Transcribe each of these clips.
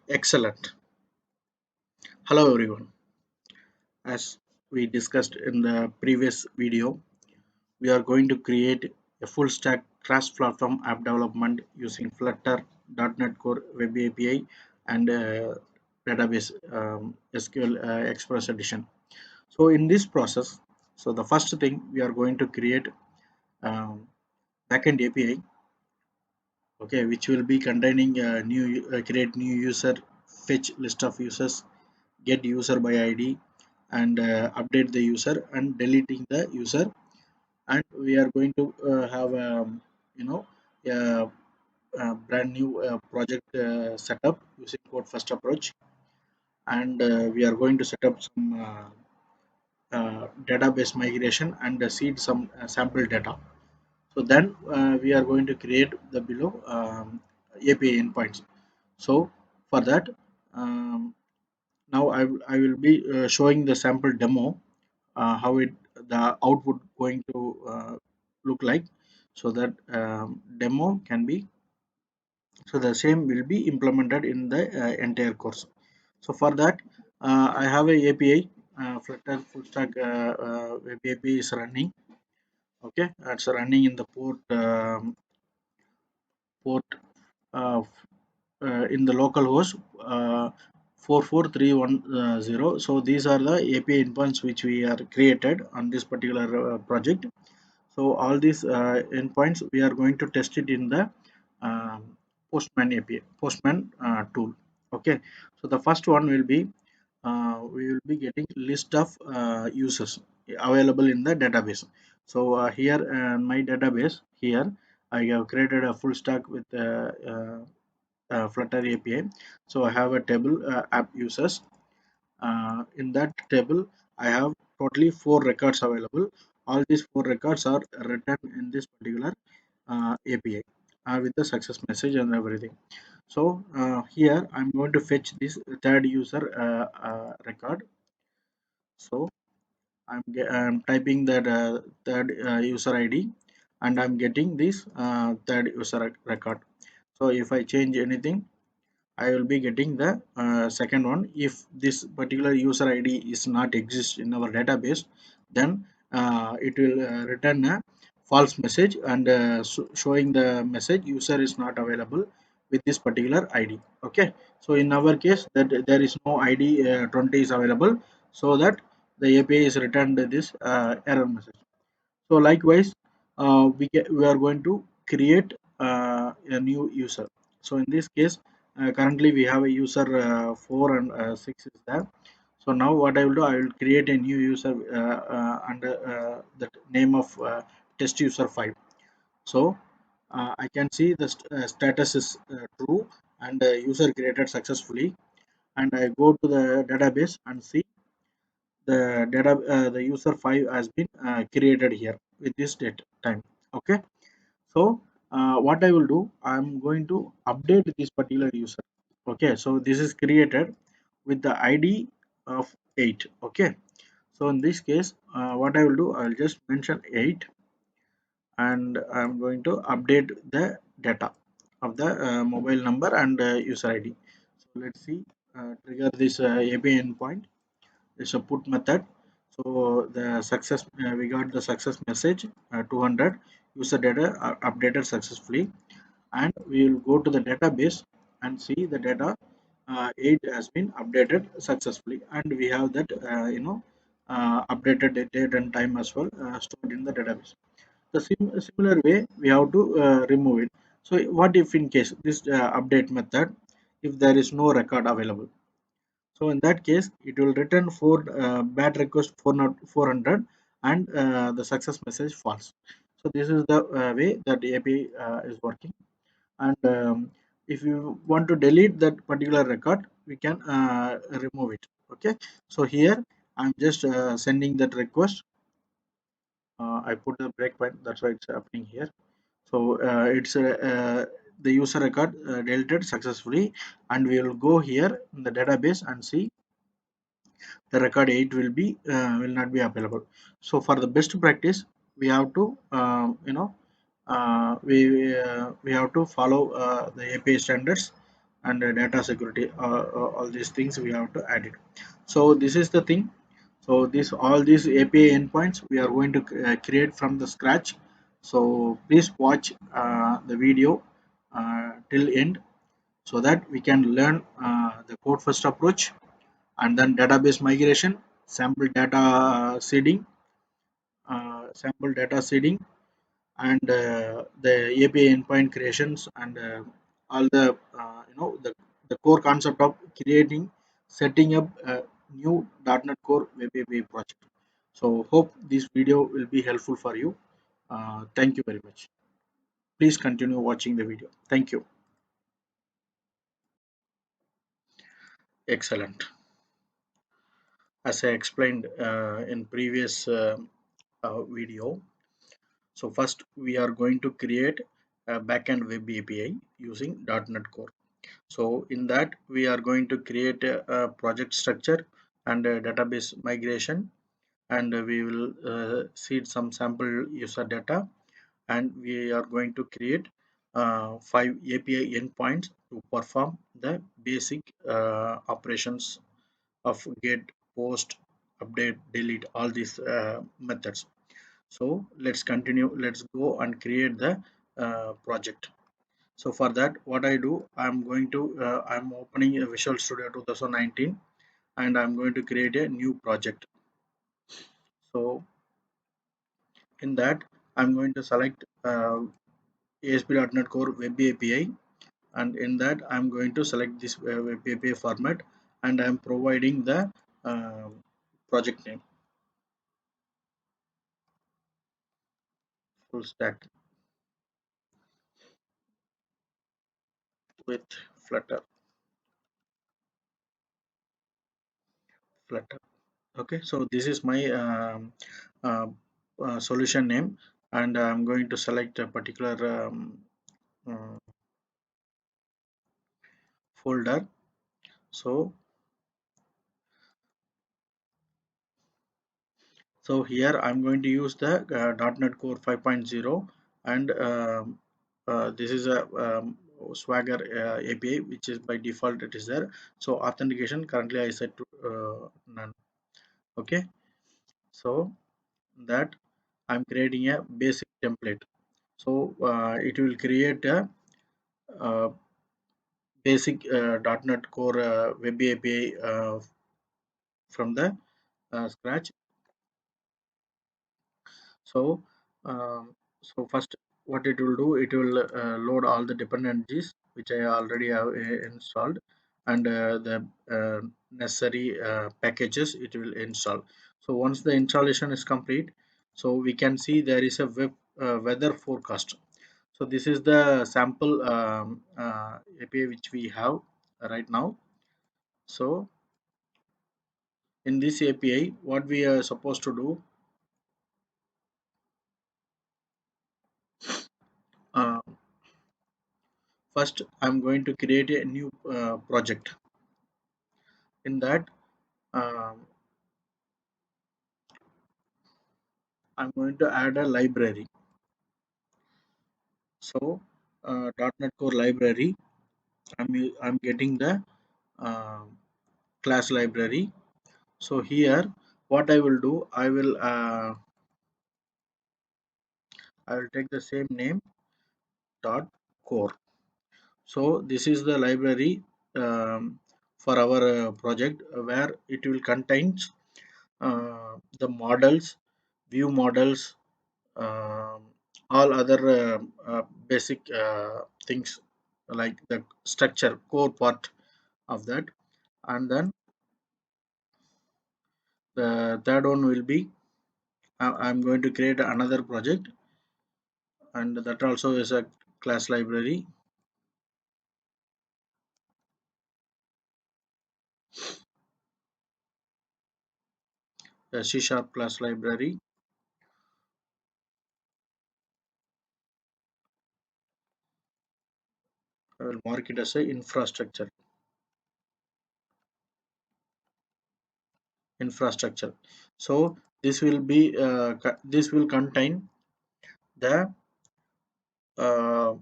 Excellent. Hello everyone. As we discussed in the previous video, we are going to create a full stack cross-platform app development using Flutter, .NET Core Web API, and database SQL Express Edition. So in this process, so the first thing we are going to create um, backend API, okay, which will be containing create new user, fetch list of users, get user by id, and update the user and deleting the user. And we are going to have you know a, a brand new project setup using code first approach. And we are going to set up some database migration and seed some sample data. So then we are going to create the below API endpoints. So for that, um, now I will be showing the sample demo, how it the output going to look like, so that demo can be, so the same will be implemented in the entire course. So for that, I have a API, Flutter full stack web API is running. Okay, it's running in the port in the local host 44310. So these are the API endpoints which we are created on this particular project. So all these endpoints we are going to test it in the Postman API, Postman tool. Okay, so the first one will be we will be getting list of users available in the database. So here my database here, I have created a full stack with Flutter API. So I have a table app users. In that table, I have totally four records available. All these four records are written in this particular API with the success message and everything. So here I'm going to fetch this third user record. So I'm typing that third user ID, and I'm getting this third user record. So if I change anything, I will be getting the second one. If this particular user ID is not exist in our database, then it will return a false message, and showing the message user is not available with this particular ID. Okay, so in our case that there is no ID 20 is available, so that the API is returned this error message. So likewise, we are going to create a new user. So in this case, currently we have a user 4 and 6 is there. So now what I will do, I will create a new user under the name of test user 5. So I can see the status is true, and user created successfully. And I go to the database and see the user 5 has been created here with this date time. Okay, so what I will do, I'm going to update this particular user. Okay, so this is created with the ID of 8. Okay, so in this case, what I will do, I'll just mention 8, and I'm going to update the data of the mobile number and user ID. So let's see, trigger this API endpoint. It's a put method. So the success, we got the success message 200 user data updated successfully. And we will go to the database and see the data 8 has been updated successfully, and we have that updated date and time as well stored in the database. The similar way we have to remove it. So what if in case this update method, if there is no record available, so in that case, it will return for bad request 400, and the success message false. So this is the way that the API is working. And if you want to delete that particular record, we can remove it. Okay. So here I'm just sending that request. I put the breakpoint. That's why it's happening here. So it's the user record deleted successfully, and we will go here in the database and see the record 8 will not be available. So for the best practice, we have to we have to follow the API standards. and data security. All these things we have to add it. So this is the thing. So this all these API endpoints we are going to create from the scratch. So please watch the video till end so that we can learn the code first approach, and then database migration, sample data seeding, and the API endpoint creations, and all the the core concept of creating, setting up a new .NET Core Web API project. So hope this video will be helpful for you. Thank you very much. Please continue watching the video. Thank you. Excellent. As I explained in previous video, so first we are going to create a backend web API using .NET Core. So in that we are going to create a project structure and a database migration, and we will seed some sample user data, and we are going to create 5 API endpoints to perform the basic operations of get, post, update, delete, all these methods. So let's continue. Let's go and create the project. So for that, what I do, I'm opening a Visual Studio 2019, and I'm going to create a new project. So in that, I'm going to select ASP.NET Core Web API, and in that, I'm going to select this Web API format, and I'm providing the uh, project name, full stack with Flutter. Flutter. Okay, so this is my uh, solution name, and I'm going to select a particular uh, folder. So here I'm going to use the .NET Core 5.0, and this is a Swagger API, which is by default it is there. So authentication currently I set to none. Okay, so that I'm creating a basic template. So it will create a uh, basic .NET Core Web API from the scratch. So so first what it will do, it will load all the dependencies which I already have installed, and the necessary packages it will install. So once the installation is complete, so we can see there is a weather forecast. So this is the sample API which we have right now. So in this API, what we are supposed to do, uh, first I'm going to create a new project. In that, um, I'm going to add a library. So .NET Core library, I'm getting the class library. So here, what I will do, I will take the same name, dot core. So this is the library for our project, where it will contains the models, view models, um, all other basic things like the structure, core part of that. And then the third one will be, I'm going to create another project, and that also is a class library, a C sharp class library. I will mark it as a infrastructure. So this will be this will contain the uh,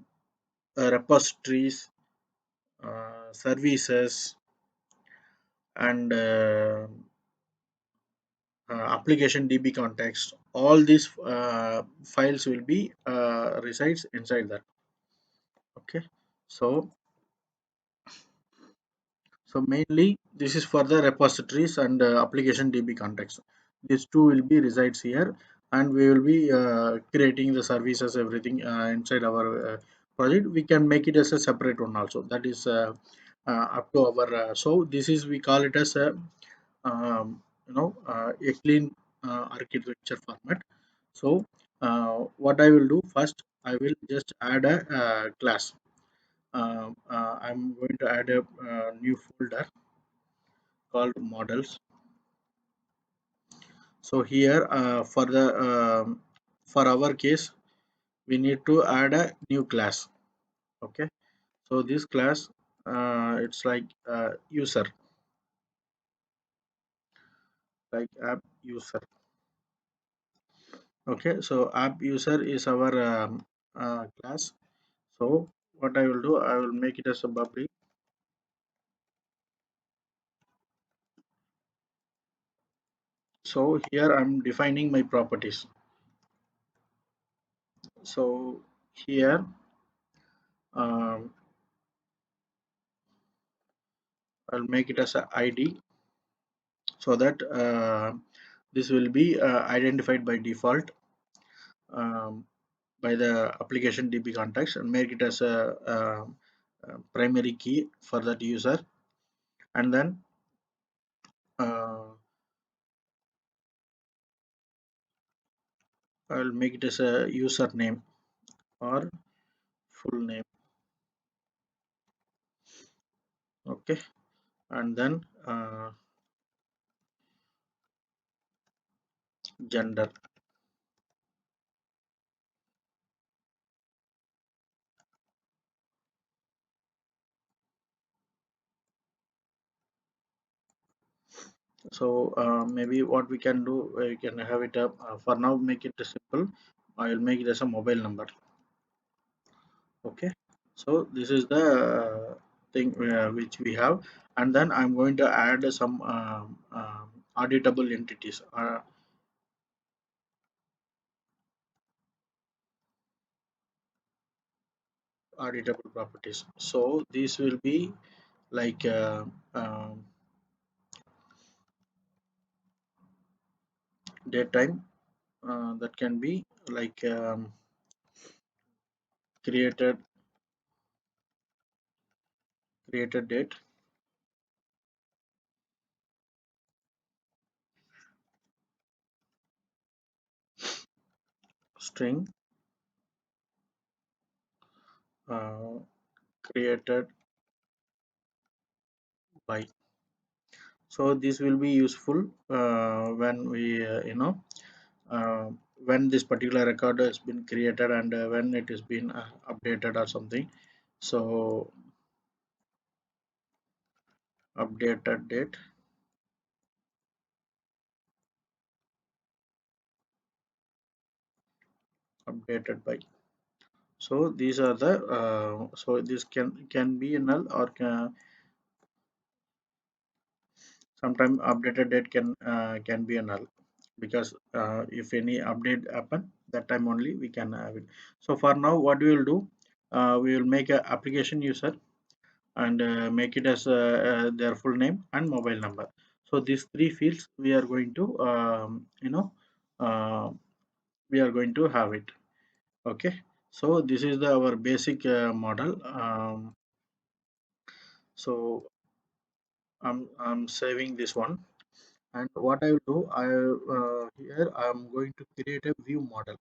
repositories, services, and application DB context. All these files will be resides inside that. Okay, so mainly this is for the repositories and application DB context. These two will be resides here, and we will be creating the services, everything inside our project. We can make it as a separate one also. That is up to our. So this is, we call it as a a clean architecture format. So what I will do first, I will just add a class. I'm going to add a new folder called models. So here for our case, we need to add a new class. Okay, so this class, it's like user, like app user. Okay, so app user is our class. So what I will do, I will make it as a public. So here I'm defining my properties. So here, um, I'll make it as a ID, so that this will be identified by default um, by the application DB context, and make it as a primary key for that user. And then uh, I'll make it as a username or full name. Okay, and then gender. So maybe what we can do, we can have it up for now, make it simple. I'll make it as a mobile number. Okay, so this is the thing which we have. And then I'm going to add some auditable entities, auditable properties. So these will be like date time, that can be like created date, string, uh, created by. So this will be useful when we uh, when this particular record has been created, and when it is been updated or something. So updated date, updated by. So these are the so this can be null, or sometime updated date can be a null, because if any update happen, that time only we can have it. So for now, what we will do, we will make a application user, and make it as their full name and mobile number. So these three fields we are going to uh, we are going to have it. Okay, so this is our basic model. So I'm saving this one. And what I will do, I here I'm going to create a view model.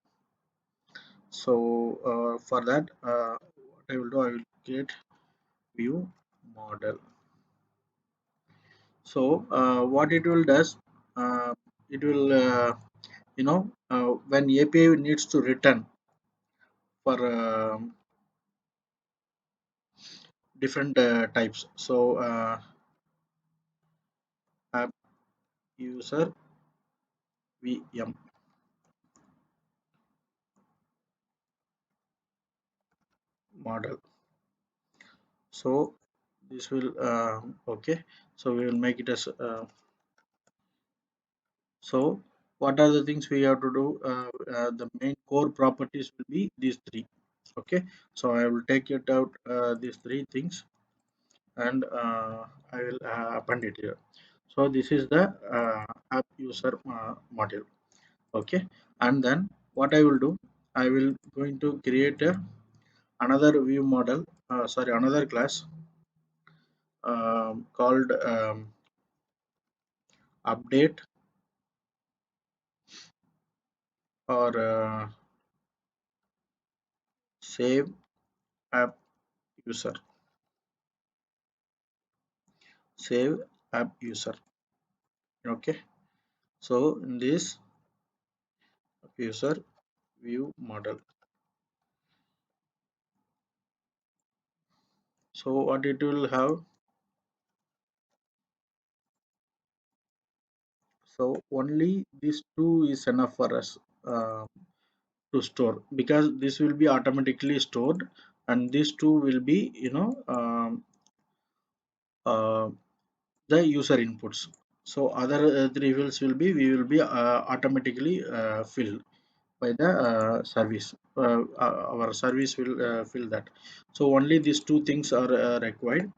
So for that, what I will do, I will create view model. So what it will does, it will when API needs to return for different types. So app user VM model. So this will okay, so we will make it as so what are the things we have to do? The main core properties will be these three. Okay, so I will take it out these three things, and I will append it here. So this is the app user module. Okay, and then what I will do, I will going to create another view model, sorry, another class called update or save app user, save app user. Okay, so in this user view model, so what it will have, so only these two is enough for us uh, to store, because this will be automatically stored, and these two will be, uh, the user inputs. So other three fields will be, we will be automatically filled by the service. Our service will fill that. So only these two things are required.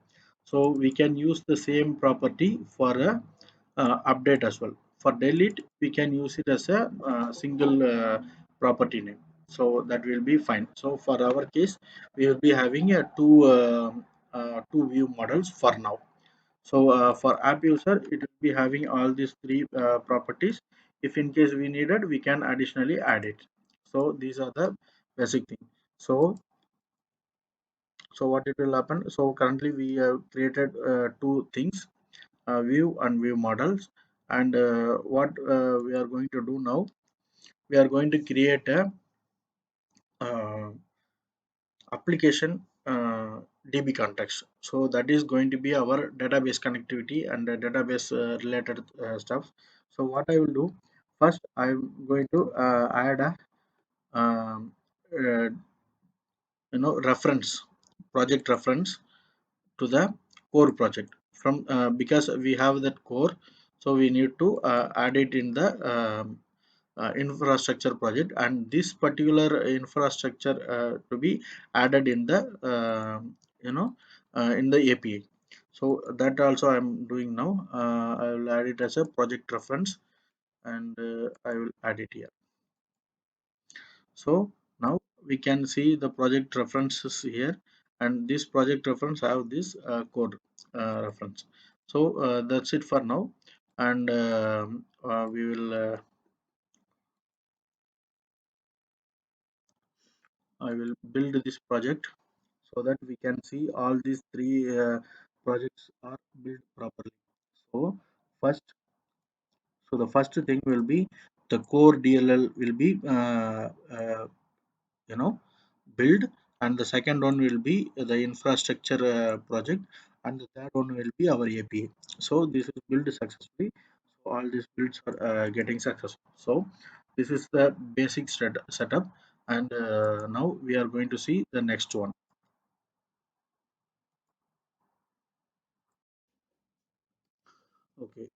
So we can use the same property for a update as well. For delete, we can use it as a single property name. So that will be fine. So for our case, we will be having a two view models for now. So for app user, it will be having all these three properties. If in case we needed, we can additionally add it. So these are the basic thing. So what it will happen? So currently we have created two things, view and view models. And what we are going to do now, we are going to create a uh, application DB context. So that is going to be our database connectivity and database related stuff. So what I will do, first I'm going to add a um, uh, reference, project reference to the core project from because we have that core, so we need to add it in the infrastructure project, and this particular infrastructure to be added in the in the API. So that also I'm doing now. I will add it as a project reference, and I will add it here. So now we can see the project references here, and this project reference have this code reference. So that's it for now, and we will I will build this project so that we can see all these three projects are built properly. So first, so the first thing will be the core DLL will be you know build, and the second one will be the infrastructure project, and the third one will be our API. So this is built successfully. So all these builds are getting successful. So this is the basic setup, and now we are going to see the next one. Okay,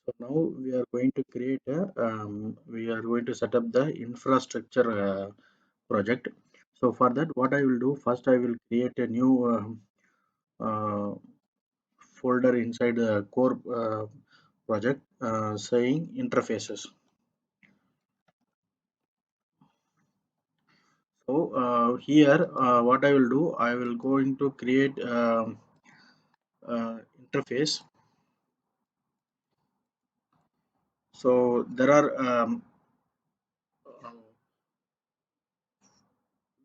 so now we are going to create a we are going to set up the infrastructure project. So for that, what I will do, first I will create a new uh, folder inside the core project saying interfaces. So here what I will do, I will going to create interface. So there are uh,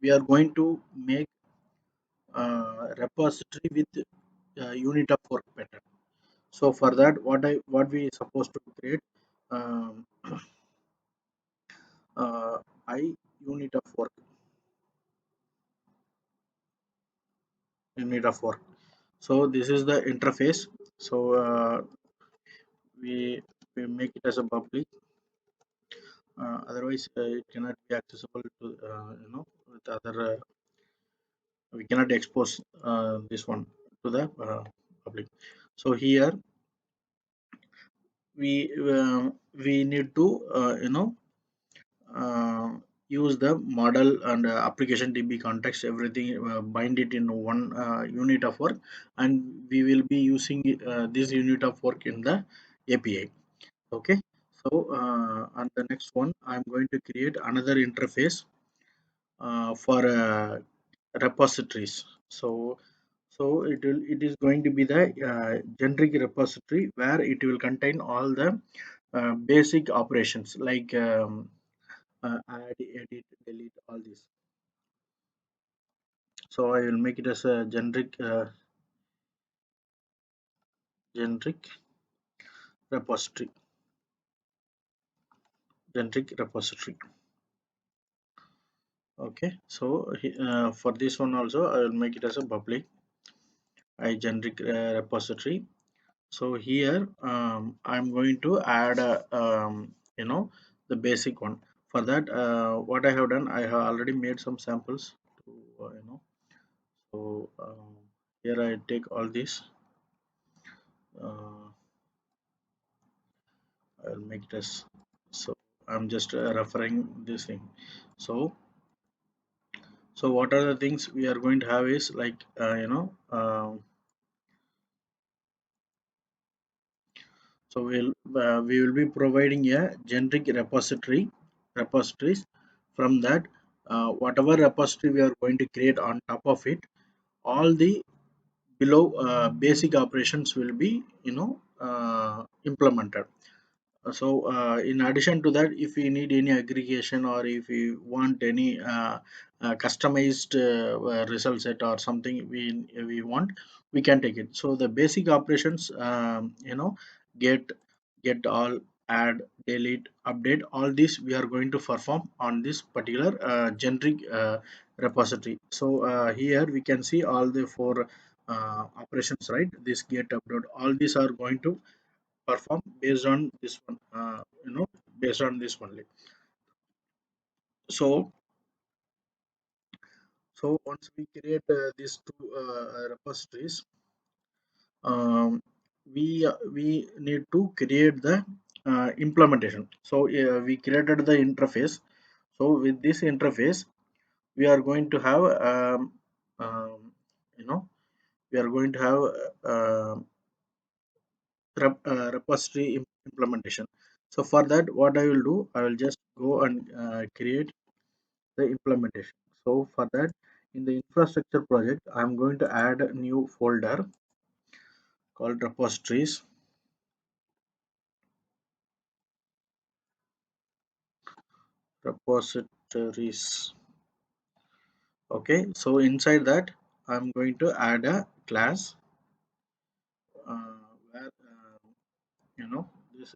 we are going to make repository with unit of work pattern. So for that, what we supposed to create, um, uh, I unit of work, unit of work. So this is the interface. So we we make it as a public, otherwise it cannot be accessible to with other we cannot expose this one to the public. So here we we need to uh, use the model and application DB context, everything, bind it in one unit of work, and we will be using this unit of work in the API. Okay, so on the next one I'm going to create another interface for repositories. So it is going to be the generic repository where it will contain all the basic operations like add, edit, delete, all this. So I will make it as a generic repository, generic repository. Okay, so for this one also I will make it as a public I generic repository. So here I'm going to add the basic one. For that, what I have done, I have already made some samples to so here I take all this. uh, I'll make it as, so I'm just referring this thing. So so what are the things we are going to have is like so we will be providing a generic repositories. From that, whatever repository we are going to create on top of it, all the below basic operations will be implemented. In addition to that, if we need any aggregation or if we want any customized result set or something we want, we can take it. So the basic operations, get get all, add, delete, update, all this we are going to perform on this particular generic repository. So here we can see all the four operations, right? This get, upload, all these are going to perform based on this one, based on this only. So so once we create these two repositories, we need to create the implementation. So we created the interface. So with this interface we are going to have um, you know we are going to have repository implementation. So for that, what I will do, I will just go and create the implementation. So for that, in the infrastructure project, I'm going to add a new folder called repositories. Okay, so inside that I'm going to add a class where this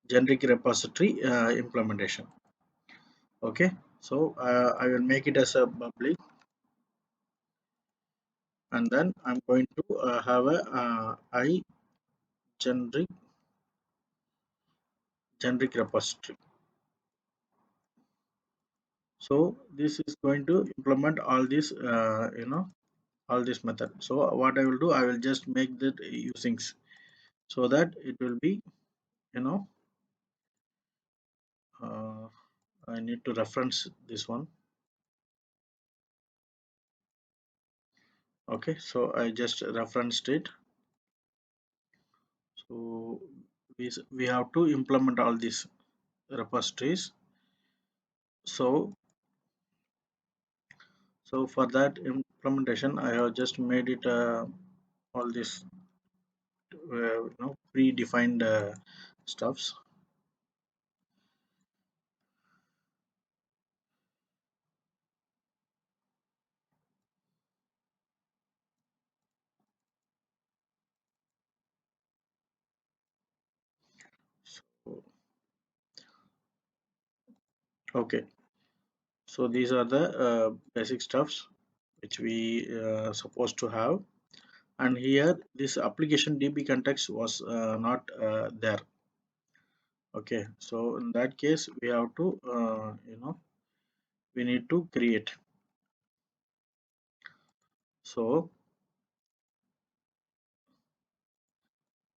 generic repository implementation. Okay, so I will make it as a public, and then I'm going to have a I generic repository. So this is going to implement all this all this method. So what I will do, I will just make that using so that it will be, you know uh, I need to reference this one. Okay, so I just referenced it. So we have to implement all these repositories. So so for that implementation, I have just made it all this predefined stuffs. So okay, so these are the basic stuffs which we supposed to have. And here this application DB context was not there. Okay, so in that case we have to we need to create. So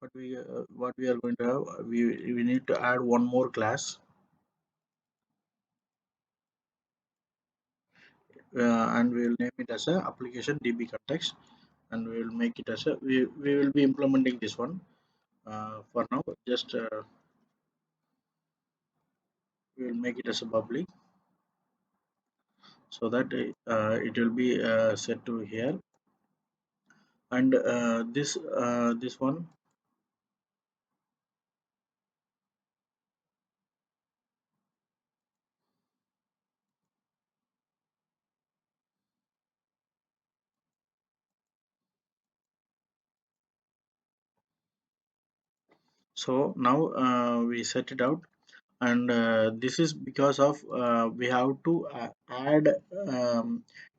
what we are going to have, we need to add one more class, and we will name it as a application db context, and we will make it as a we will be implementing this one for now. Just we will make it as a public, so that it will be set to here. And this one, so now we set it out. And this is because of we have to add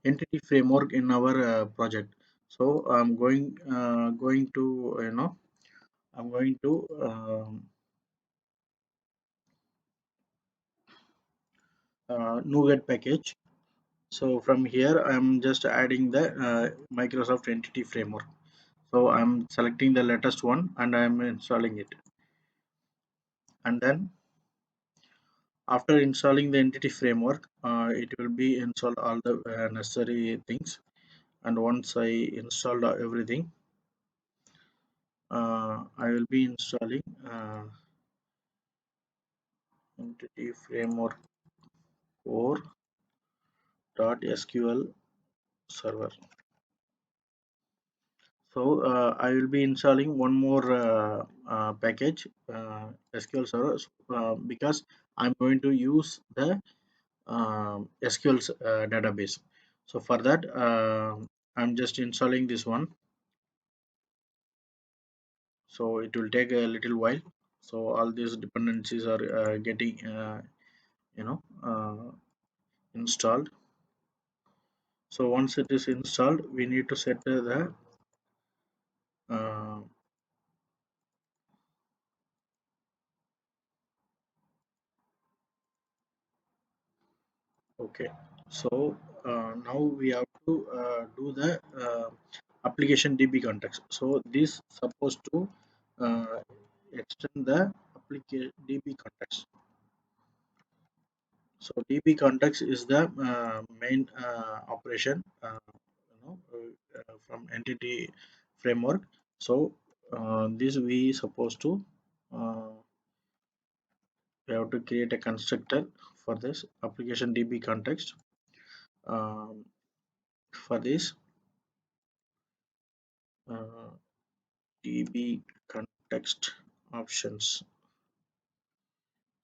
entity framework in our project. So I'm going to I'm going to NuGet package. So from here I'm just adding the Microsoft entity framework. So I'm selecting the latest one and I'm installing it. And then after installing the entity framework, it will be installed all the necessary things. And once I installed everything, I will be installing entity framework core.sql server. So I will be installing one more package, SQL server, because I'm going to use the SQL database. So for that, I'm just installing this one. So it will take a little while. So all these dependencies are getting you know uh, installed. So once it is installed, we need to set the uh, okay. So now we have to do the application DB context. So this supposed to uh, extend the application DB context. So DB context is the main operation, from entity framework. So this we supposed to uh, we have to create a constructor for this application DB context. Um, for this uh, DB context options.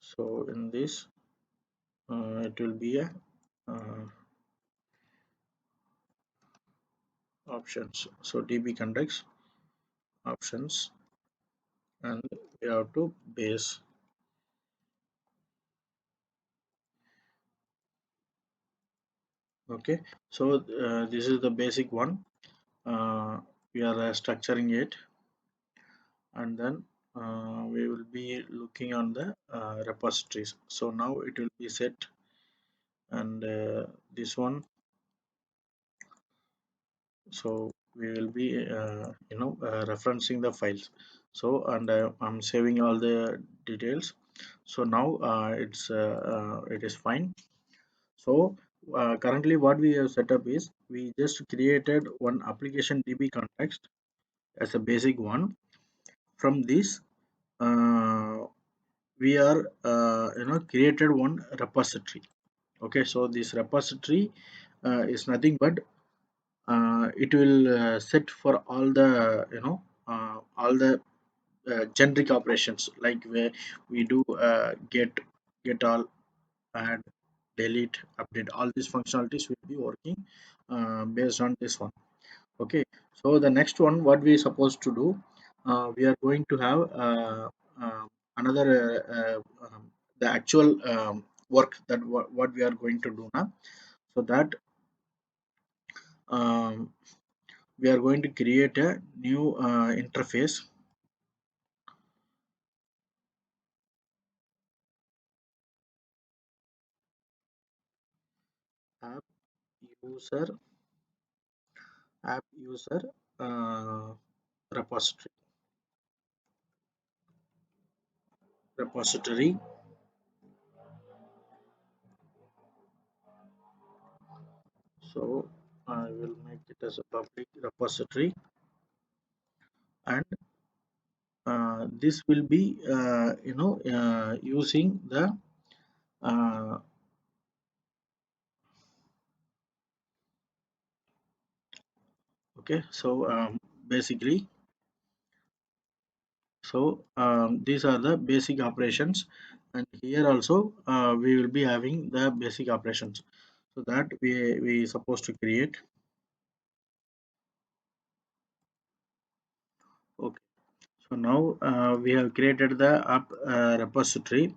So in this it will be a uh, options. So DB context options, and we have to base. Okay, so this is the basic one. We are structuring it, and then we will be looking on the repositories. So now it will be set, and this one. So we will be referencing the files. So and I'm saving all the details. So now it is fine. So currently what we have set up is we just created one application DB context as a basic one. From this uh, we are created one repository. Okay, so this repository is nothing but it will set for all the all the generic operations, like where we do get all, add, delete, update. All these functionalities will be working based on this one. Okay, so the next one what we supposed to do, we are going to have another the actual work that what we are going to do now. So that um, we are going to create a new interface. App user app user uh, repository. repository. So I will make it as a public repository, and this will be using the uh, okay. So basically, these are the basic operations, and here also we will be having the basic operations, so that we supposed to create. Okay, so now we have created the app repository.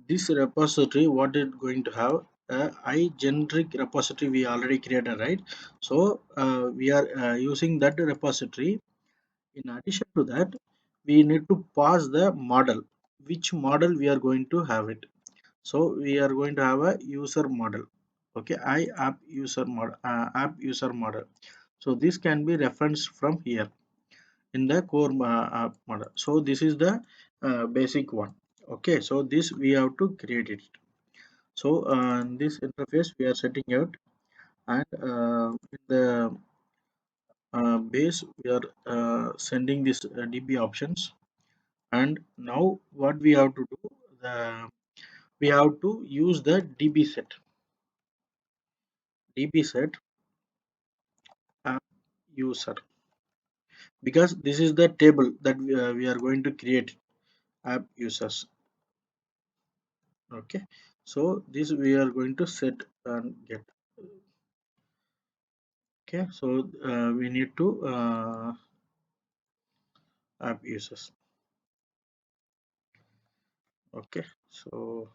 This repository, what it going to have, I generic repository we already created, right? So we are using that repository. In addition to that, we need to pass the model, which model we are going to have it. So we are going to have a user model. Okay, I app user model. So this can be referenced from here in the core app model. So this is the basic one. Okay, so this we have to create it. So in this interface we are setting out, and in the base we are sending this db options. And now what we have to do, the we have to use the db set app user, because this is the table that we are going to create app users. Okay, so this we are going to set and get. Okay, so we need to app users. Okay, so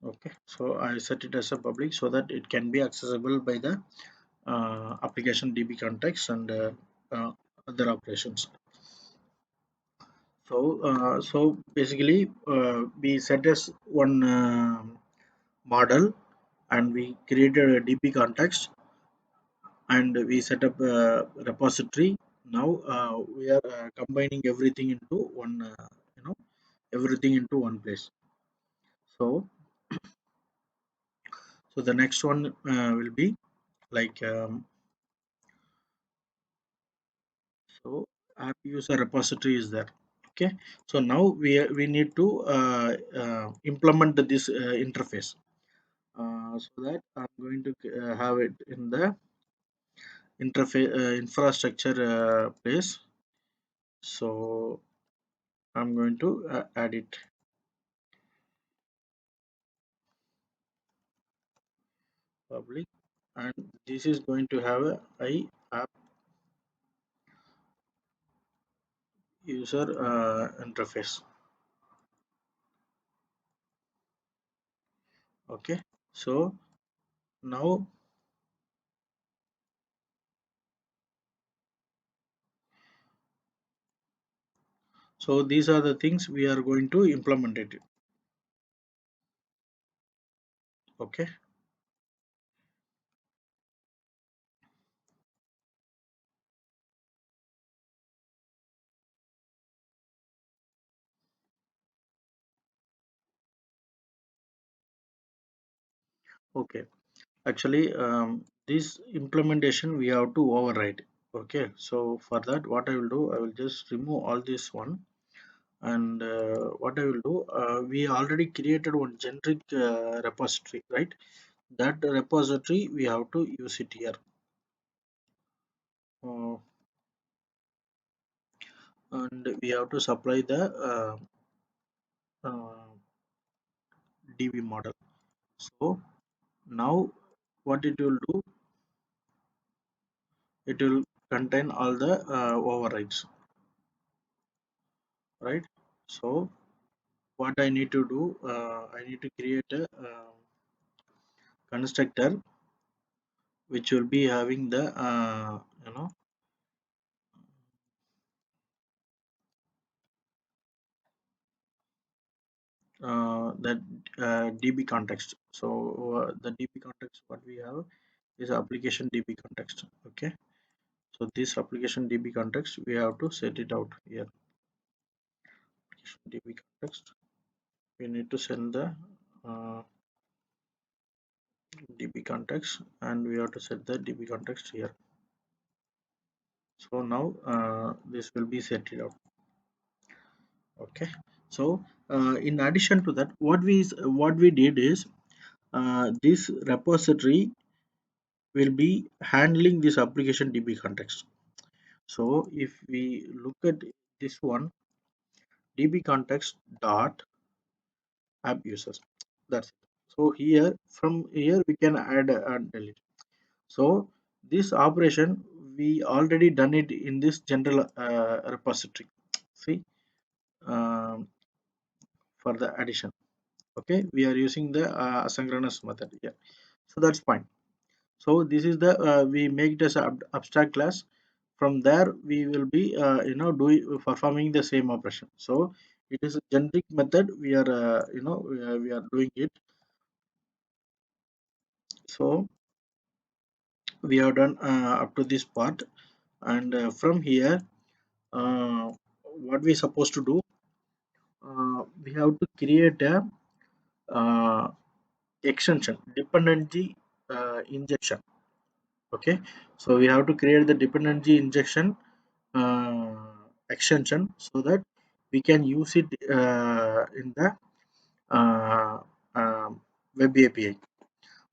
okay, so I set it as a public so that it can be accessible by the application db context and uh, other operations. So basically we set as one model, and we created a db context, and we set up a repository. Now we are combining everything into one, you know everything into one place. So so the next one will be like, so app user repository is there. Okay, so now we need to implement this interface, so that I'm going to have it in the interface infrastructure place. So I'm going to add it public, and this is going to have a I app user interface. Okay, so now, so these are the things we are going to implement it. Okay, okay, actually this implementation we have to override. Okay, so for that what I will do, I will just remove all this one. And what I will do, we already created one generic repository, right? That repository we have to use it here, uh, and we have to supply the uh, db model. So now what it will do, it will contain all the overrides, right? So what I need to do, I need to create a constructor which will be having the the DB context. So the DB context what we have is application DB context. Okay, so this application DB context we have to set it out here. Application DB context. We need to send the uh, DB context, and we have to set the DB context here. So now this will be set it out. Okay, so in addition to that, what we did is this repository will be handling this application DB context. So if we look at this one, DB context dot app users, that's it. So here from here we can add and delete. So this operation we already done it in this general repository. See, um, for the addition. Okay, we are using the asynchronous method here, so that's fine. So this is the we make it as an abstract class. From there we will be doing performing the same operation. So it is a generic method we are we are doing it. So we have done up to this part, and from here what we supposed to do, we have to create a uh, extension dependency injection. Okay, so we have to create the dependency injection uh, extension so that we can use it in the uh, web API.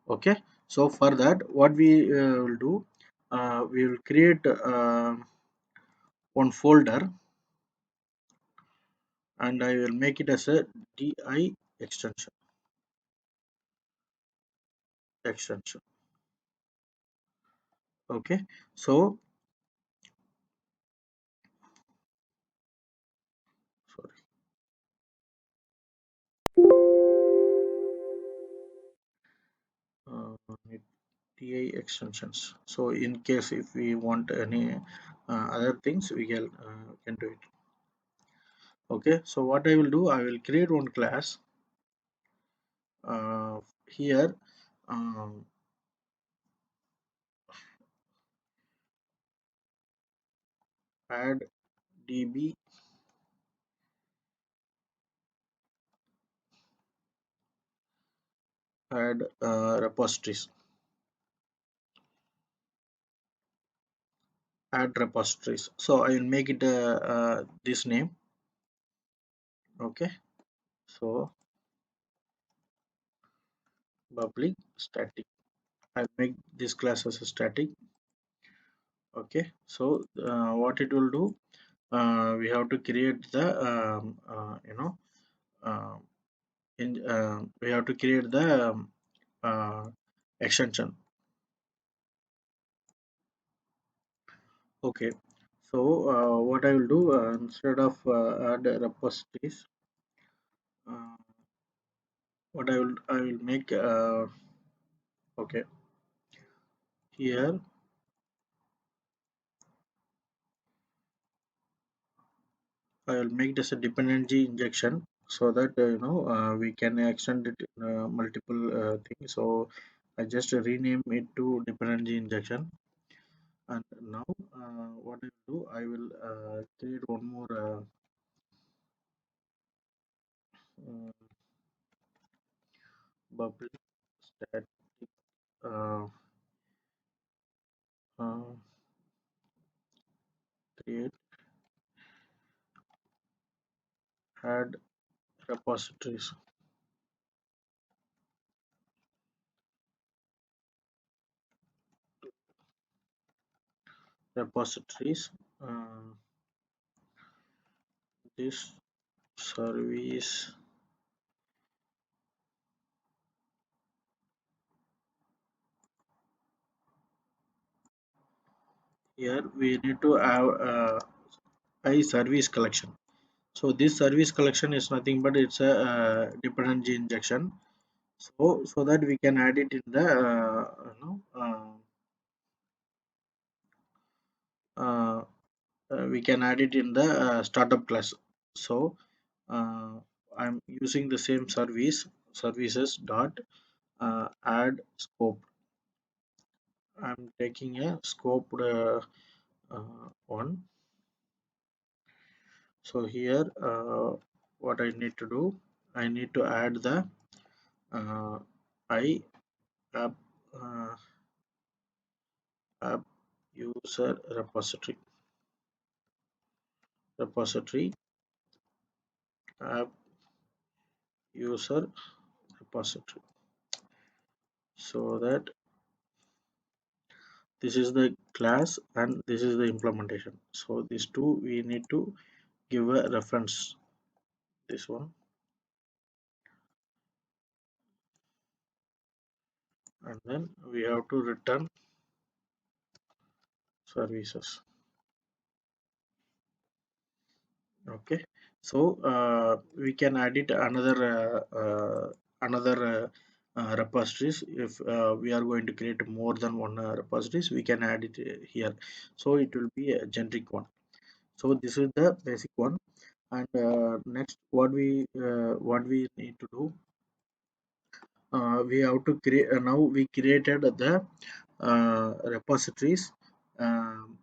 Okay, so for that what we will do, we will create one folder, and I will make it as a di extension. Okay, so sorry, uh, di extensions. So in case if we want any other things, we can do it. Okay, so what I will do, I will create one class here, um, add db, add repositories, add repositories. So I will make it this name. Okay, so public static, I'll make this class as a static. Okay, so what it will do, we have to create the uh, we have to create the extension. Okay, so what I will do, instead of add repositories, uh, what I will make, okay, here I will make this a dependency injection so that we can extend it in multiple things. So I just rename it to dependency injection, and now what I will do, I will create one more uh, public static, uh, uh, create, add repositories, repositories. Uh, this service, here we need to have a service collection. So this service collection is nothing but it's a dependency injection. So that we can add it in the we can add it in the startup class. So uh, I'm using the same services dot add scope. I'm taking a scoped one. So here, what I need to do, I need to add the uh, I app uh, app user repository app user repository, so that this is the class and this is the implementation. So these two we need to give a reference, this one, and then we have to return services. Okay, so we can add it another repositories. If we are going to create more than one repositories, we can add it here, so it will be a generic one. So this is the basic one. And next, what we need to do, we have to create, now we created the repositories, um,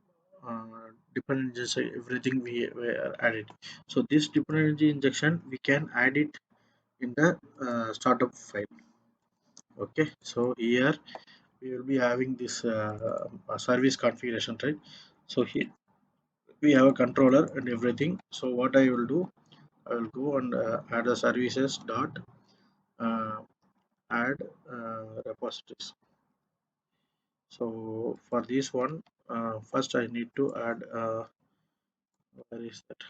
dependencies, everything we are added. So this dependency injection we can add it in the startup file. Okay, so here we will be having this service configuration, right? So here we have a controller and everything. So what I will do, I will go and add the services dot uh, add repositories. So for this one, first I need to add where is that,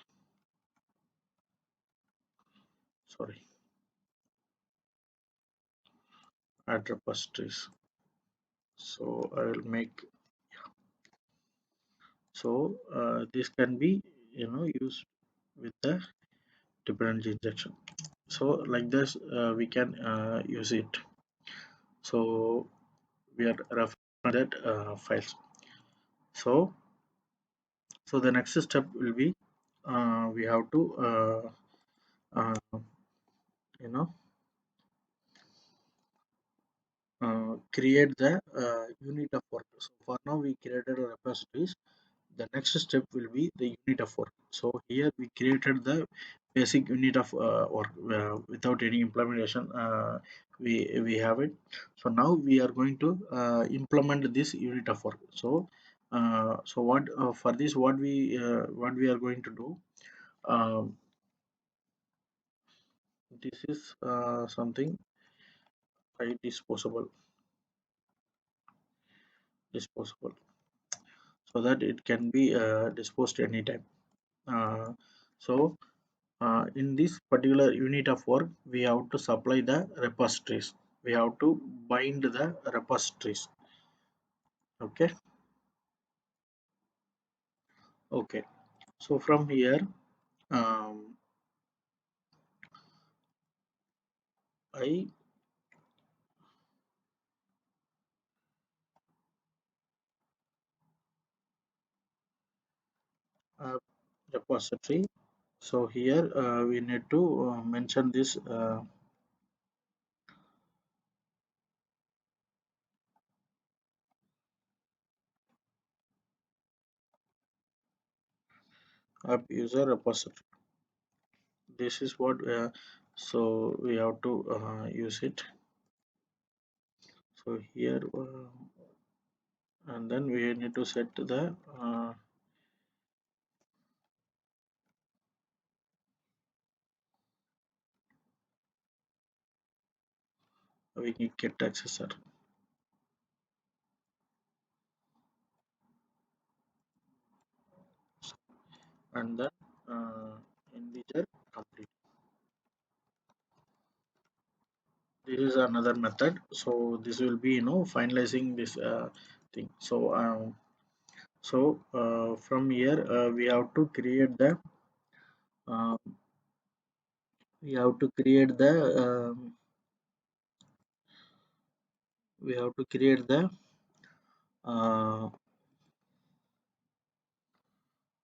sorry, add repositories. So I will make, so this can be, used with the dependency injection. So like this, we can use it. So we are referring that files. So the next step will be, we have to you know create the unit of work. So for now we created a repositories. The next step will be the unit of work. So here we created the basic unit of work without any implementation. We have it. So now we are going to implement this unit of work. So what for this, what we are going to do, um, this is something I disposable, so that it can be disposed anytime. uh, so in this particular unit of work, we have to supply the repositories, we have to bind the repositories. Okay, okay. So from here, um, I have repository. So here we need to mention this app user repository. This is what so we have to use it. So here and then we need to set the we can get accessor, and then integer complete. This is another method. So this will be, finalizing this thing. So from here we have to create the uh, we have to create the we have to create the uh,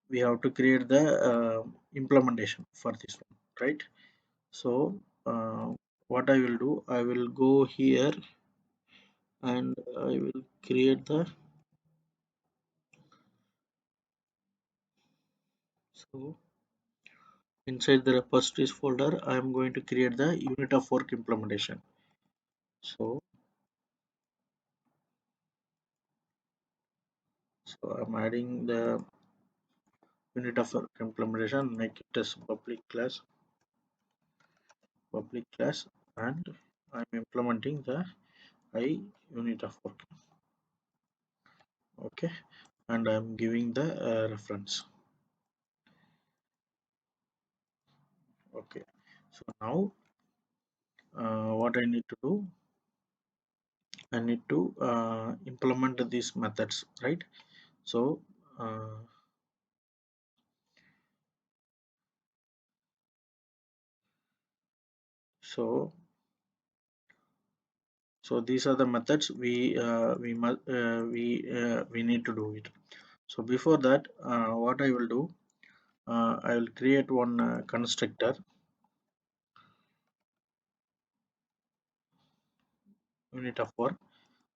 we have to create the implementation for this one, right? So what I will do, I will go here and I will create the, so inside the repositories folder I am going to create the unit of work implementation. So I'm adding the unit of work implementation, make it as public class, and I'm implementing the I unit of work. Okay, and I'm giving the reference. Okay, so now what I need to do, I need to implement these methods, right? So uh, so so these are the methods we must we need to do it. So before that, what I will do, I will create one constructor, unit of work.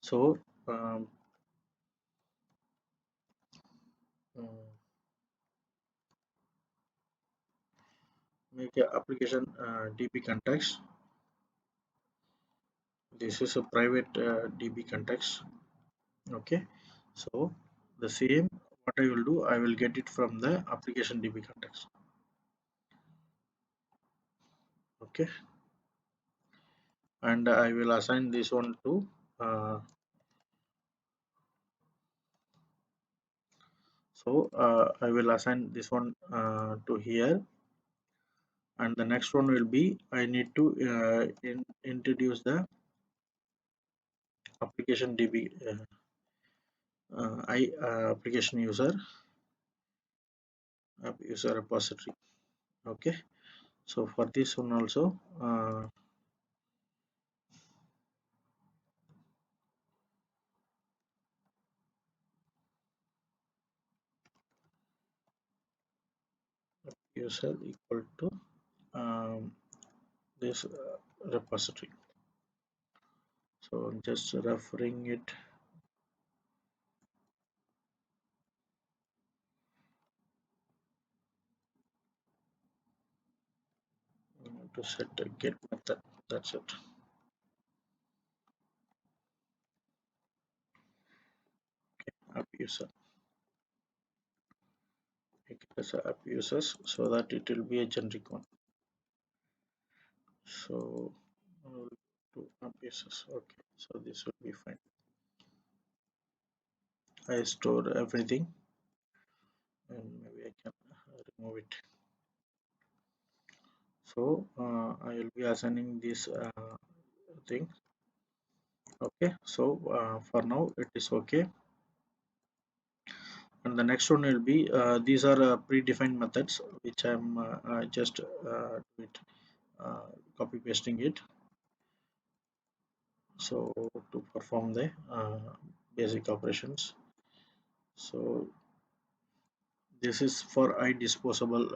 So um, mm, make a application db context. This is a private db context. Okay, so the same, what I will do, I will get it from the application db context. Okay, and I will assign this one to I will assign this one to here, and the next one will be, I need to introduce the application db application user repository. Okay, so for this one also, user equal to um, this repository. So I'm just referring it to set a get method. That's it. App user, make it as a app users so that it will be a generic one. So to app users. Okay, so this will be fine. I store everything, and maybe I can remove it. So I will be assigning this thing. Okay, so for now it is okay, and the next one will be, these are predefined methods which I'm just with, uh, copy pasting it, so to perform the basic operations. So this is for I disposable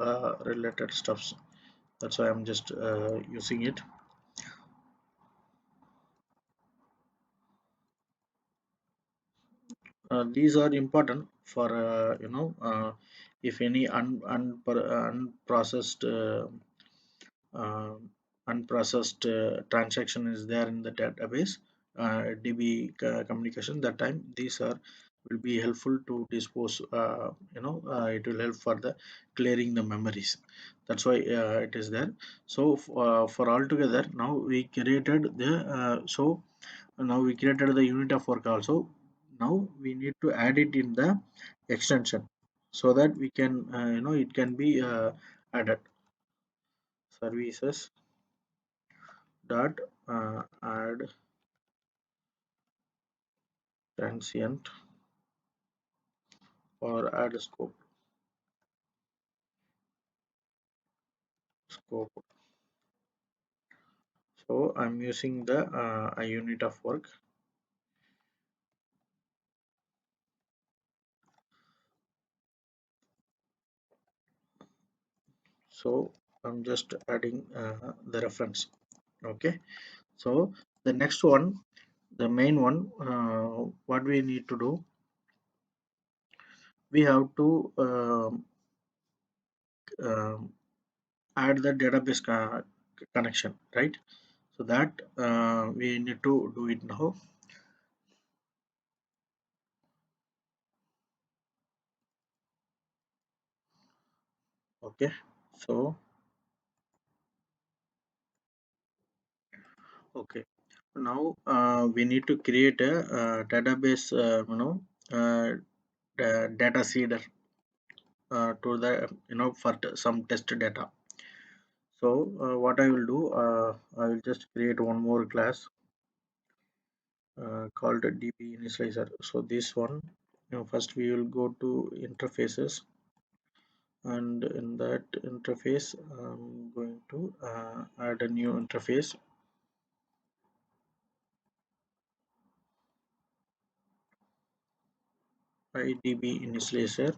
related stuffs, that's why I'm just using it. These are important for if any unprocessed uh, unprocessed transaction is there in the database db communication, that time these are will be helpful to dispose, it will help for the clearing the memories. That's why it is there. So for all together, now we created the now we created the unit of work also. Now we need to add it in the extension so that we can, it can be added. Services dot add transient or add scope. So I'm using the a unit of work. So I'm just adding the reference. Okay, so the next one, the main one, what we need to do, we have to um, add the database connection, right? So that we need to do it now. Okay, so okay, now we need to create a database, uh, data seeder to the for some test data. So what I will do, I will just create one more class called db initializer. So this one, first we will go to interfaces, and in that interface I'm going to add a new interface idb initializer.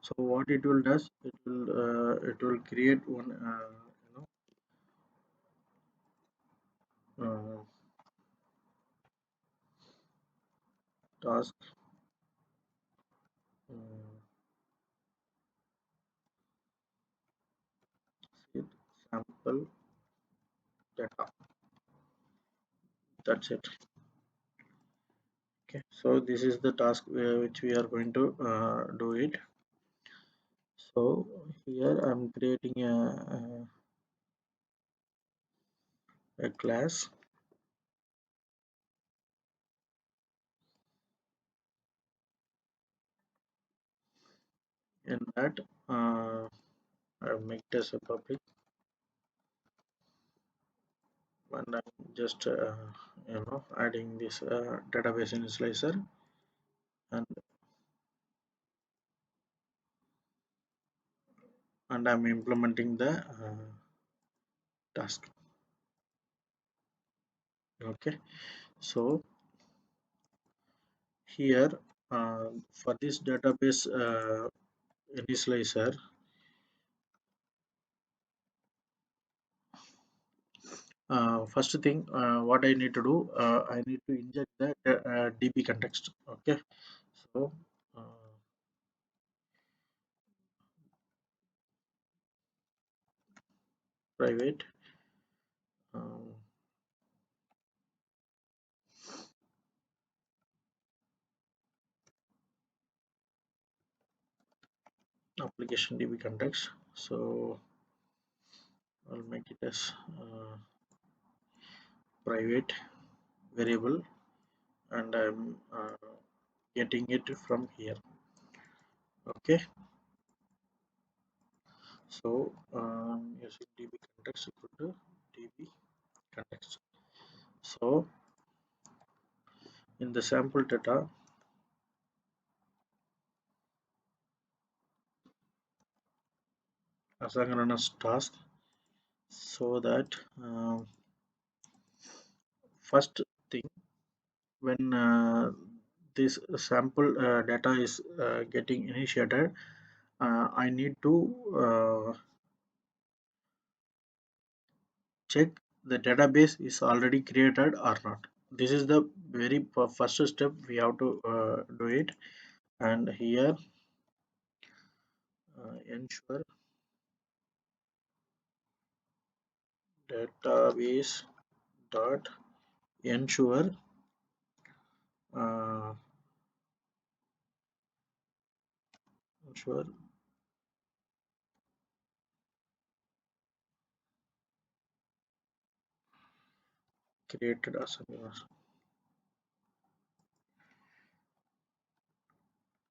So what it will does, it will create one uh, task, uh, with sample data. That's it. Okay, so this is the task which we are going to do it. So here I'm creating a class. In that I make this a public, and I'm just adding this database initializer, and I'm implementing the task. Okay, so here for this database initializer, first thing what I need to do, I need to inject the db context. Okay, so private um, application db context. So I'll make it as private variable, and I'm getting it from here. Okay, so using db context equal to db context. So in the sample data, asynchronous task, so that first thing, when this sample data is getting initiated, I need to check the database is already created or not. This is the very first step we have to do it. And here ensure database dot ensure uh, ensure created as a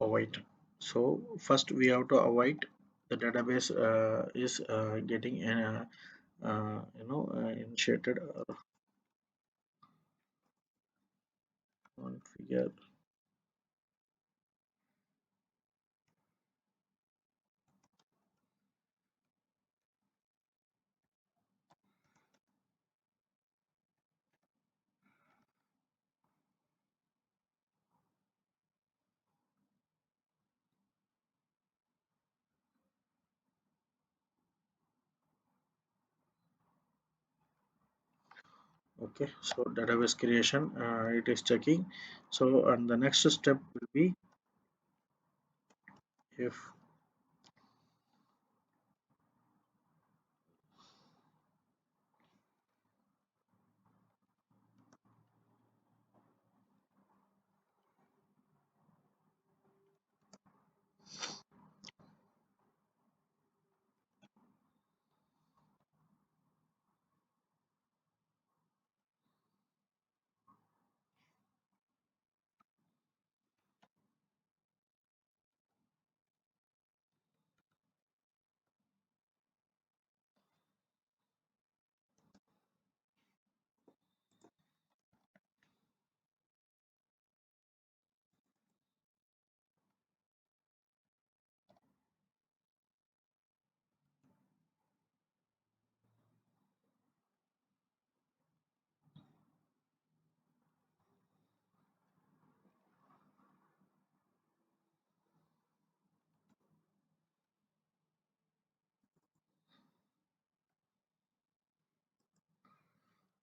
avoid. So first we have to avoid the database is getting initiated or configure. Okay, so database creation, it is checking. So and the next step will be if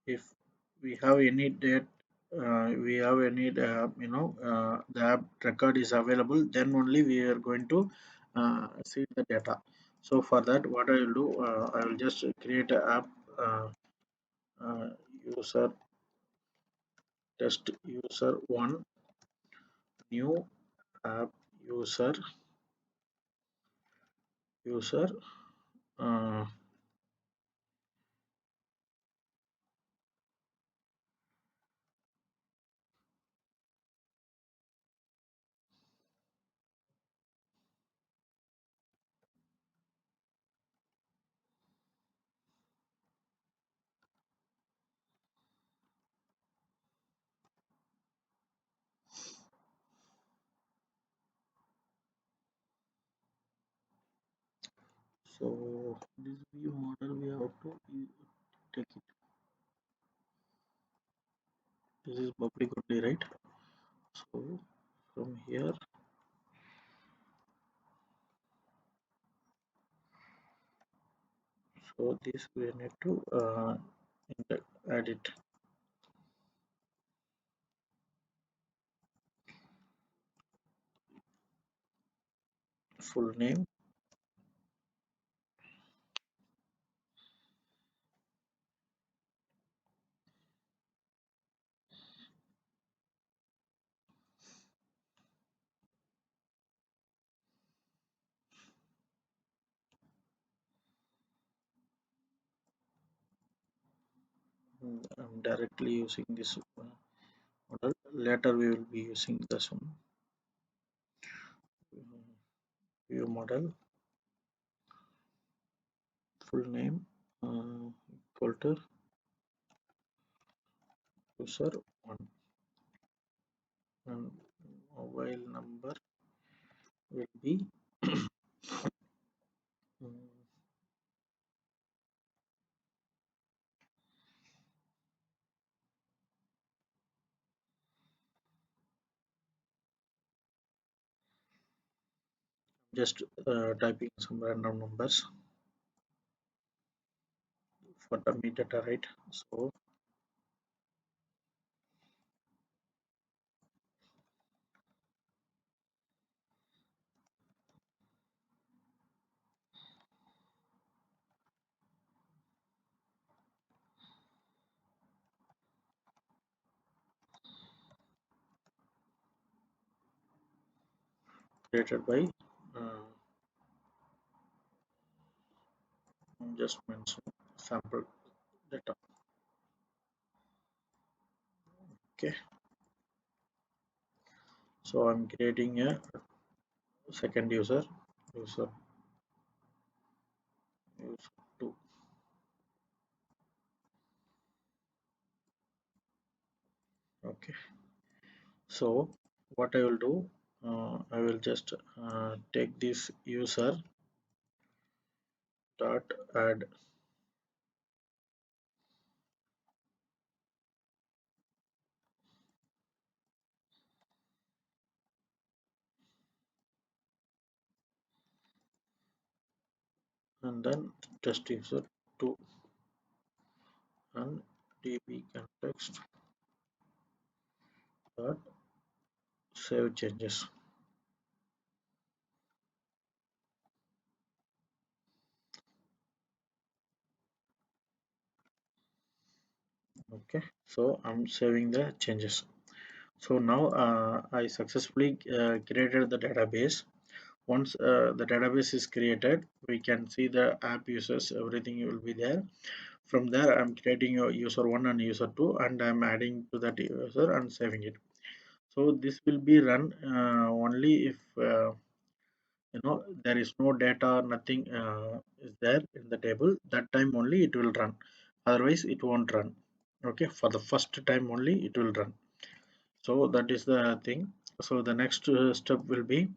if we have any date, we have any the app record is available, then only we are going to see the data. So for that, what I will do, I will just create a app, uh, uh, user test user one, new app user uh, so this view model we have to take it. This is public only, right? So from here, so this we need to add it, full name, I'm directly using this model. Later we will be using this one, view model, full name, equal to user one, and mobile number will be mm, just typing some random numbers for dummy data, right? So created by uh, just mention sample data. Okay, so I'm creating a second user user 2. Okay, so what I will do, I will just take this user dot add, and then test user 2 and db context dot save changes. Okay, so I'm saving the changes. So now I successfully created the database. Once the database is created, we can see the app users, everything will be there. From there, I'm creating a user 1 and user 2, and I'm adding to that user and saving it. So this will be run only if there is no data, nothing is there in the table. That time only it will run, otherwise it won't run. Okay, for the first time only it will run. So that is the thing. So the next step will be,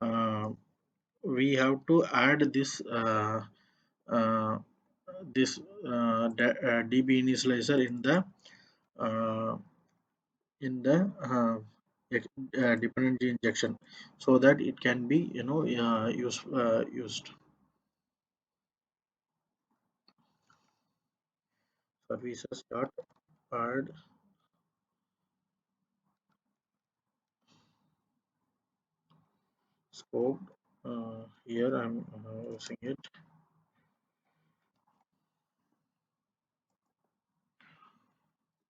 uh, we have to add uh, this db initializer uh, in the dependency injection, so that it can be used. Services dot add scope. Here I'm using it.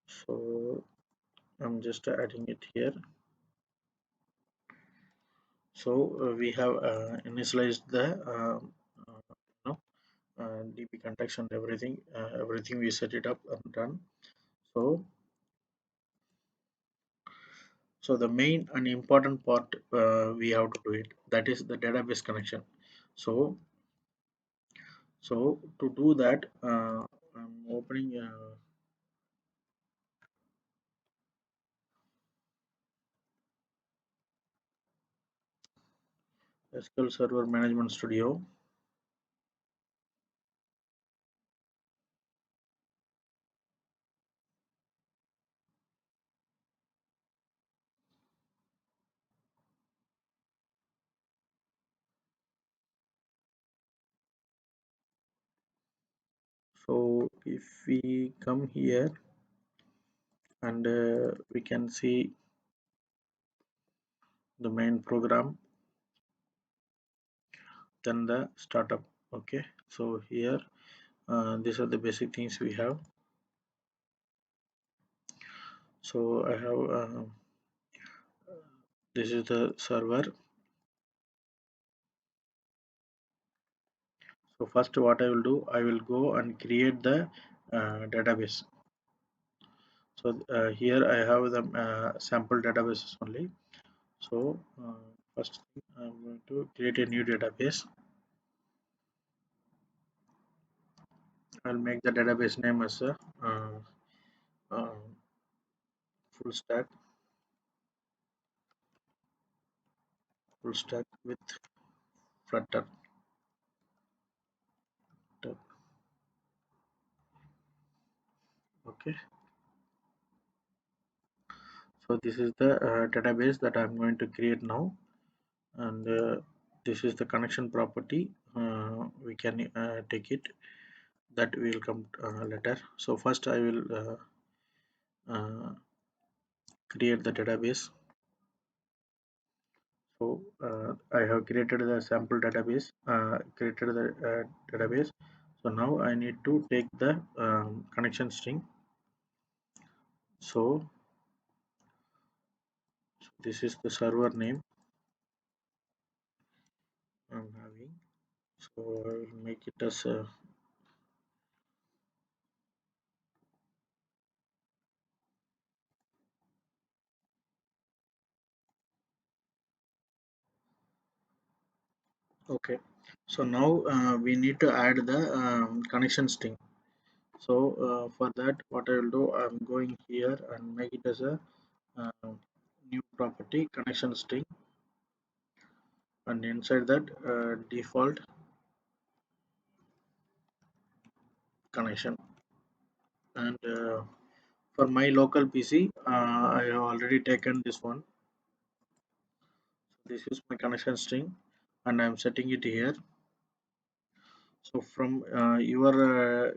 So I'm just adding it here. So we have initialized the you know, db context and everything. Everything we set it up and done. So the main and important part we have to do it. That is the database connection. So to do that, I'm opening SQL Server Management Studio. So if we come here and we can see the main program, then the startup. Okay, so here these are the basic things we have. So I have this is the server. So first what I will do, I will go and create the database. So here I have the sample databases only. So first thing, I'm going to create a new database. I'll make the database name as a uh, full stack with Flutter. Okay, so this is the database that I'm going to create now, and this is the connection property. We can take it, that will come later. So first I will create the database. So I have created the sample database, created the database. So now I need to take the connection string. So this is the server name I'm having. So I will make it as a okay. So now we need to add the connection string. So for that, what I will do, I'm going here and make it as a new property connection string, and inside that default connection. And for my local PC, I have already taken this one. So this is my connection string, and I'm setting it here. So from your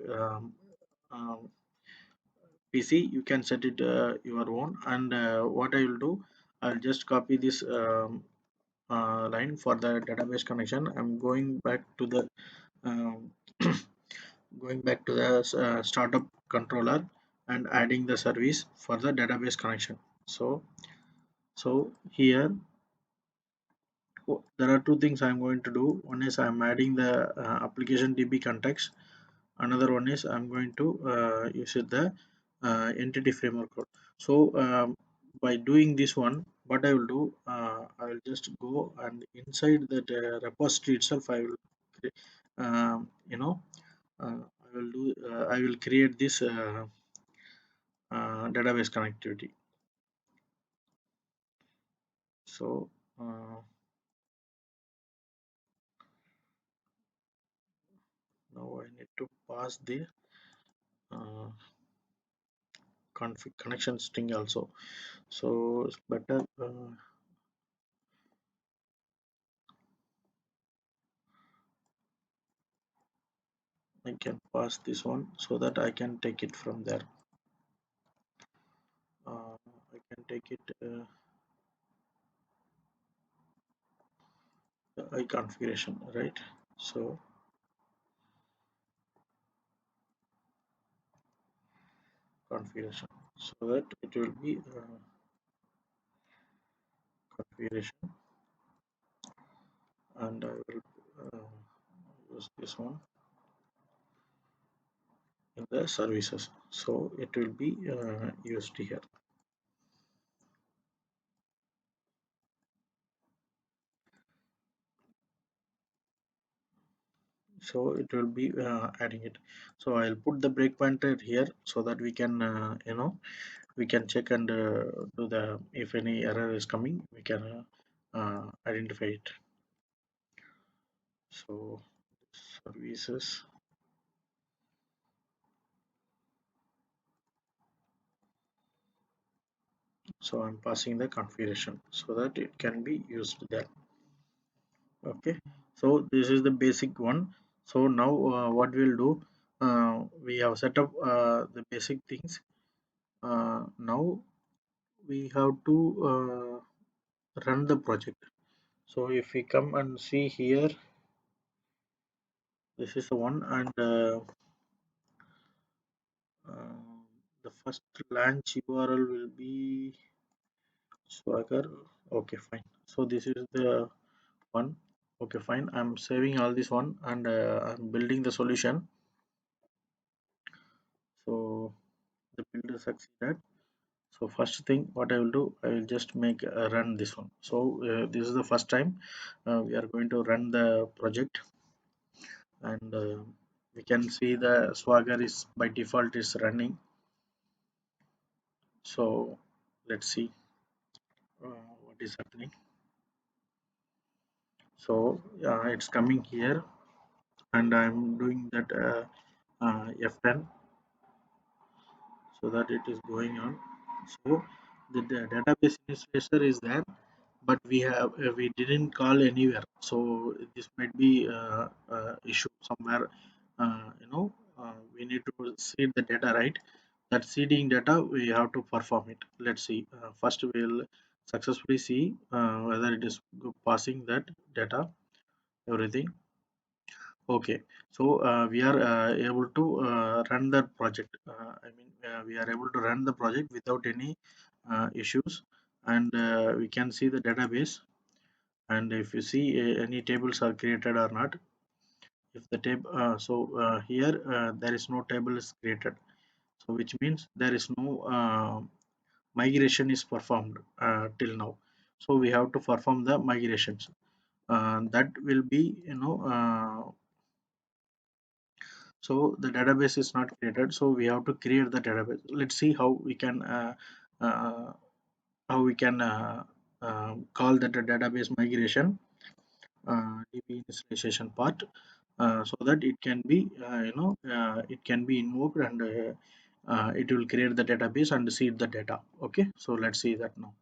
PC, you can set it your own. And what I will do, I'll just copy this line for the database connection. I'm going back to the um, going back to the startup controller and adding the service for the database connection. So here, there are two things I'm going to do. One is I'm adding the application DB context. Another one is I'm going to use it the entity framework code. So by doing this one, what I will do, I will just go and inside that repository itself, I will you know I will create this database connectivity. So uh, now I need to pass the uh, config connection string also. So it's better I can pass this one so that I can take it from there. I can take it the I configuration, right? So configuration, so that it will be configuration, and I will use this one in the services. So it will be used here. So it will be adding it. So I'll put the breakpointer here so that we can we can check and do the, if any error is coming, we can identify it. So services, so I'm passing the configuration so that it can be used there. Okay, so this is the basic one. So now what we'll do, we have set up the basic things. Now we have to run the project. So if we come and see here, this is the one. And uh, the first launch URL will be Swagger. Okay, fine. So this is the one. Okay, fine. I'm saving all this one, and I'm building the solution. So the builder succeeded. So first thing, what I will do, I will just make run this one. So this is the first time we are going to run the project, and we can see the Swagger is by default is running. So let's see what is happening. So it's coming here, and I'm doing that F10 so that it is going on. So the database initializer is there, but we didn't call anywhere. So this might be issue somewhere. We need to seed the data, right? That seeding data we have to perform it. Let's see. First we'll successfully see whether it is passing that data, everything. Okay, so we are able to run the project. We are able to run the project without any issues, and we can see the database. And if you see any tables are created or not, if the table, here there is no table is created. So which means there is no migration is performed till now. So we have to perform the migrations. That will be, so the database is not created, so we have to create the database. Let's see uh, how we can call that a database migration DB initialization part, so that it can be it can be invoked, and it will create the database and seed the data. Okay, so let's see that now.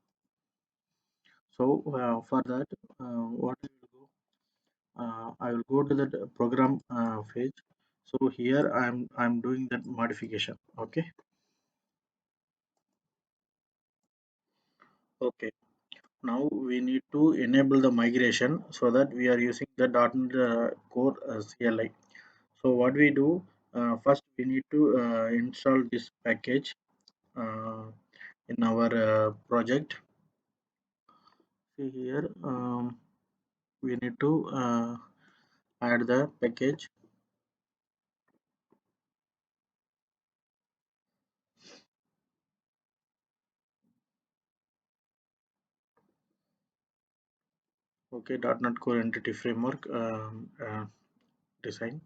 So for that, what I will go, I will go to the program page. So here I'm doing that modification. Okay, Okay, now we need to enable the migration so that we are using the .NET Core CLI. So what we do, first we need to install this package uh, in our project. See here, we need to add the package. Okay, .NET Core Entity Framework design.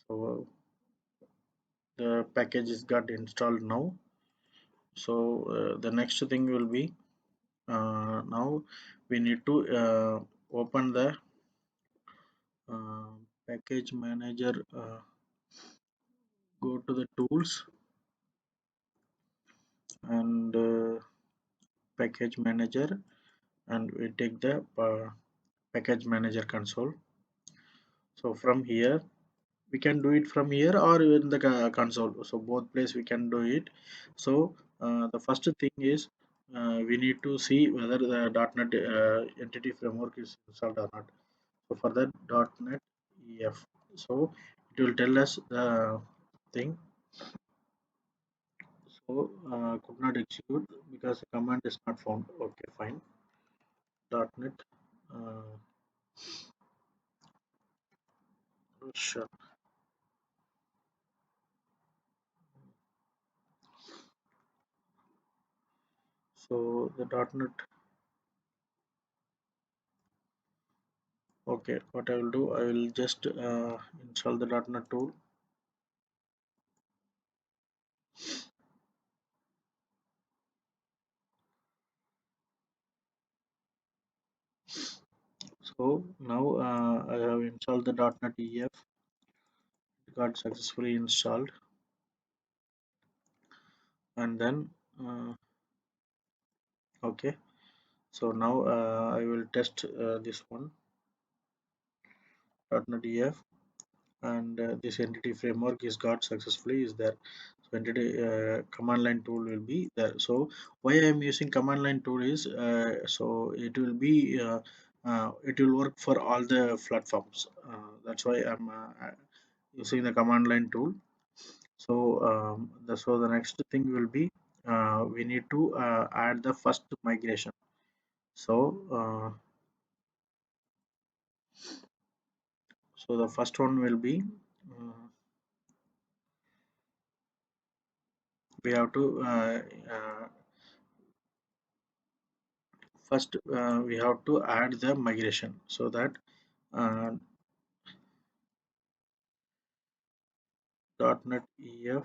So the package is got installed now. So the next thing will be, now we need to open the uh, package manager. Go to the tools and package manager, and we take the package manager console. So from here we can do it from here or in the console, so both place we can do it. So the first thing is, we need to see whether the .NET entity framework is installed or not. So for that, .NET EF, so it will tell us the thing. So could not execute because the command is not found. Okay, fine. .NET sure. So the .NET. Okay, what I will do, I will just install the .NET tool. So now I have installed the .NET EF. It got successfully installed, and then okay. So now I will test this one, .NET EF, and this entity framework is got successfully is there. So entity command line tool will be there. So why I am using command line tool is, so it will be it will work for all the platforms. That's why I'm using the command line tool. So the next thing will be, we need to add the first migration. So so the first one will be, uh, we have to first we have to add the migration, so that uh, .NET EF,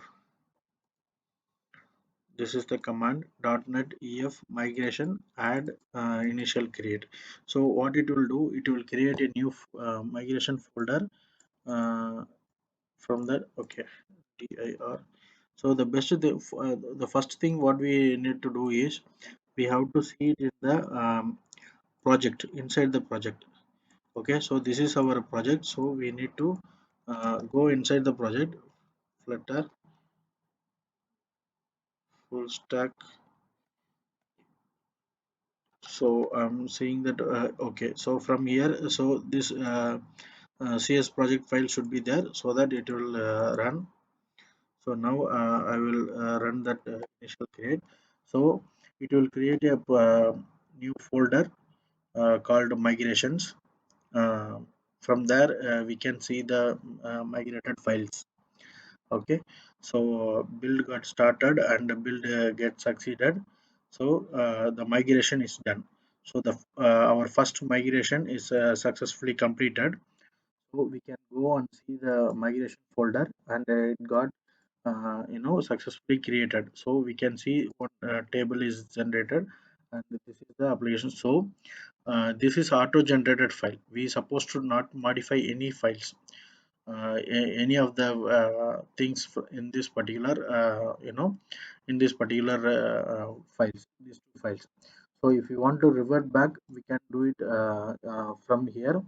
this is the command, .NET EF migration add initial create. So what it will do, it will create a new migration folder uh, from that. Okay, dir. So the first thing what we need to do is, we have to see it in the project, inside the project. Okay, so this is our project, so we need to go inside the project, Flutter full stack. So I'm seeing that, okay, so from here, so this CS project file should be there so that it will run. So now I will run that initial create. So it will create a new folder called migrations. uh, from there we can see the migrated files. Okay, so build got started and the build get succeeded. So the migration is done. So the our first migration is successfully completed. So we can go and see the migration folder, and it got successfully created. So we can see what table is generated, and this is the application. So this is auto generated file, we supposed to not modify any files, any of the things in this particular in this particular files, these two files. So if you want to revert back, we can do it from here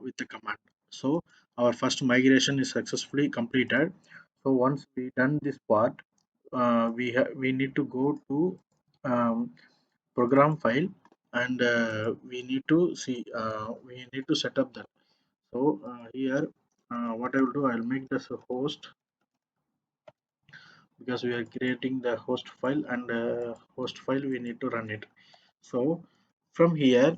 with the command. So our first migration is successfully completed. So once we done this part, we need to go to um, program file, and we need to set up that. So here, what I will do, I'll make this a host, because we are creating the host file, and host file we need to run it. So from here,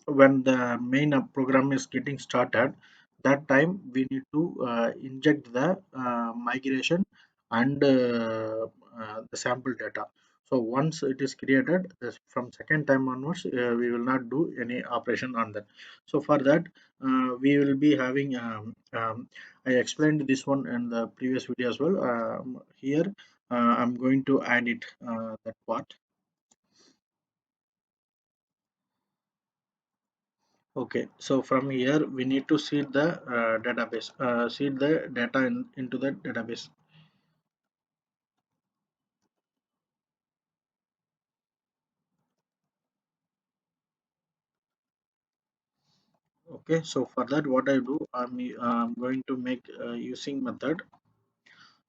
when the main program is getting started, that time we need to inject the migration and the sample data. So once it is created, from second time onwards, we will not do any operation on that. So for that, we will be having I explained this one in the previous video as well. Here I'm going to add it, that part. Okay, so from here we need to seed the database, seed the data into the database. Okay, so for that, what I do, I'm going to make using method,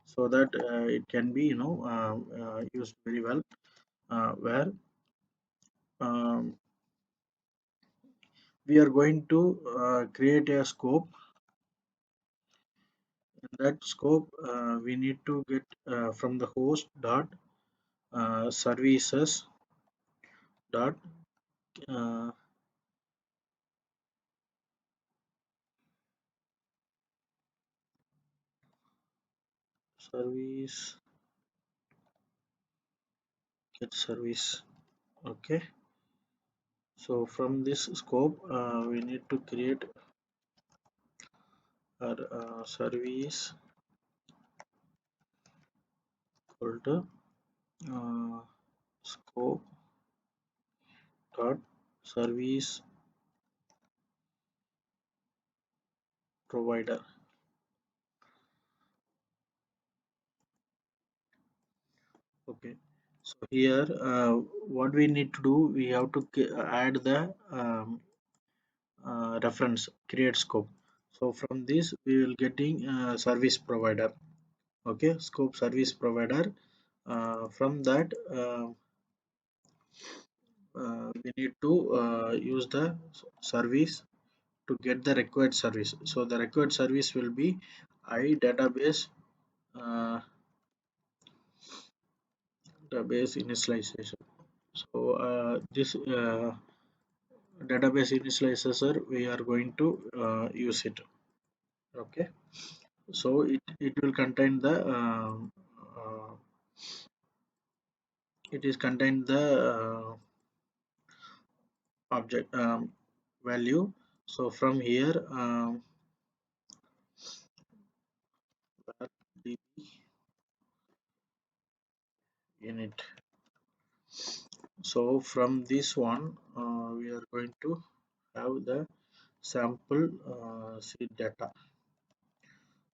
so that it can be, used very well, where um, we are going to create a scope. In that scope, we need to get from the host dot services dot uh, service get service. Okay, so from this scope, we need to create our service equal to uh, scope dot service provider. Okay, so here, what we need to do, we have to add the reference create scope. So from this we will getting service provider. Okay, scope service provider. From that, we need to use the service to get the required service. So the required service will be I database, uh, database initialization. So this database initializer, we are going to use it. Okay, so it will contain the it is contain the object value. So from here, db unit. So from this one, we are going to have the sample seed data.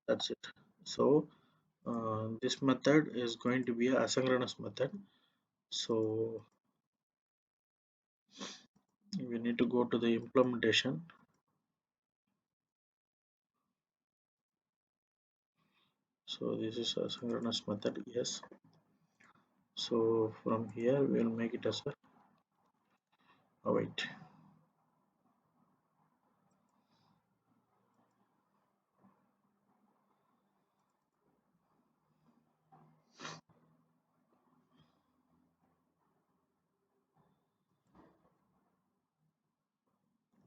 That's it. So this method is going to be a asynchronous method. So we need to go to the implementation. So this is asynchronous method. Yes. So from here we'll make it as a await.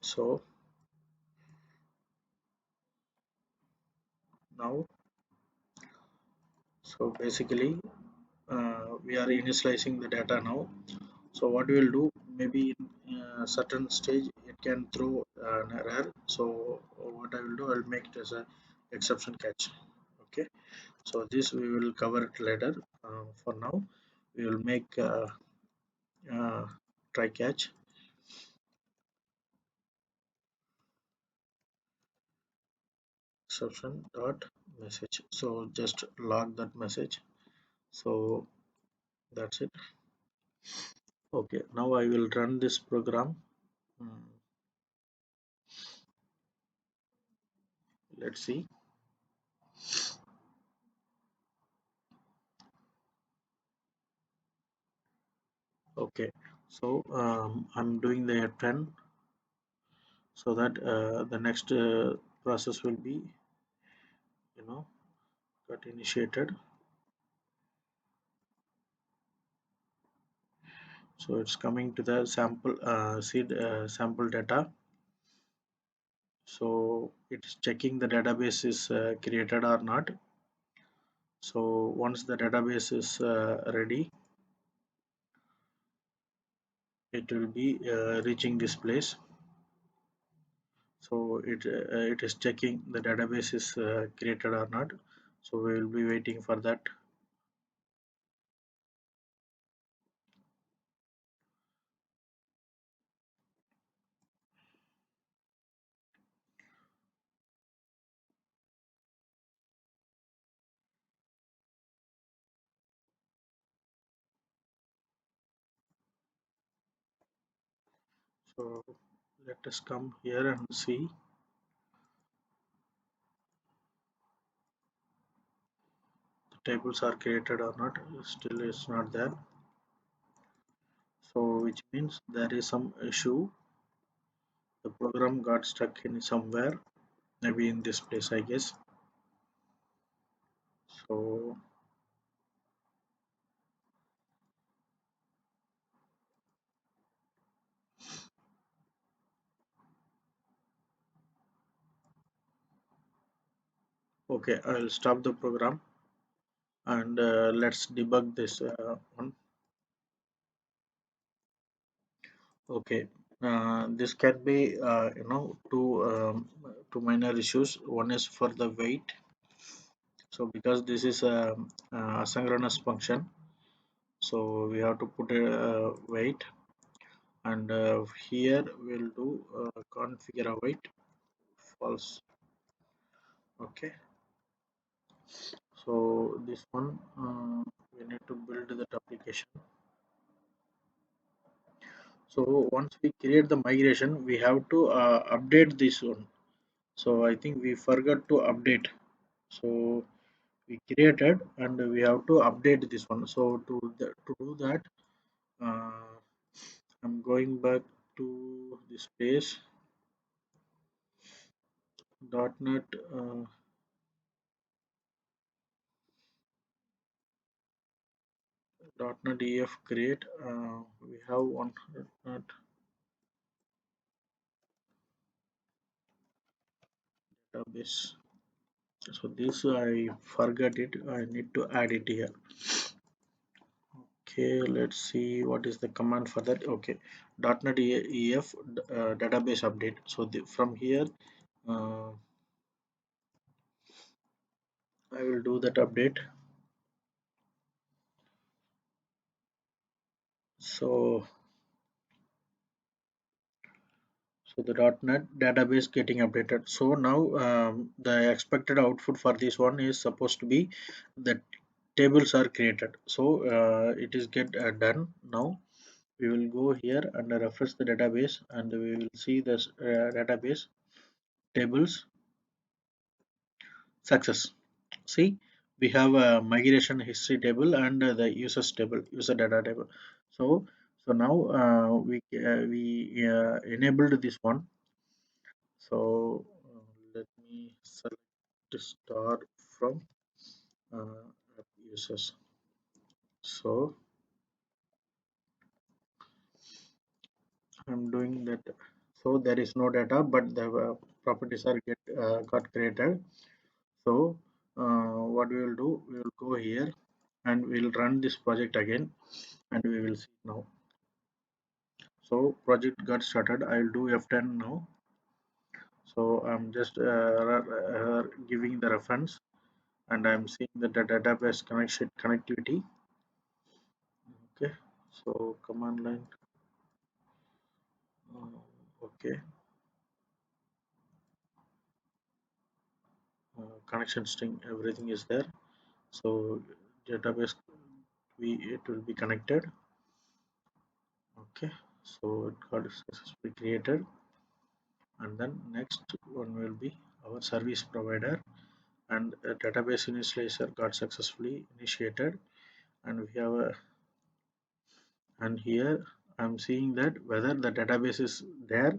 So now, so basically, we are initializing the data now. So what we will do, maybe in a certain stage it can throw an error. So what I will do, I'll make it as a exception catch. Okay, so this we will cover it later. For now, we will make uh, try catch exception dot message. So just log that message. So that's it. Okay, now I will run this program. Mm, let's see. Okay, so I'm doing the 10 so that the next process will be, you know, got initiated. So it's coming to the sample seed sample data. So it's checking the database is created or not. So once the database is ready, it will be reaching this place. So it is checking the database is created or not. So we will be waiting for that. So let us come here and see the tables are created or not. Still it's not there. So which means there is some issue. The program got stuck in somewhere, maybe in this place, I guess. So okay, I'll stop the program and let's debug this one. Okay, this can be two minor issues. One is for the weight. So because this is a asynchronous function, so we have to put a weight, and here we'll do configure a weight false. Okay, so this one we need to build that application. So once we create the migration, we have to update this one. So I think we forgot to update. So we created and we have to update this one. So to do that, uh, I'm going back to this page. .NET .NET EF create. We have one .NET database. So this I forgot it. I need to add it here. Okay, let's see what is the command for that. Okay, .NET EF database update. So from here, uh, I will do that update. So the .NET database getting updated. So now the expected output for this one is supposed to be that tables are created. So it is get done now. We will go here and refresh the database, and we will see this database tables success. See, we have a migration history table and the users table, user data table. So now we enabled this one. So let me select star from app users. So I'm doing that. So there is no data, but the properties are got created. So what we will do, we will go here and we will run this project again, and we will see now. So project got started. I will do F10 now. So I'm just giving the reference, and I'm seeing the database connection connectivity. Okay, so command line. Okay, connection string, everything is there. So database, we it will be connected. Okay, so it got successfully created, and then next one will be our service provider, and a database initializer got successfully initiated, and we have a and here I'm seeing that whether the database is there.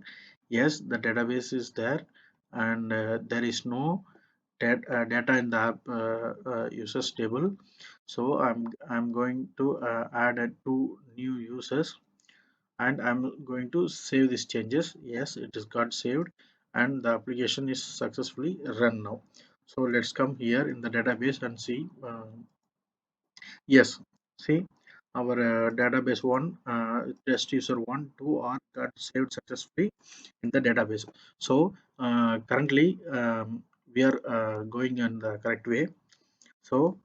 Yes, the database is there, and there is no data in the app users table. So I'm going to add two new users, and I'm going to save these changes. Yes, it is got saved, and the application is successfully run now. So let's come here in the database and see. Yes, see our database one, test user one, two are got saved successfully in the database. So currently we are going in the correct way. So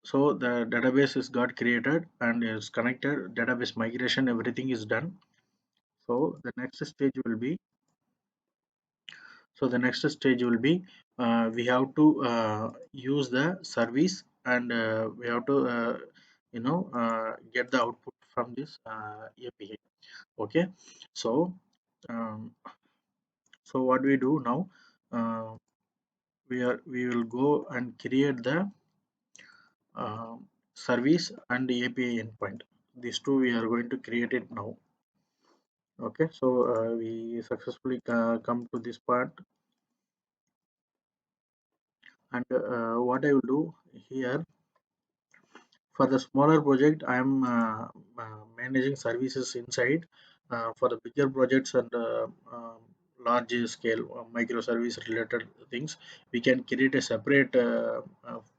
the database is got created and is connected. Database migration, everything is done. So the next stage will be we have to use the service, and we have to get the output from this API. Okay, so um, what we do now, uh, we will go and create the service and the API endpoint. These two we are going to create it now. Okay, so we successfully come to this part, and what I will do here, for the smaller project, I am managing services inside. For the bigger projects and large scale microservice related things, we can create a separate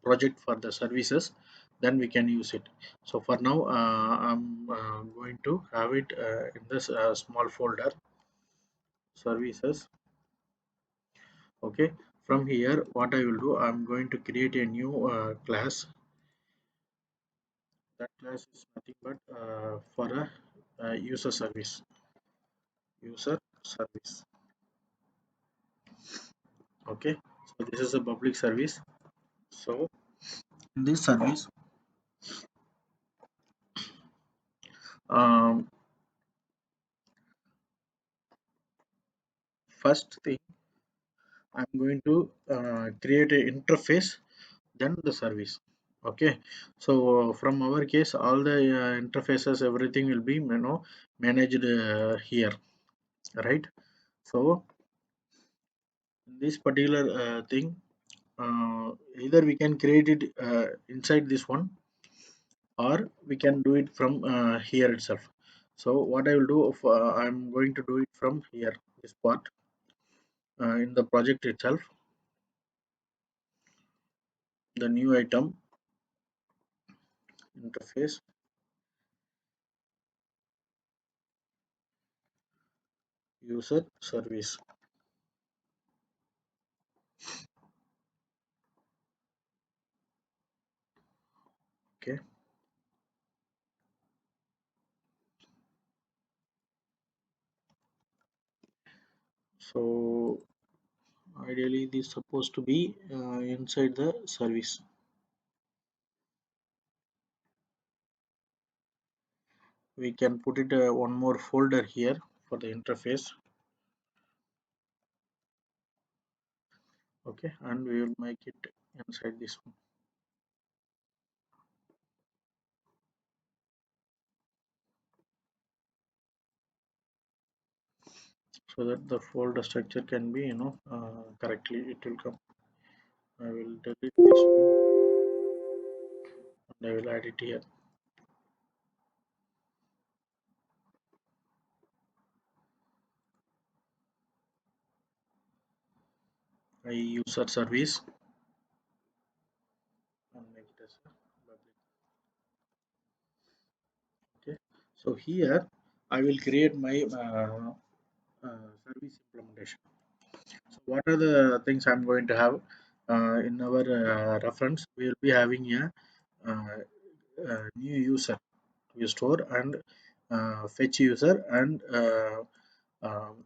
project for the services. Then we can use it. So for now, I'm going to have it in this small folder, services. Okay. From here, what I will do, I'm going to create a new class. That class is nothing but for a user service. User service. Okay. So this is a public service. So in this service, um, first thing, I'm going to create an interface, then the service. Okay. So from our case, all the interfaces, everything will be managed here, right? So in this particular thing, either we can create it inside this one, or we can do it from here itself. So what I will do, I'm going to do it from here, this part, in the project itself, the new item, interface, user service. Okay, so ideally this is supposed to be inside the service. We can put it one more folder here for the interface. Okay, and we will make it inside this one. So that the folder structure can be correctly it will come. I will delete this one and I will add it here. I user service and make it as a public. Okay, so here I will create my service implementation. So what are the things I'm going to have in our reference? We will be having uh, a new user, we store, and fetch user, and um,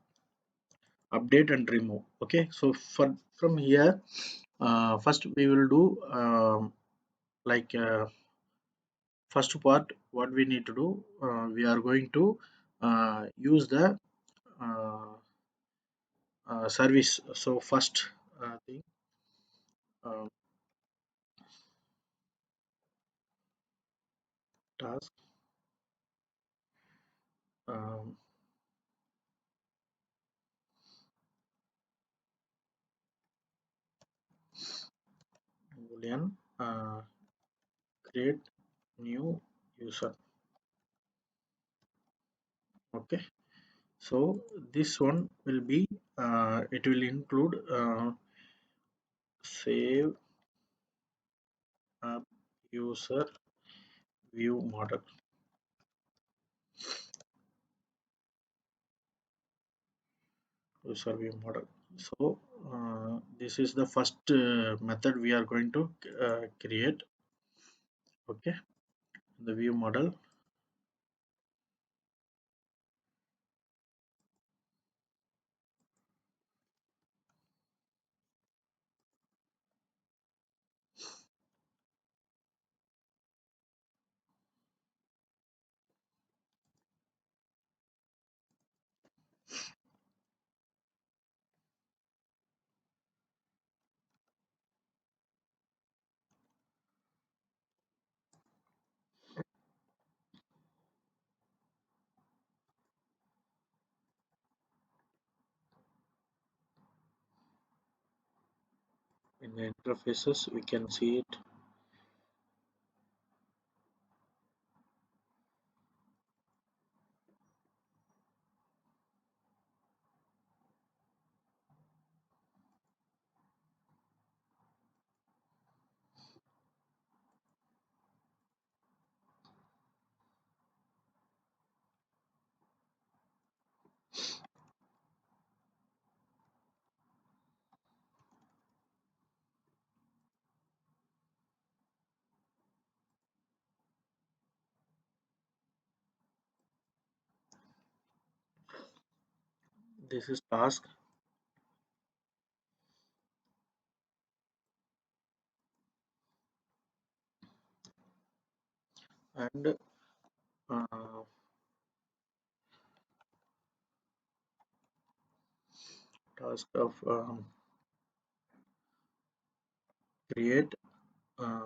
update and remove. Okay, so from here, first we will do like first part. What we need to do, we are going to use the uh, service. So first thing, uh, task um, boolean create new user. Okay, so this one will be it will include save app user view model. User view model. So this is the first method we are going to create. Okay, the view model. In the interfaces we can see it. This is task, and uh, task of create uh,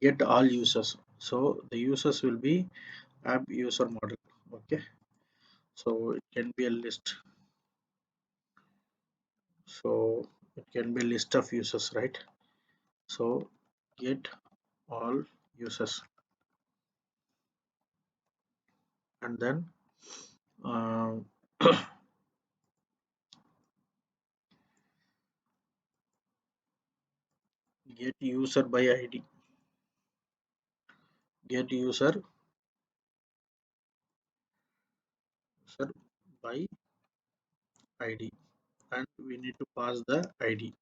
get all users. So the users will be app user model. Okay, so it can be a list. So it can be a list of users, right? So get all users, and then uh, get user by id, get user by id, and we need to pass the id,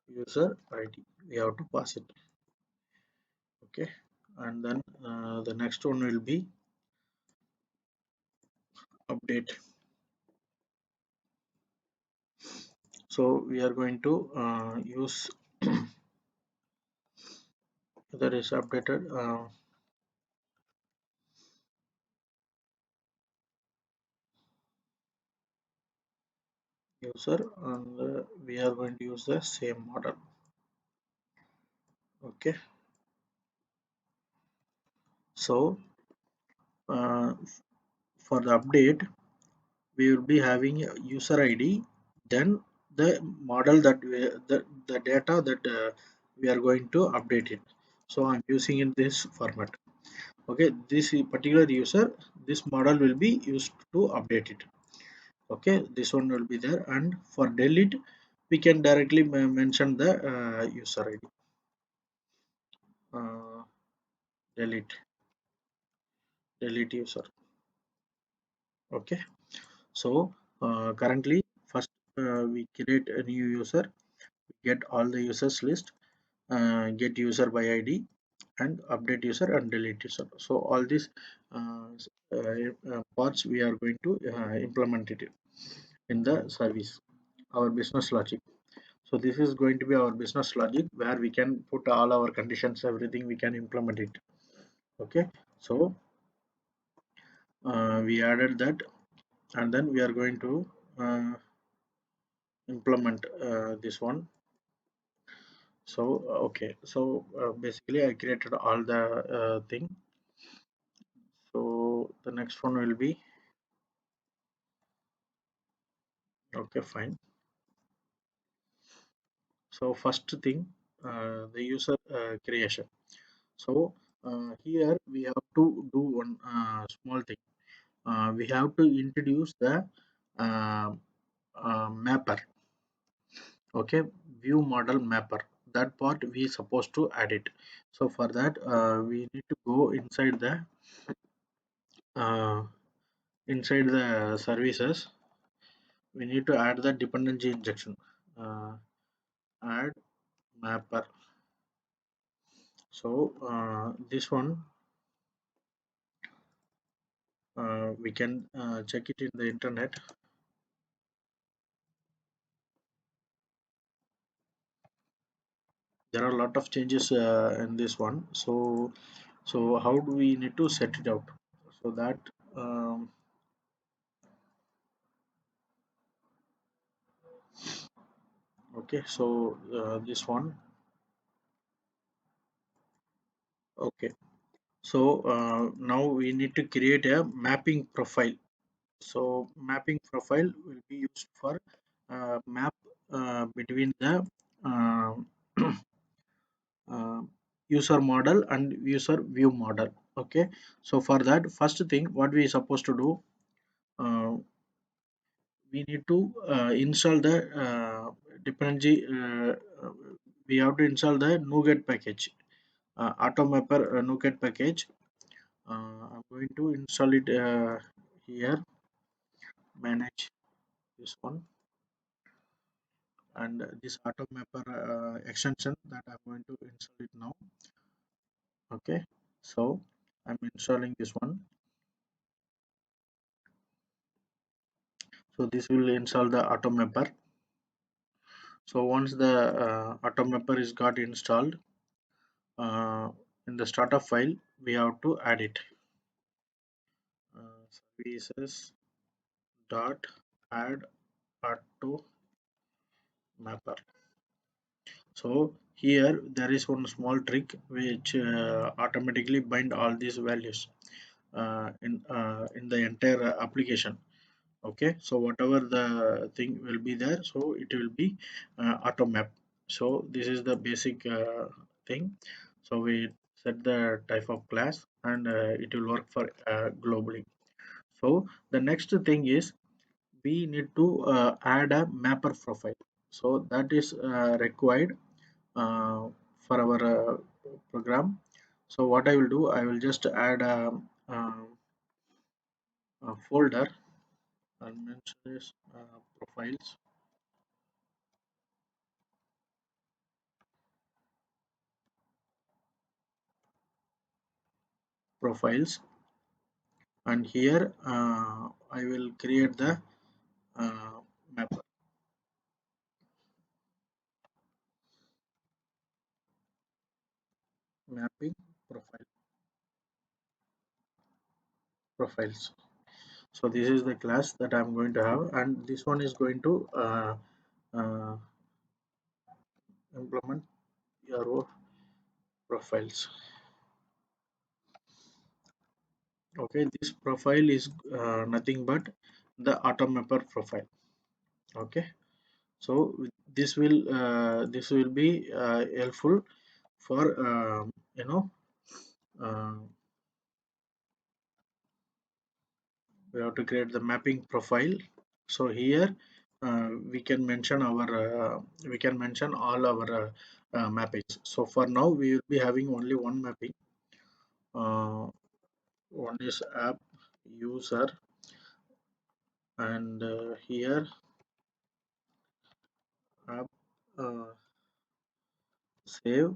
user id, we have to pass it. Okay, and then the next one will be update. So we are going to use that is updated user, and we are going to use the same model. Okay, so uh, for the update we will be having a user id, then the model that the data that we are going to update it. So I'm using in this format. Okay, this particular user, this model will be used to update it. Okay, this one will be there, and for delete we can directly mention the user id, uh, delete user. Okay, so currently first we create a new user, get all the users list, get user by id, and update user and delete user. So all these uh, parts we are going to implement it in the service, our business logic. So this is going to be our business logic where we can put all our conditions, everything we can implement it. Okay, so we added that, and then we are going to implement this one. So okay, so basically I created all the thing. So So the next one will be, okay, fine. So first thing, the user creation. So here we have to do one small thing. We have to introduce the uh, mapper. Okay, view model mapper. That part we supposed to add it. So for that, we need to go uh, inside the services. We need to add the dependency injection. Add mapper. So this one we can check it in the internet. There are a lot of changes in this one. So how do we need to set it out? So that um, okay. So this one, okay. So now we need to create a mapping profile. So mapping profile will be used for map between the uh, uh, user model and user view model. Okay. So for that, first thing what we supposed to do, uh, we need to install the dependency. Uh, we have to install the NuGet package, automapper NuGet package. I'm going to install it here, manage this one, and this automapper extension that I'm going to install it now. Okay, so I'm installing this one. So this will install the automapper. So once the automapper is got installed, uh, in the startup file we have to add it. Services dot add auto mapper. So here there is one small trick which automatically bind all these values in the entire application. Okay, so whatever the thing will be there, so it will be auto map. So this is the basic thing. So we set the type of class, and it will work for globally. So the next thing is we need to add a mapper profile. So that is required uh, for our program. So what I will do, I will just add a folder and mention this profiles, and here I will create the uh, mapper mapping profile profiles. So this is the class that I'm going to have, and this one is going to uh, implement your profiles. Okay, this profile is nothing but the automapper profile. Okay, so this will be helpful for uh, we have to create the mapping profile. So here we can mention our we can mention all our mappings. So for now we will be having only one mapping. One is app user, and here app uh, save.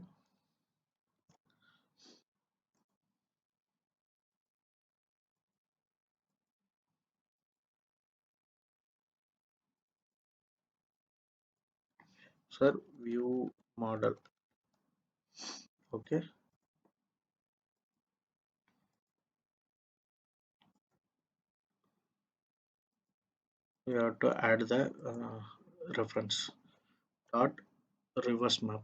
Sir, view model. Okay, we have to add the reference dot reverse map.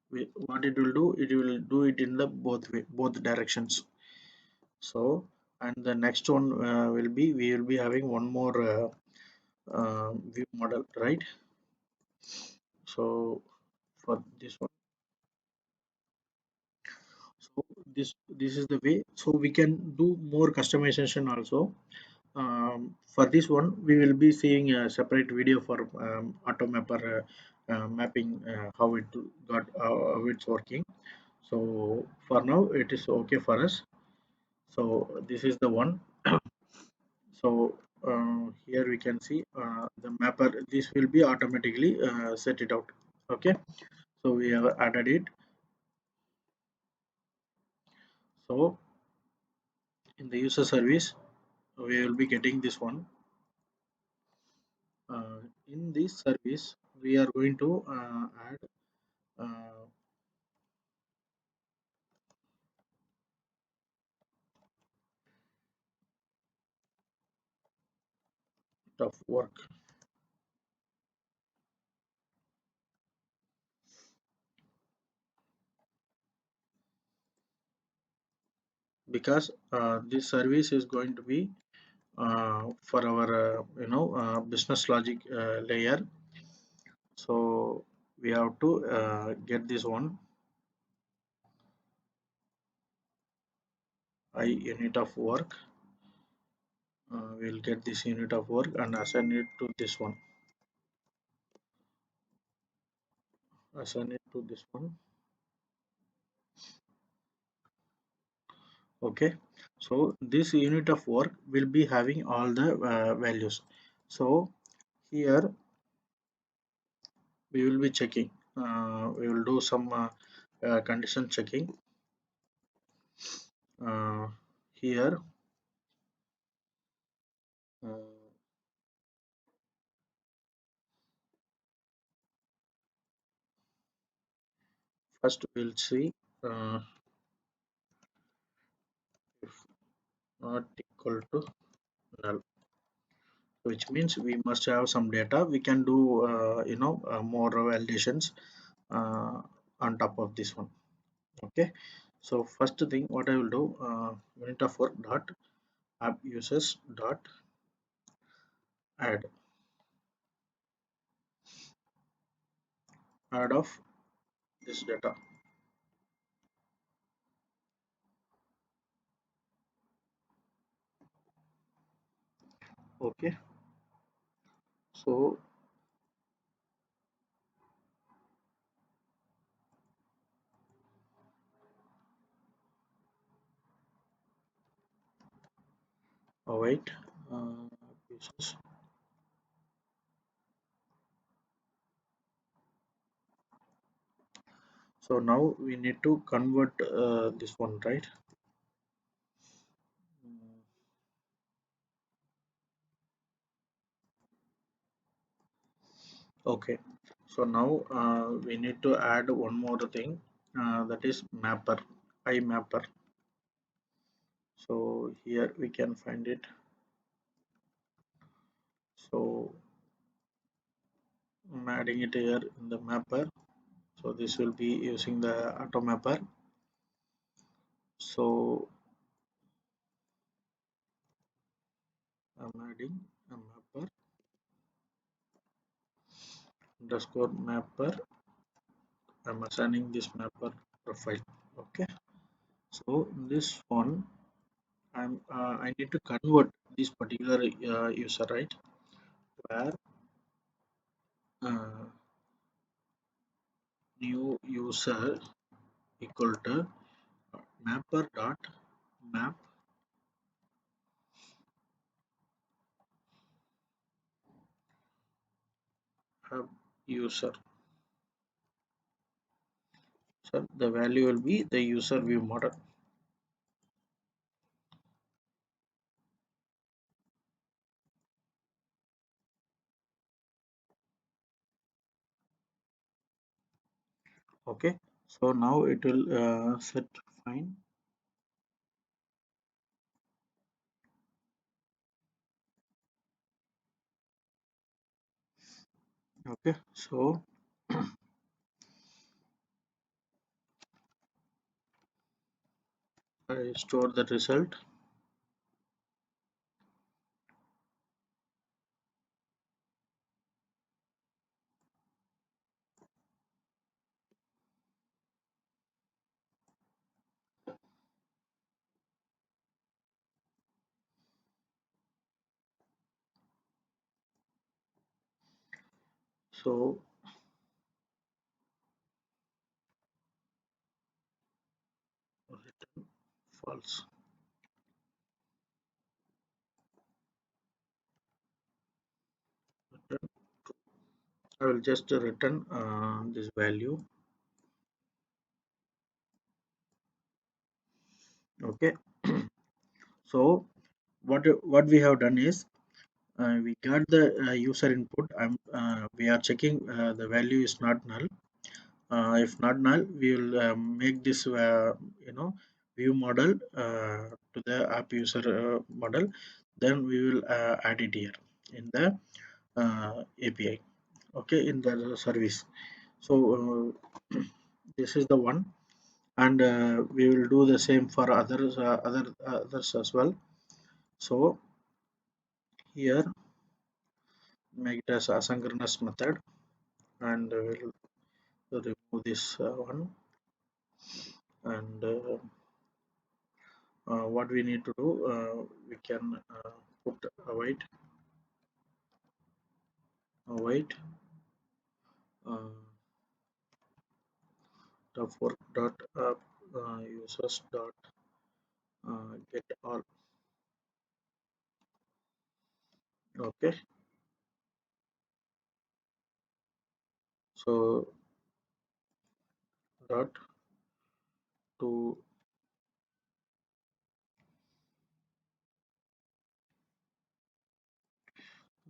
What it will do, it will do it in the both way, both directions. So and the next one will be, we will be having one more view model, right? So for this one, so this is the way, so we can do more customization also. For this one we will be seeing a separate video for automapper mapping, how it got how it's working. So for now it is okay for us. So this is the one. So here we can see the mapper, this will be automatically set it out. Okay, so we have added it. So in the user service we will be getting this one. In this service we are going to add uh, of work, because this service is going to be for our business logic layer. So we have to get this one, I unit of work. We'll get this unit of work and assign it to this one, assign it to this one. Okay, so this unit of work will be having all the values. So here we will be checking, we will do some condition checking. uh, Here uh, first we'll see if not equal to null, which means we must have some data. We can do more validations uh, on top of this one. Okay, so first thing what I will do, unit of work dot app users dot add, add of this data. Okay, so wait, users. So now we need to convert this one, right? Mm, okay, so now we need to add one more thing, that is mapper, mapper. So here we can find it. So I'm adding it here in the mapper. So this will be using the automapper. So I'm adding a mapper underscore mapper. I'm assigning this mapper profile. Okay. So this one, I need to convert this particular user, right? Where uh, new user equal to mapper dot map hub user. So the value will be the user view model. Okay. So now it will set fine. Okay. So I store the result. So return false. Return. I will just return this value. Okay. So what we have done is we got the user input. We are checking the value is not null. If not null, we will make this view model to the app user model. Then we will add it here in the API. Okay, in the service. So this is the one, and we will do the same for others as well. So here make it as asynchronous method, and we'll remove this one, and what we need to do, we can put await the fork dot users dot get all. Okay, so dot to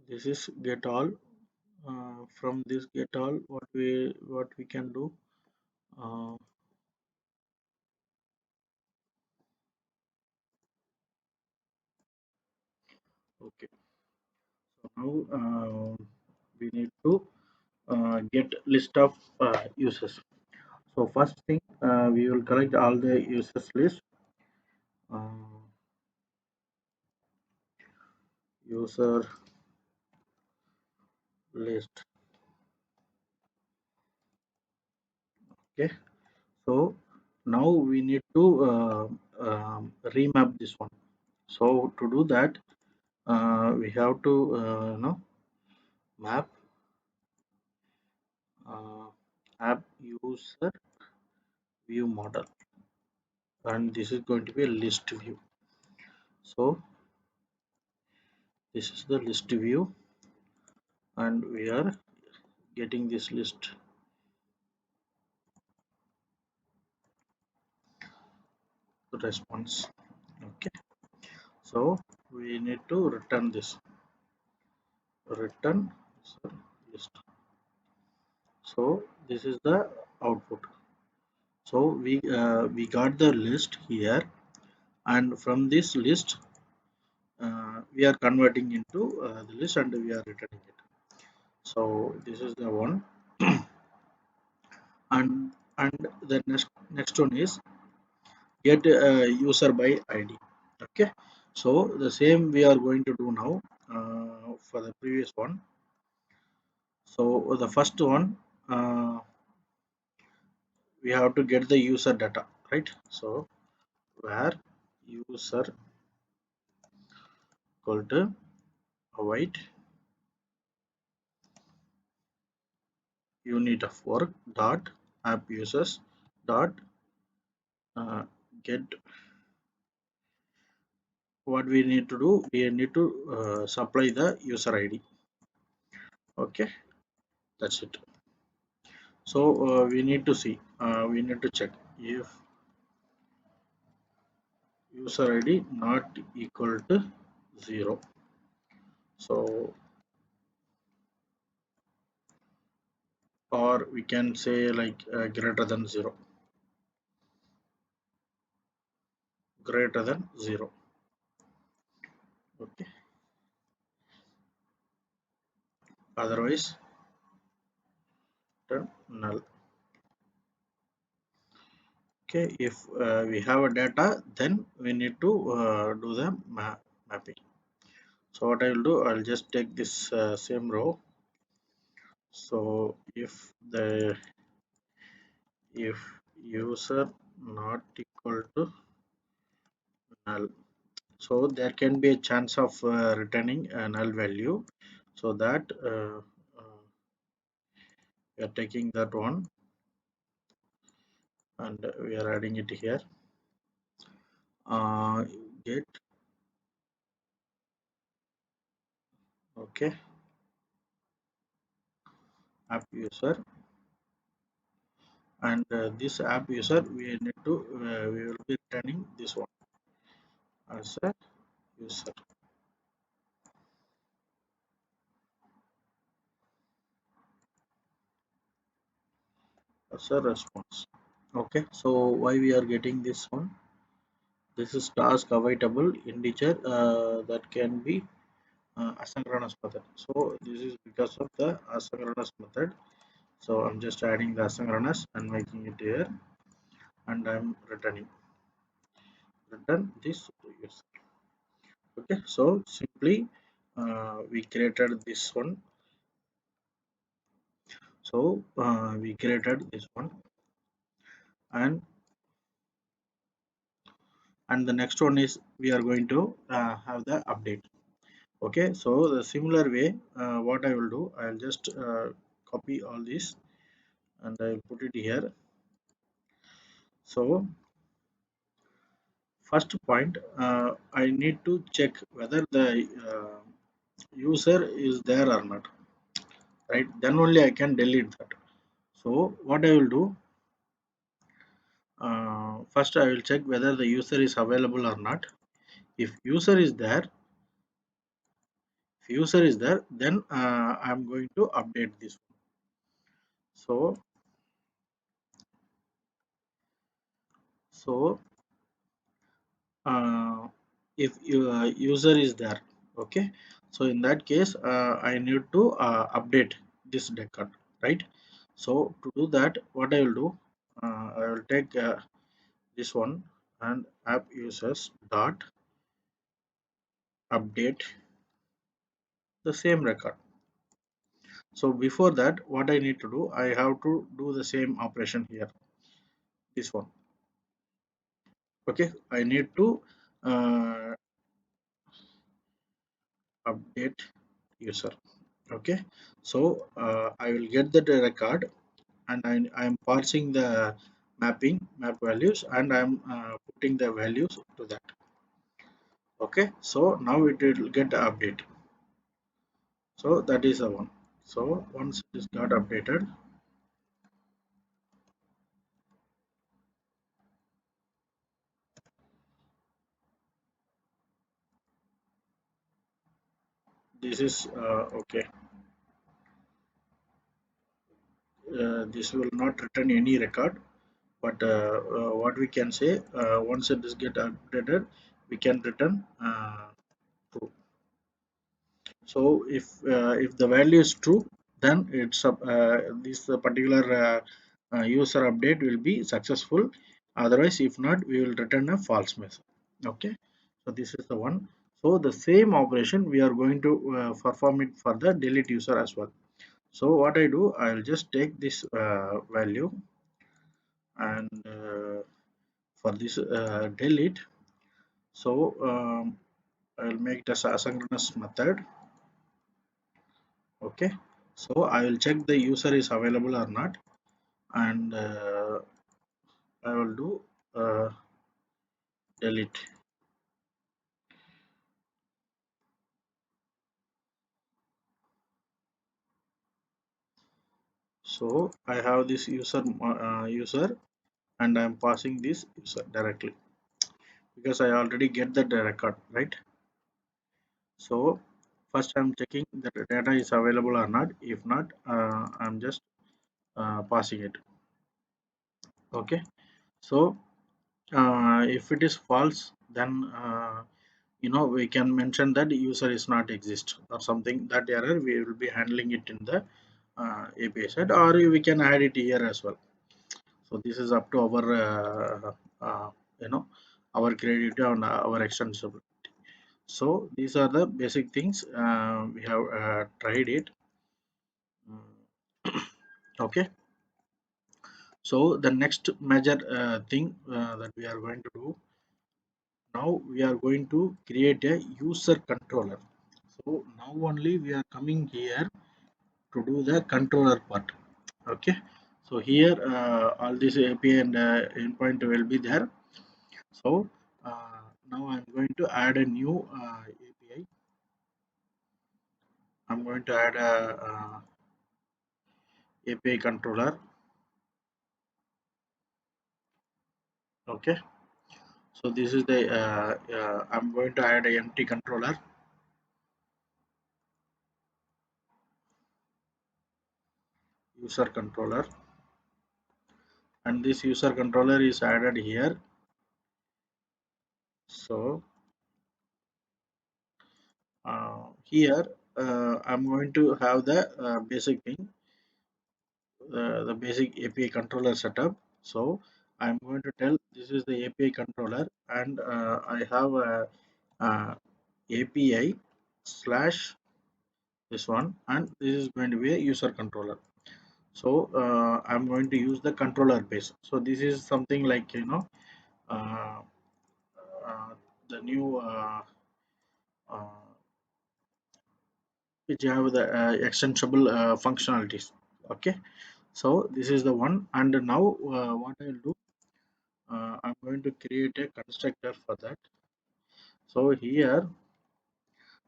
this is get all. From this get all, what we can do, uh, okay. So now we need to get list of users. So first thing, we will collect all the users list. uh, User list. Okay, so now we need to remap this one. So to do that, we have to map app user view model, and this is going to be a list view. So this is the list view, and we are getting this list response. Okay, so we need to return this, return so list. So this is the output. So we got the list here, and from this list we are converting into the list, and we are returning it. So this is the one. And the next one is get user by id. Okay, so the same we are going to do now for the previous one. So the first one, we have to get the user data, right? So where user equal to await unit of work dot app users dot uh, get. What we need to do, we need to supply the user id. Okay, that's it. So we need to check if user id not equal to 0. So, or we can say like greater than 0, greater than 0. Okay, otherwise turn null. Okay, if we have a data, then we need to do the mapping. So what I will do, I'll just take this same row. So if user not equal to null, so there can be a chance of returning a null value. So that we are taking that one and we are adding it here. uh, Get, okay, app user, and this app user we need to we will be returning this one as a user, as a response. Okay, so why we are getting this one? This is task available integer that can be asynchronous method. So this is because of the asynchronous method. So I'm just adding the asynchronous and making it here, and I'm return this to user. Okay, so simply we created this one. So we created this one, and the next one is we are going to have the update. Okay, so the similar way, what I will do, I'll just copy all this and I'll put it here. So first point, I need to check whether the user is there or not, right? Then only I can delete that. So what I will do, first I will check whether the user is available or not. If user is there, then I'm going to update this one. So so uh, if user is there, okay, so in that case I need to update this record, right? So to do that, what I will do, I will take this one and app users dot update the same record. So before that, what I need to do, I have to do the same operation here, this one. Okay, I need to uh, update user. Okay, so I will get the record, and I am parsing the map values, and I'm putting the values to that. Okay, so now it will get update. So that is the one. So once it is got updated, this is okay. This will not return any record, but what we can say, once it is get updated, we can return true. So if the value is true, then it's this particular user update will be successful. Otherwise, if not, we will return a false message. Okay, so this is the one. So the same operation we are going to perform it for the delete user as well. So what I do, I'll just take this value, and for this delete, so I'll make it as asynchronous method. Okay, so I will check the user is available or not, and I will do delete. So I have this user, and I am passing this user directly because I already get the record, right? So first I'm checking that the data is available or not. If not, I'm just passing it. Okay, so if it is false, then we can mention that user is not exist or something. That error we will be handling it in the API side, or we can add it here as well. So this is up to our you know our creativity and our extensibility. So these are the basic things we have tried it. Mm, okay, so the next major thing that we are going to do now, we are going to create a user controller. So now only we are coming here to do the controller part. Okay, so here all this API and endpoint will be there. So now I'm going to add a new API. I'm going to add a API controller. Okay, so this is the I'm going to add a empty controller, user controller, and this user controller is added here. So here I'm going to have the basic thing, the basic API controller setup. So I'm going to tell this is the API controller, and I have a, API slash this one, and this is going to be a user controller. So I'm going to use the controller base. So this is something like uh, uh, the new uh, which have the extensible functionalities. Okay, so this is the one, and now what I will do, I'm going to create a constructor for that. So here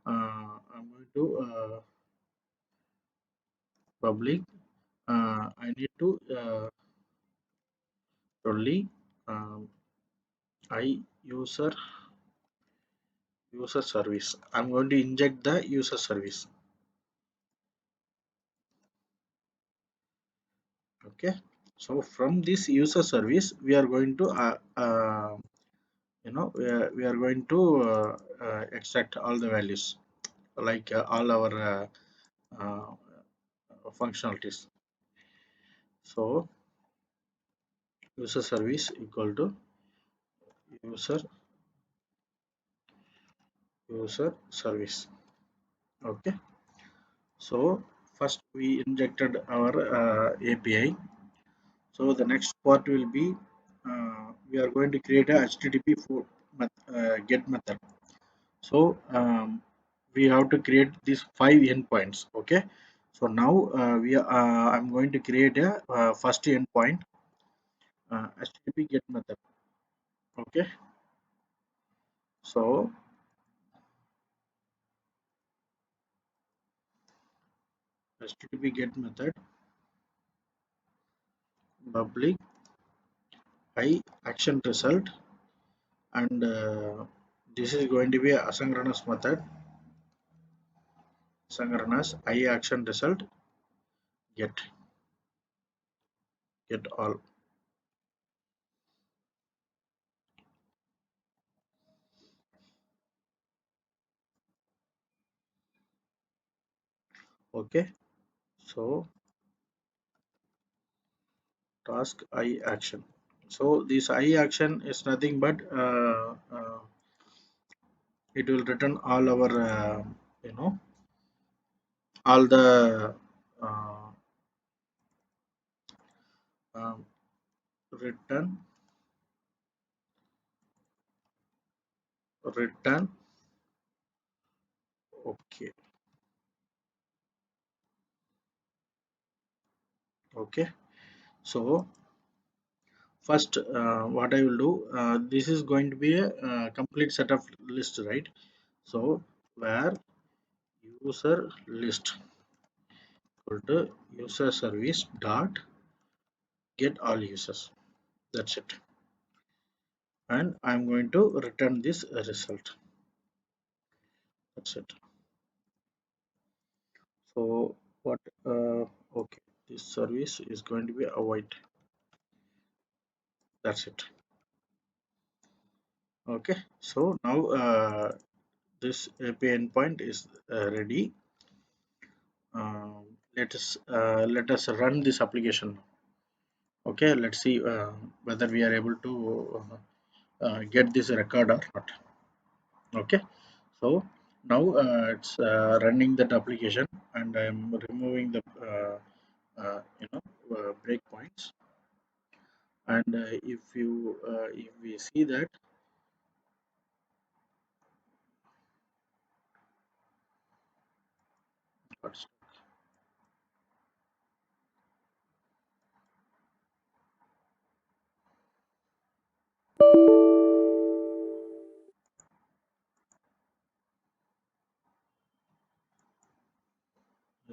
I'm going to public. I need to only um, I user service. I'm going to inject the user service. Okay. So from this user service, we are going to we are going to extract all the values, like all our uh, functionalities. So user service equal to user user service. Okay, so first we injected our API. So the next part will be we are going to create a HTTP for get method. So we have to create these 5 endpoints. Okay, so now I'm going to create a first endpoint, HTTP get method. Okay, so HTTP get method public I action result, and this is going to be a asynchronous method, asynchronous I action result get all. Okay, so task I action. So this I action is nothing but it will return all our you know all the uh, um, return return. Okay, okay, so first what I will do, this is going to be a complete set of list, right? So where user list equal to user service dot get all users, that's it, and I'm going to return this result, that's it. So what okay, this service is going to be avoid, that's it. Okay, so now this API endpoint is ready. Let us run this application. Okay, let's see whether we are able to get this record or not. Okay, so now it's running that application, and I am removing the breakpoints. And if we see that, what's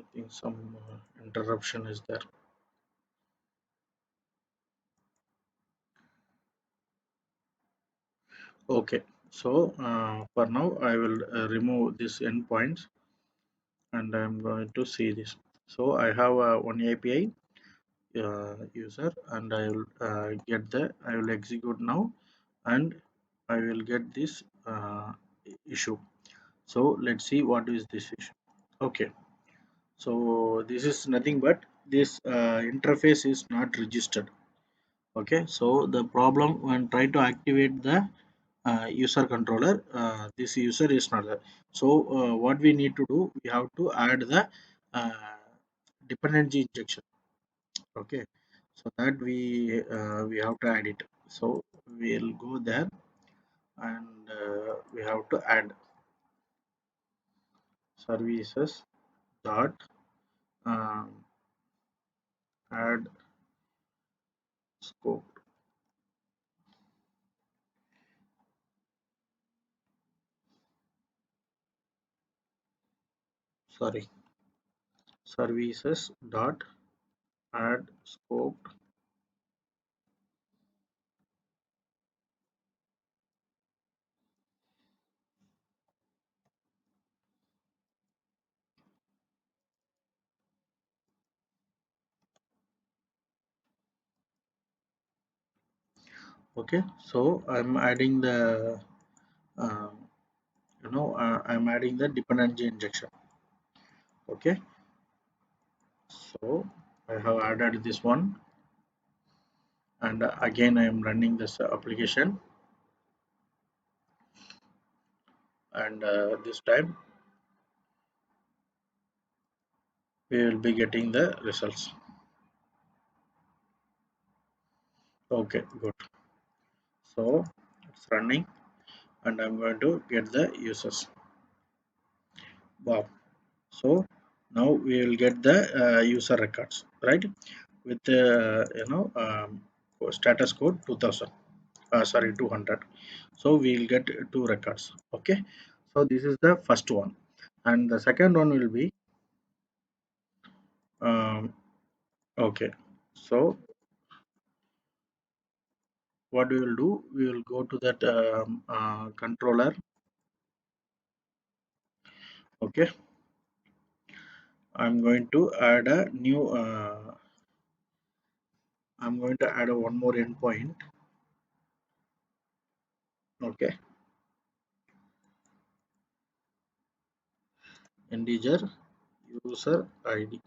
I think some interruption is there. Okay, so for now I will remove this endpoints and I'm going to see this. So I have one API user and I will get the I will execute now and I will get this issue. So let's see what is this issue. Okay, so this is nothing but this interface is not registered. Okay, so the problem when try to activate the user controller, this user is not there. So what we need to do, we have to add the uh, dependency injection. Okay, so that we have to add it. So we'll go there and we have to add services dot um, add scope. Sorry, services dot add scope. Okay, so I'm adding the um, I'm adding the dependency injection. Okay, so I have added this one and again I am running this application and this time we will be getting the results. Okay, good. So it's running and I'm going to get the users. Wow. So now we will get the user records, right? With status code 2000. Sorry, 200. So we will get two records. Okay. So this is the first one, and the second one will be okay. So what we will do? We will go to that controller. Okay. I'm going to add a new. I'm going to add a one more endpoint. Okay. Integer user ID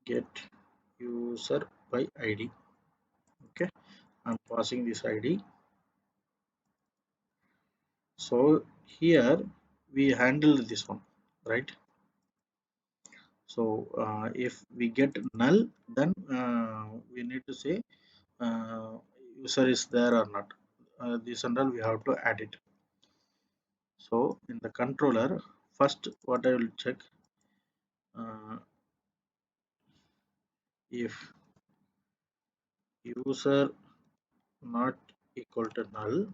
get user by ID. Okay, I'm passing this ID. So here we handle this one, right? So if we get null, then we need to say uh, user is there or not. This and all we have to add it. So in the controller, first what I will check uh, if user not equal to null,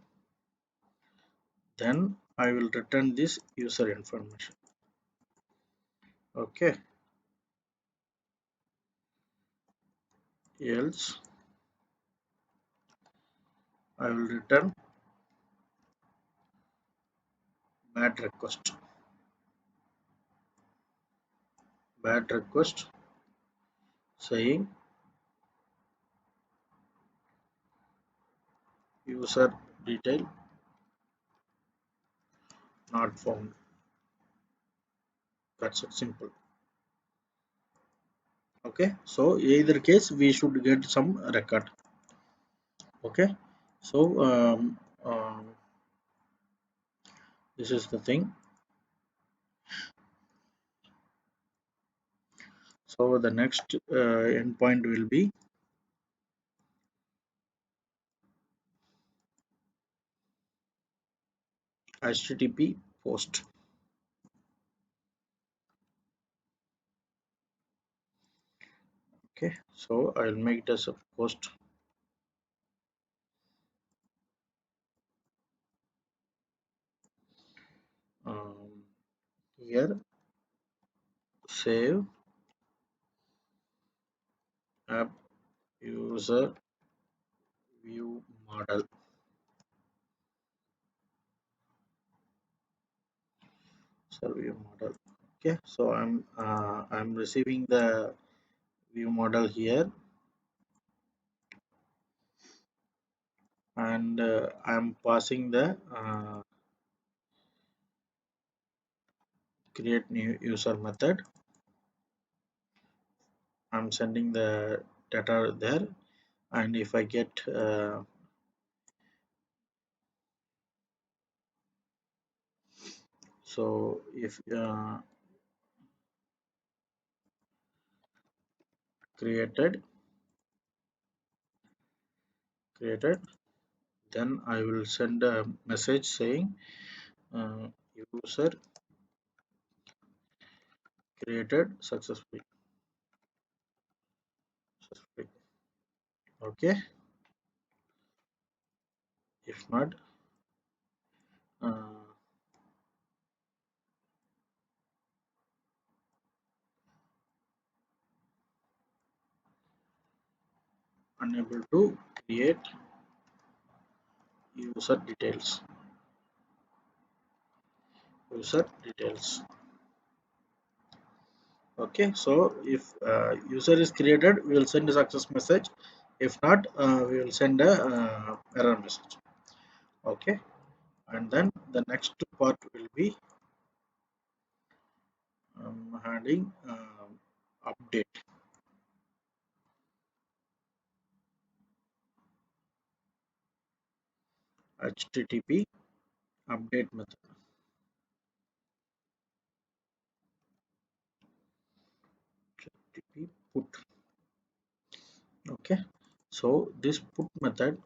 then I will return this user information. Okay, else I will return bad request. Bad request saying user detail not found. That's it, simple. Okay, so either case we should get some record. Okay, so this is the thing. So the next endpoint will be HTTP post. Okay, so I'll make it as a post. here save app user view model. So view model. Okay, so I'm receiving the view model here, and I'm passing the create new user method. I'm sending the data there, and if I get so if created created, then I will send a message saying user created successfully. Okay, if not uh, unable to create user details. Okay, so if user is created, we will send a success message. If not, we will send a error message. Okay, and then the next part will be handling update http update method. http put. Okay, so this put method,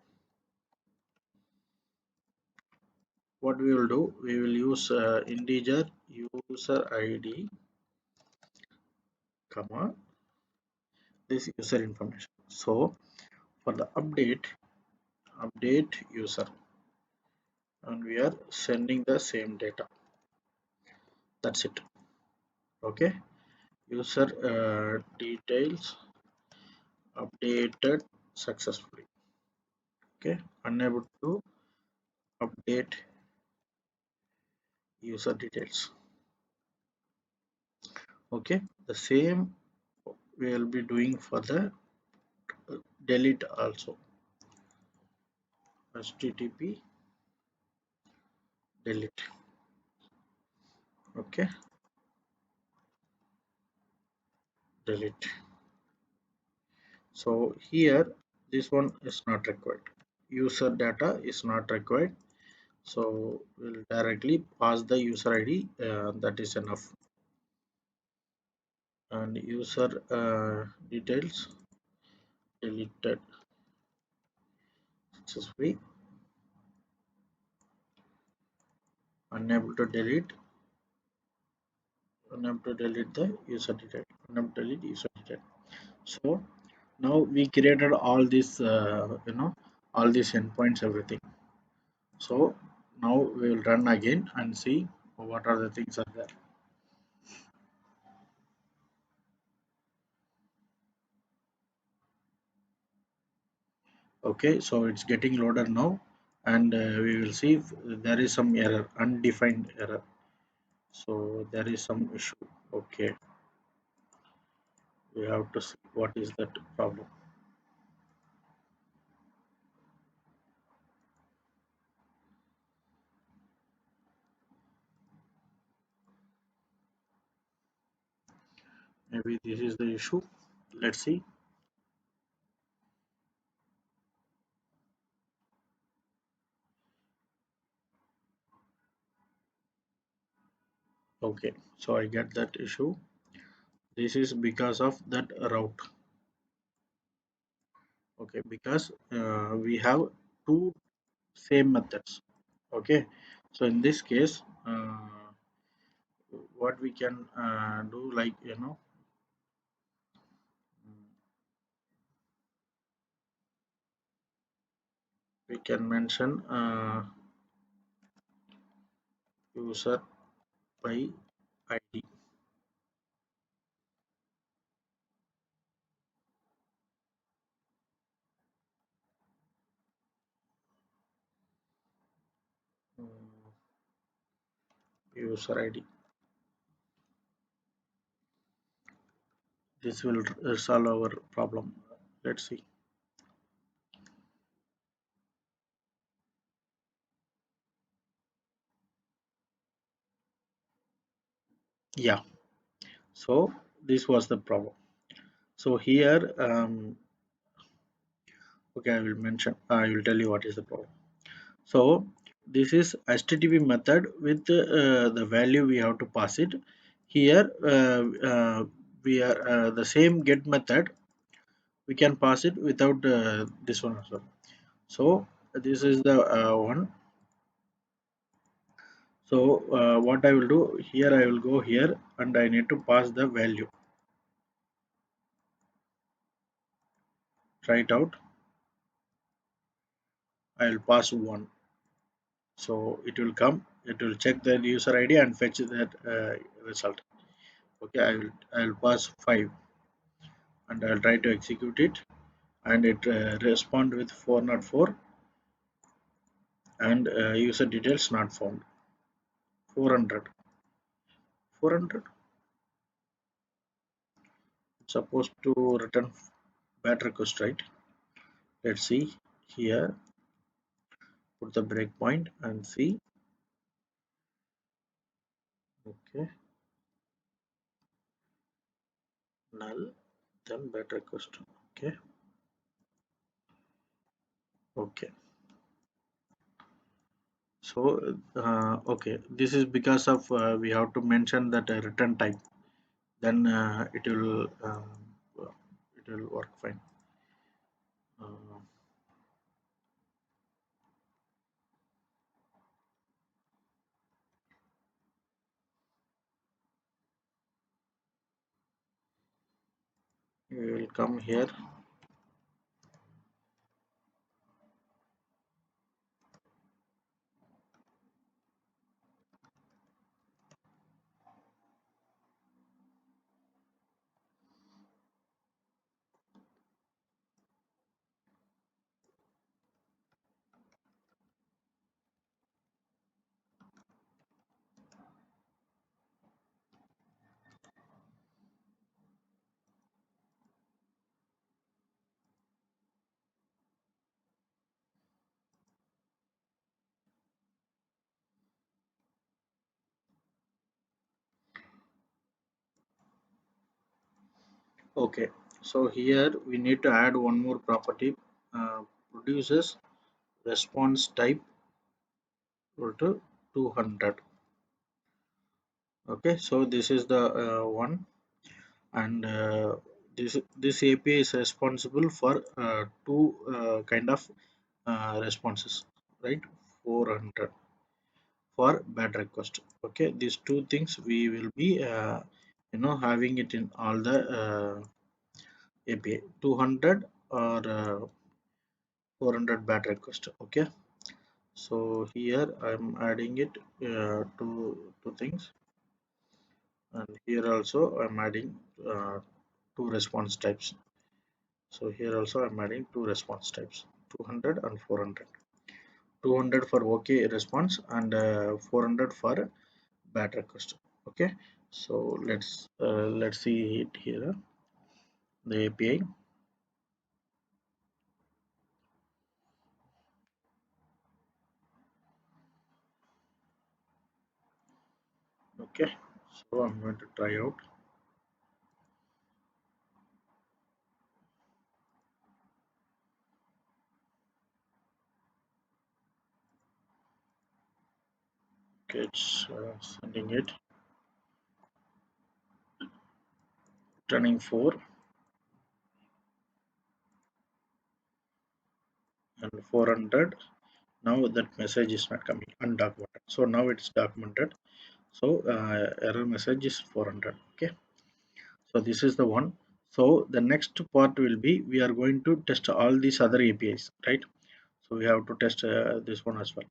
what we will do, we will use integer user id comma this user information. So for the update user, and we are sending the same data. That's it. Okay, user details updated successfully. Okay, unable to update user details. Okay, the same we will be doing for the delete also. http delete. Okay, delete. So here this one is not required. User data is not required. So we'll directly pass the user ID. That is enough. And user details deleted successfully. Unable to delete. Unable to delete the user detail. Unable to delete user detail. So now we created all these, all these endpoints, everything. So now we will run again and see what are the things are there. Okay, so it's getting loaded now, and we will see if there is some error, undefined error. So there is some issue. Okay, we have to see what is that problem. Maybe this is the issue. Let's see. Okay, so I get that issue. This is because of that route. Okay, because we have two same methods. Okay, so in this case, what we can do, like, we can mention user by ID. mm, User ID. This will solve our problem. Let's see. Yeah. So this was the problem. So here, okay, I will tell you what is the problem. So this is HTTP method with the value we have to pass it. Here we are the same get method. We can pass it without this one as well. So this is the one. So what I will do here, I will go here and I need to pass the value. Try it out. I will pass 1. So it will come. It will check the user ID and fetch that result. Okay, I will pass 5 and I'll try to execute it, and it respond with 404 and user details not found. 400. 400. It's supposed to return bad request, right? Let's see here. Put the breakpoint and see. Okay, null, then bad request. Okay, okay. So okay, this is because of we have to mention that return type. Then it will work fine. Uh, we will come here. Okay, so here we need to add one more property. Produces response type equal to 200. Okay, so this is the one, and this API is responsible for two kind of responses, right? 400 for bad request. Okay, these two things we will be having it in all the API. 200 or 400 bad request. Okay, so here I'm adding it to two things, and here also I'm adding two response types. So here also I'm adding two response types, 200 and 400. 200 for OK response and 400 for bad request. Okay, so let's see it here, the API. Okay, so I'm going to try out. Okay, it's sending it, turning 4 and 400. Now that message is not coming undocumented, so now it's documented. So error message is 400. Okay, so this is the one. So the next part will be we are going to test all these other APIs, right? So we have to test this one as well.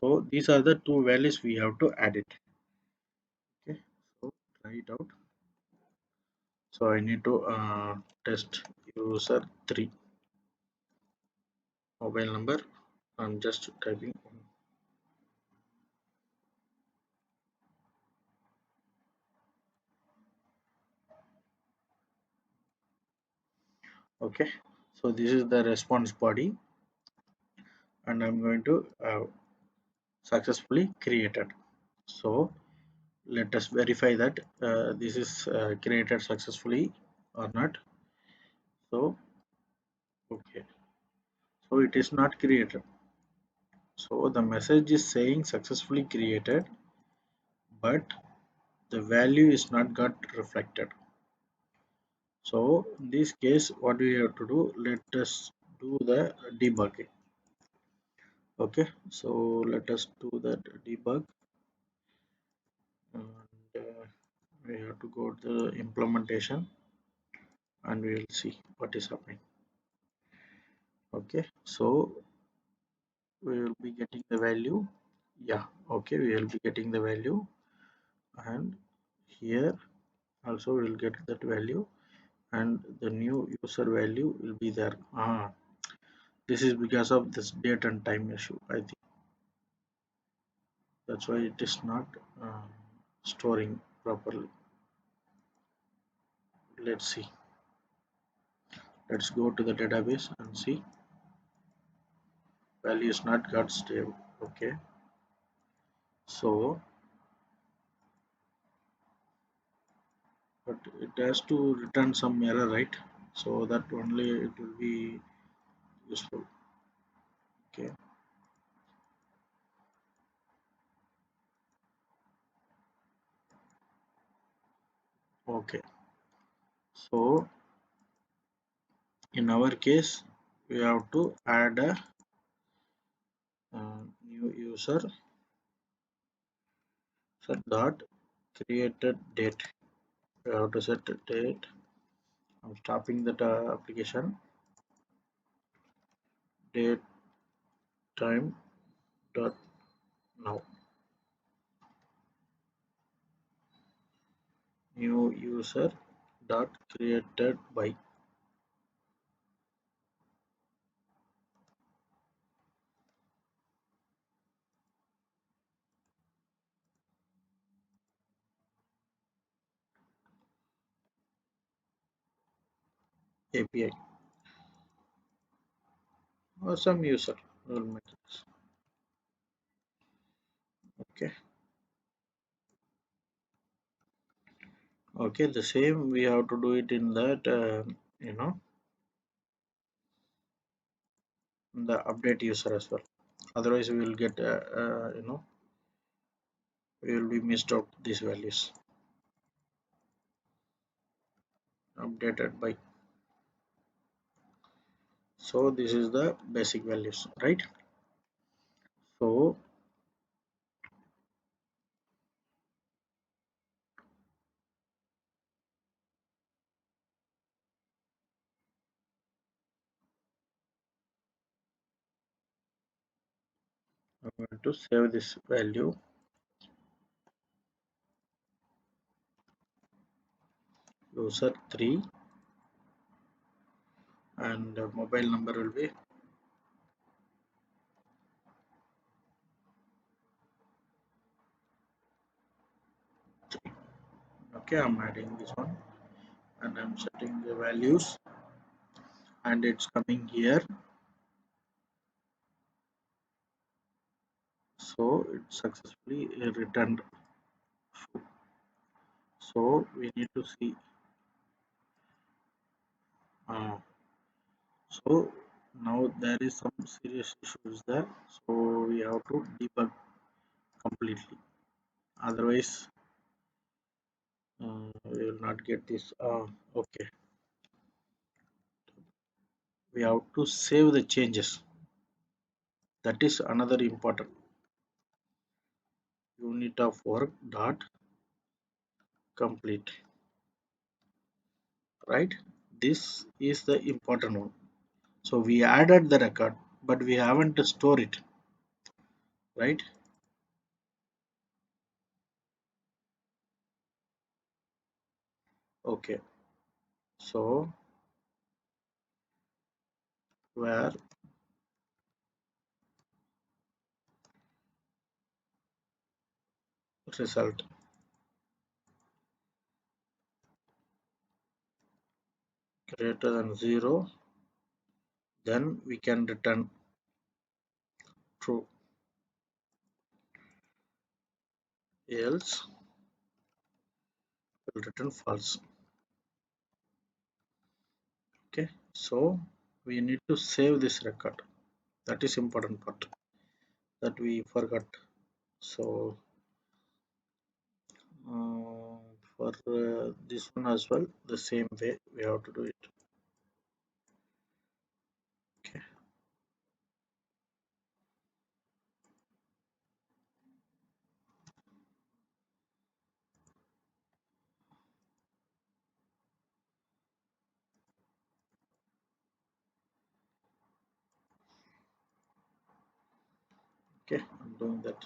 So these are the two values we have to add it. Okay, try it out. So I need to test user 3 mobile number. I'm just typing. Okay, so this is the response body, and I'm going to successfully created. So let us verify that this is created successfully or not. So okay, so it is not created. So the message is saying successfully created, but the value is not got reflected. So in this case, what we have to do, let us do the debugging. Okay, so let us do that debug, and we have to go to the implementation, and we will see what is happening. Okay, so we will be getting the value. Yeah, okay, we will be getting the value, and here also we will get that value, and the new user value will be there. This is because of this date and time issue, I think. That's why it is not uh, storing properly. Let's see. Let's go to the database and see. Value is not got stable. Okay, so but it has to return some error, right? So that only it will be useful. Okay, okay. So in our case, we have to add a new user. So dot created date. We have to set a date. I'm stopping that application. Date time dot now. New user dot created by API or some user role methods. Okay, okay. The same we have to do it in that you know in the update user as well. Otherwise, we will get we will be missed out these values updated by. So this is the basic values, right? So I'm going to save this value user 3, and mobile number will be okay. I'm adding this one, and I'm setting the values, and it's coming here. So it's successfully returned. So we need to see. Uh, so now there is some serious issues there. So we have to debug completely. Otherwise, we will not get this. Okay, we have to save the changes. That is another important unit of work dot complete, right? This is the important one. So we added the record, but we haven't stored it, right? Okay, so where result greater than 0, then we can return true, else will return false. Okay, so we need to save this record. That is important part that we forgot. So for this one as well, the same way we have to do it. Okay, okay, I'm doing that.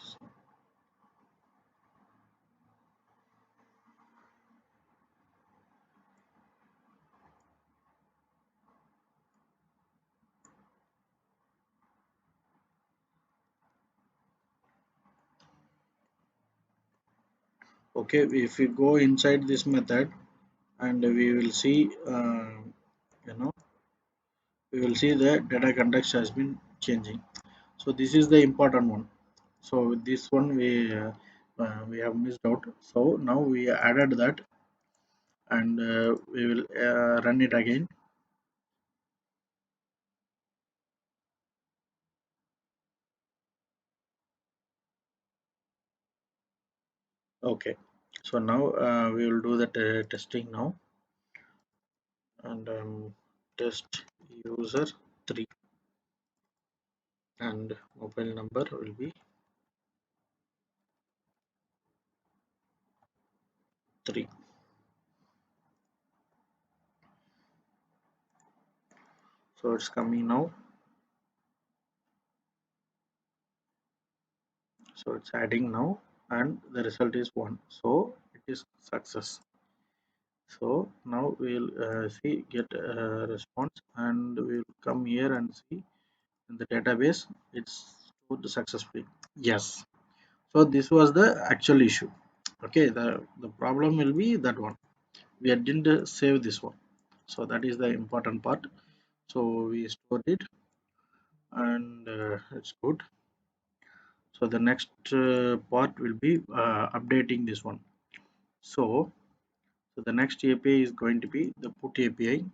Okay, if we go inside this method and we will see, you know, we will see the data context has been changing. So this is the important one. So with this one we have missed out. So now we added that, and we will run it again. Okay, so now we will do the testing now, and test user 3, and mobile number will be 3. So it's coming now. So it's adding now, and the result is 1. So it is success. So now we'll see get a response, and we'll come here and see in the database it's stored successfully. Yes. So this was the actual issue. Okay, the problem will be that one. We didn't save this one. So that is the important part. So we stored it, and it's good. So the next part will be updating this one. So, so the next API is going to be the put API.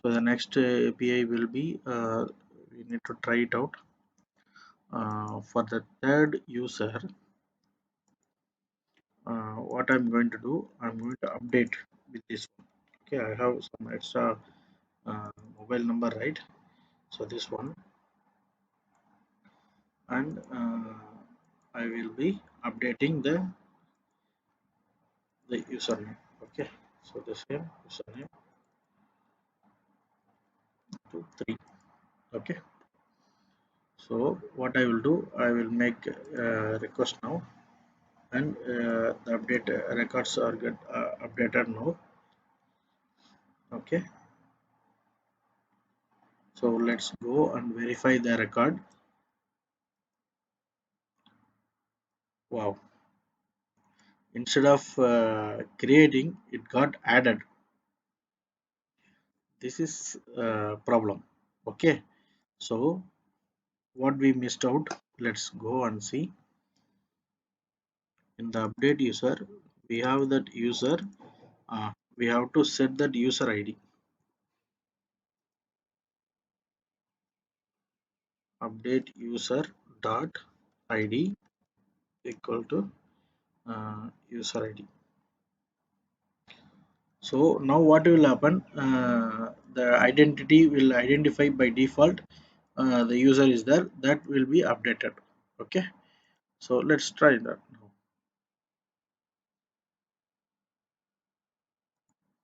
So the next API will be we need to try it out for the third user. What I'm going to do, I'm going to update with this one. Okay, I have some extra mobile number, right? So this one, and I will be updating the username. Okay, so the same username to 3. Okay, so what I will do, I will make request now, and the update records are get updated now. Okay, so let's go and verify the record. Wow, instead of creating, it got added. This is a problem. Okay, so what we missed out, let's go and see. In the update user, we have that user, we have to set that user ID. Update user dot id equal to user id. So now what will happen, the identity will identify by default the user is there, that will be updated. Okay, so let's try that now.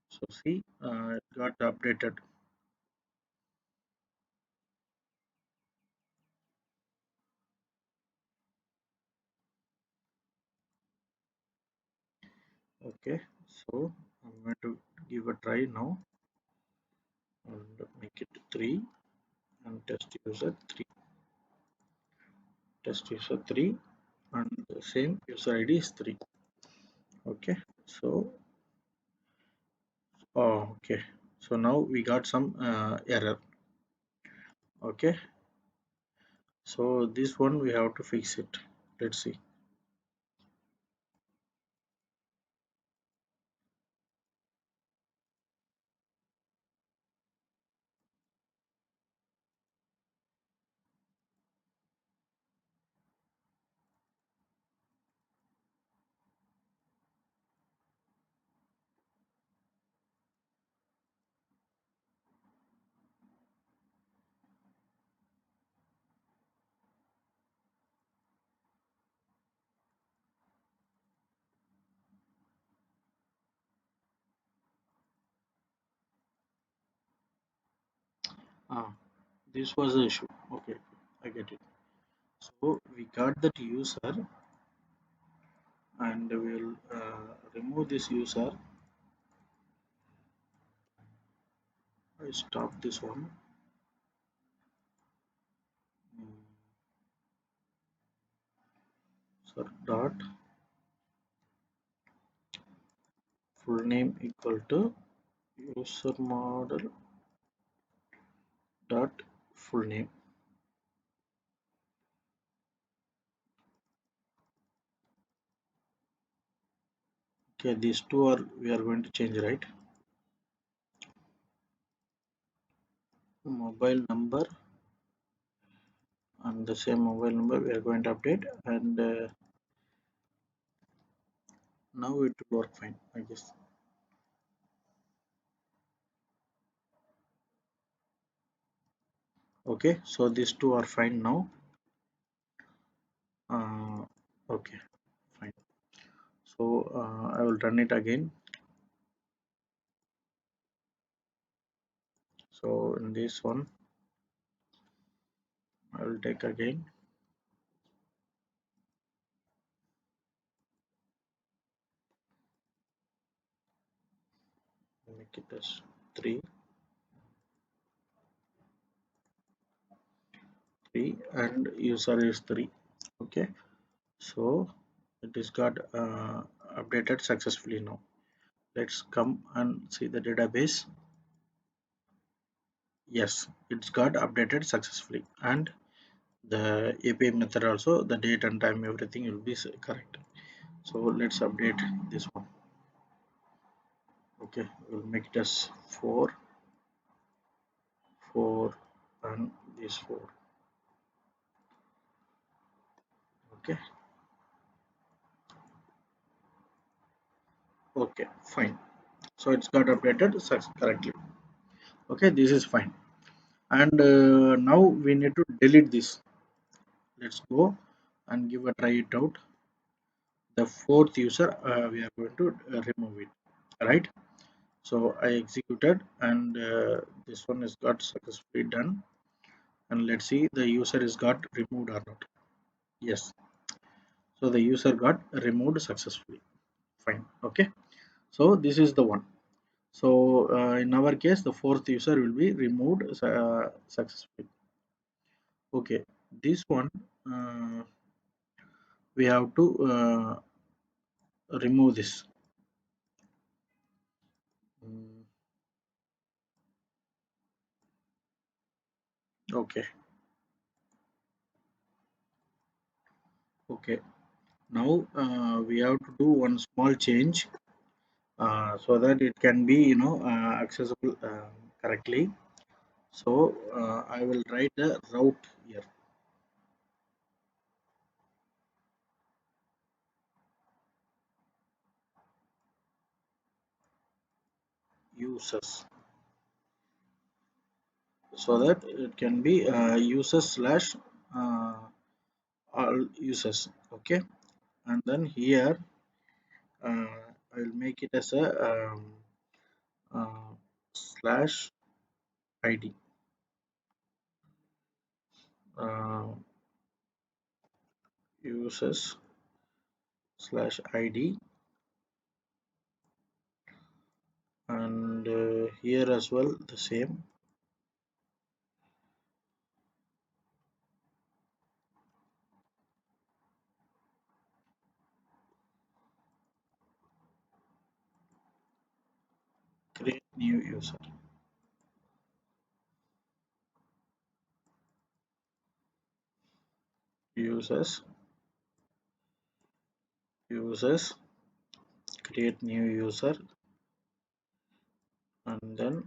So see, it got updated. Okay, so I'm going to give a try now and make it 3 and test user 3 and the same user ID is 3. Okay, so okay, so now we got some error. Okay, so this one we have to fix it. Let's see. Ah, this was the issue. Okay, I get it. So we got that user and we'll remove this user. I stop this one. Mm, so dot full name equal to user model dot full name. Okay, these two are we are going to change, right? Mobile number and the same mobile number we are going to update, and now it will work fine, I guess. Okay, so these two are fine now. Okay, fine. So I will run it again. So in this one I will take again, make it as 3 3 and user is 3. Okay, so it is got updated successfully now. Let's come and see the database. Yes, it's got updated successfully, and the API method also, the date and time, everything will be correct. So let's update this one. Okay, we'll make it as 4 4 and this 4. Okay, okay, fine. So it's got updated correctly. Okay, this is fine. And now we need to delete this. Let's go and give a try it out. The fourth user, we are going to remove it, right? So I executed, and this one is got successfully done. And let's see the user is got removed or not. Yes, so the user got removed successfully. Fine. Okay, so this is the one. So in our case the fourth user will be removed successfully. Okay, this one uh, we have to remove this. Mm, okay, okay, now we have to do one small change so that it can be accessible correctly. So I will write the route here, users, so that it can be users slash uh, all users. Okay, and then here I will make it as a uh, slash id, uh, users slash id, and here as well the same. Create new user. Users, users, create new user, and then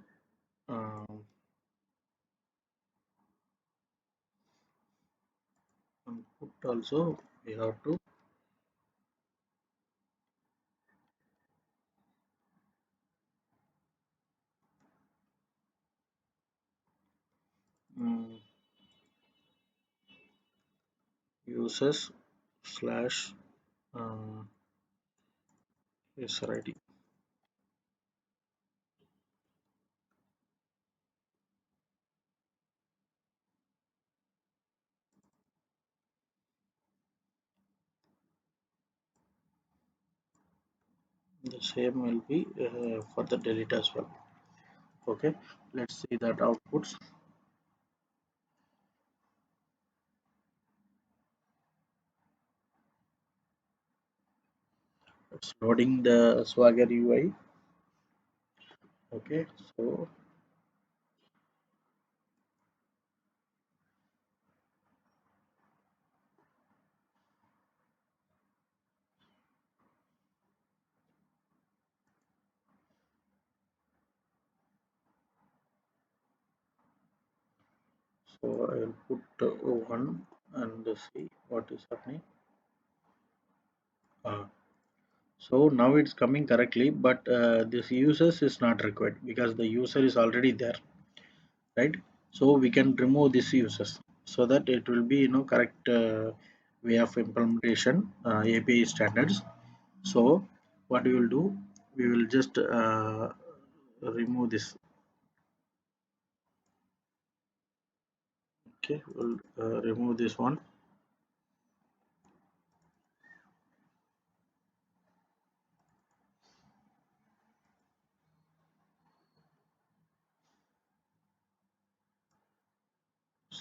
input also we have to um, users slash uh, user ID. The same will be for the delete as well. Okay, let's see that outputs. It's loading the Swagger UI. Okay, so I will put one and see what is happening. Uh, so now it's coming correctly, but this users is not required because the user is already there, right? So we can remove this users so that it will be correct way of implementation API standards. So what we will do, we will just remove this. Okay, we'll remove this one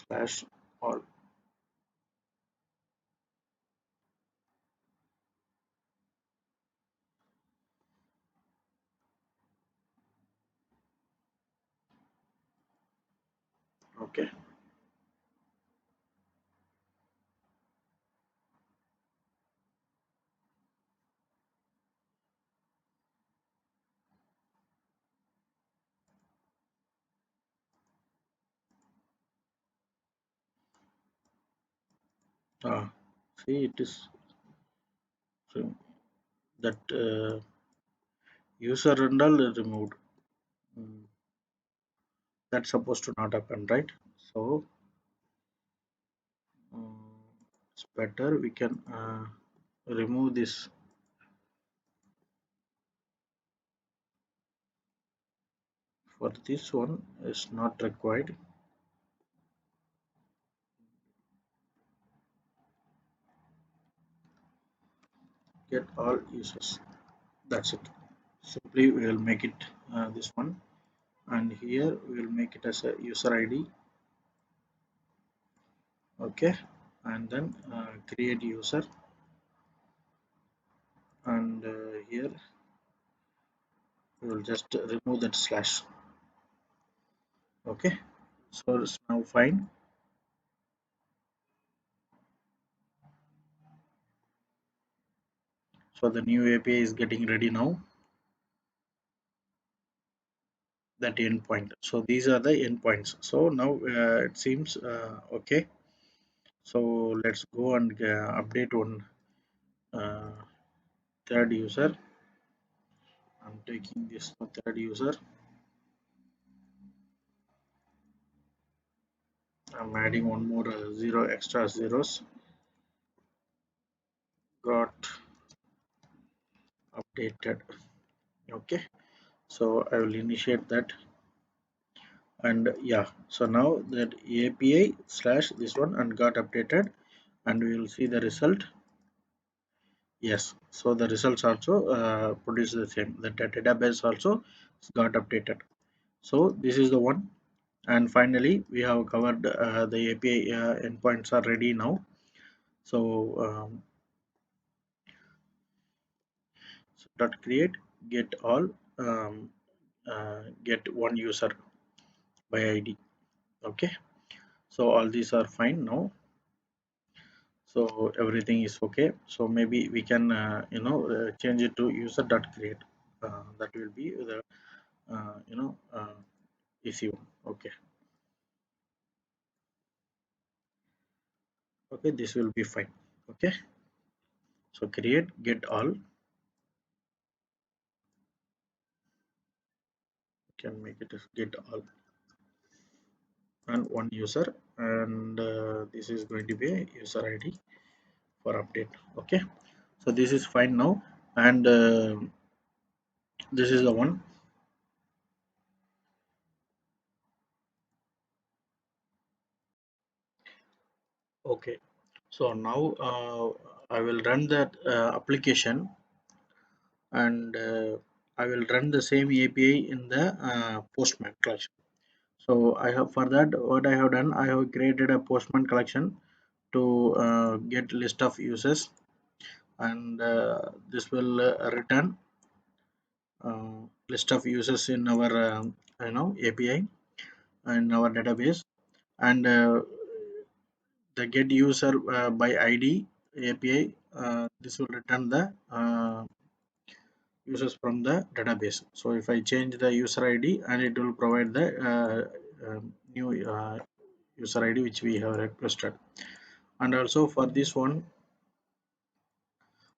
slash all. Okay, ah, see it is that user and all removed. Mm, that's supposed to not happen, right? So it's better we can remove this. For this one is not required. Get all users. That's it. Simply we will make it this one, and here we will make it as a user ID. Okay, and then create user, and here we will just remove that slash. Okay, so it's now fine. So the new API is getting ready now. That endpoint. So these are the endpoints. So now it seems okay. So let's go and update one uh, third user. I'm taking this third user. I'm adding one more zero extra zeros. Got updated. Okay. So I will initiate that, and yeah. So now that API slash this one and got updated, and we will see the result. Yes. So the results also produce the same. The database also got updated. So this is the one. And finally, we have covered the API endpoints are ready now. So, dot create get all, get one user by ID. Okay, so all these are fine now. So everything is okay. So maybe we can change it to user dot create. That will be the easy one. Okay, okay, this will be fine. Okay, so create get all, can make it as get all and one user, and this is going to be a user ID for update. Okay, so this is fine now, and this is the one. Okay, so now I will run that application, and I will run the same API in the Postman collection. So I have, for that, what I have done, I have created a Postman collection to get list of users, and this will return list of users in our API and our database, and the get user by ID API. This will return the users from the database. So if I change the user ID, and it will provide the new user ID which we have requested. And also for this one,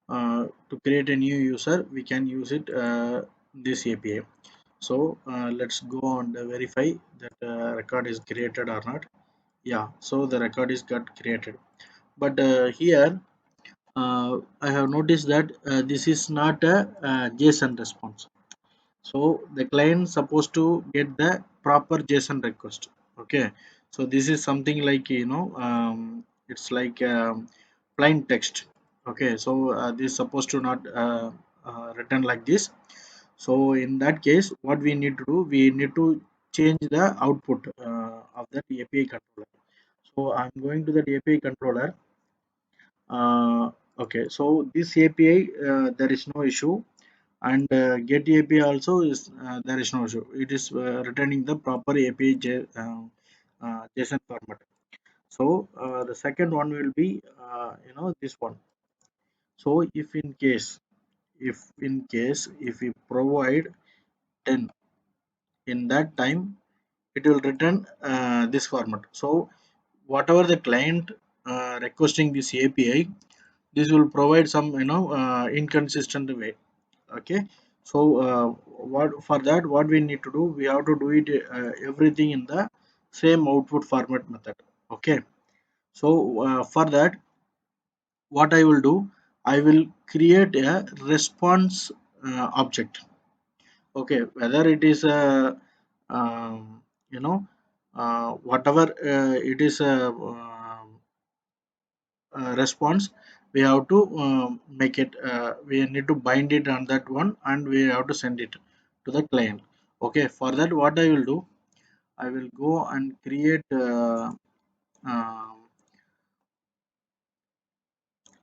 to create a new user, we can use it this API. So let's go and verify that record is created or not. Yeah, so the record is got created, but here I have noticed that this is not a, JSON response. So the client supposed to get the proper JSON request. Okay, so this is something like, it's like plain text. Okay, so this is supposed to not written like this. So in that case, what we need to do, we need to change the output of that API controller. So I'm going to the API controller. Okay, so this API, there is no issue, and get API also is, there is no issue. It is returning the proper API JSON format. So the second one will be this one. So if we provide 10, in that time it will return this format. So whatever the client requesting this API, this will provide some inconsistent way. Okay, so what for that, what we need to do, we have to do it everything in the same output format method. Okay, so for that, what I will do, I will create a response object. Okay, whether it is a whatever it is a response, we have to make it, we need to bind it on that one, and we have to send it to the client. Okay, for that, what I will do, I will go and create um,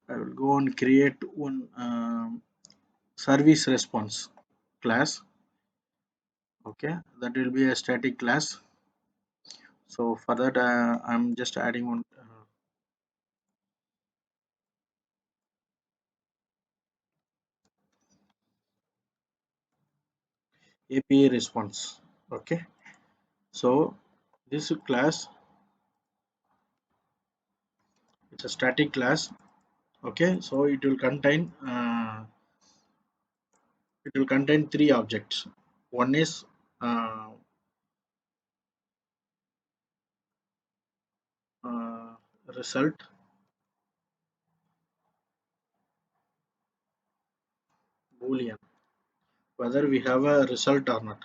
I will go and create one service response class. Okay, that will be a static class. So for that, I'm just adding one API response. Okay, so this class, it's a static class. Okay, so it will contain three objects. One is uh, uh, result, boolean, whether we have a result or not.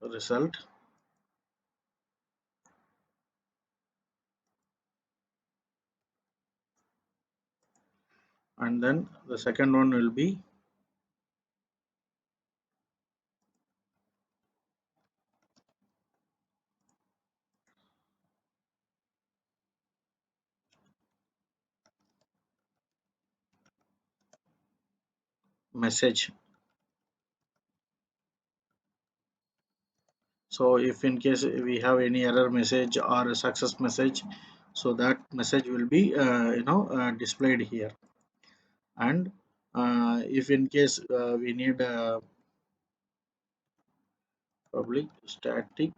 Result, and then the second one will be message. So if in case we have any error message or a success message, so that message will be displayed here. And if in case we need public static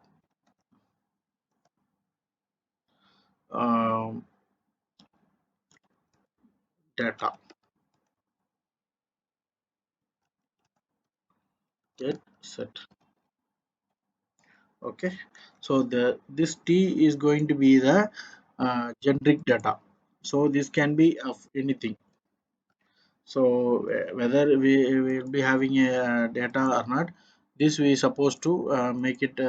um, data get set. Okay, so the this t is going to be the generic data, so this can be of anything. So whether we will be having a data or not, this we supposed to make it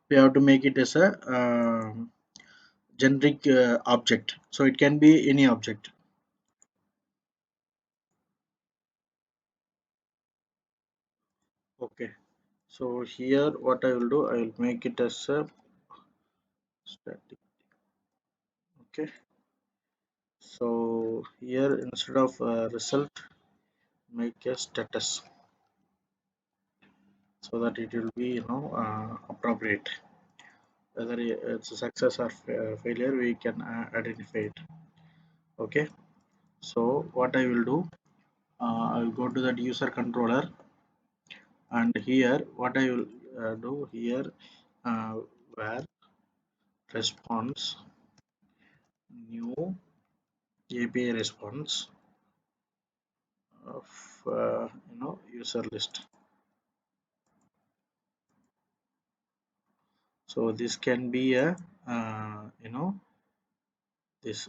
we have to make it as a generic object, so it can be any object. Okay, so here what I will do, I will make it as a static. Okay, so here instead of result, make a status, so that it will be appropriate. Whether it's a success or failure, we can identify it. Okay, so what I will do, I will go to that user controller, and here what I will do here, uh, where response new API response of user list. So this can be a this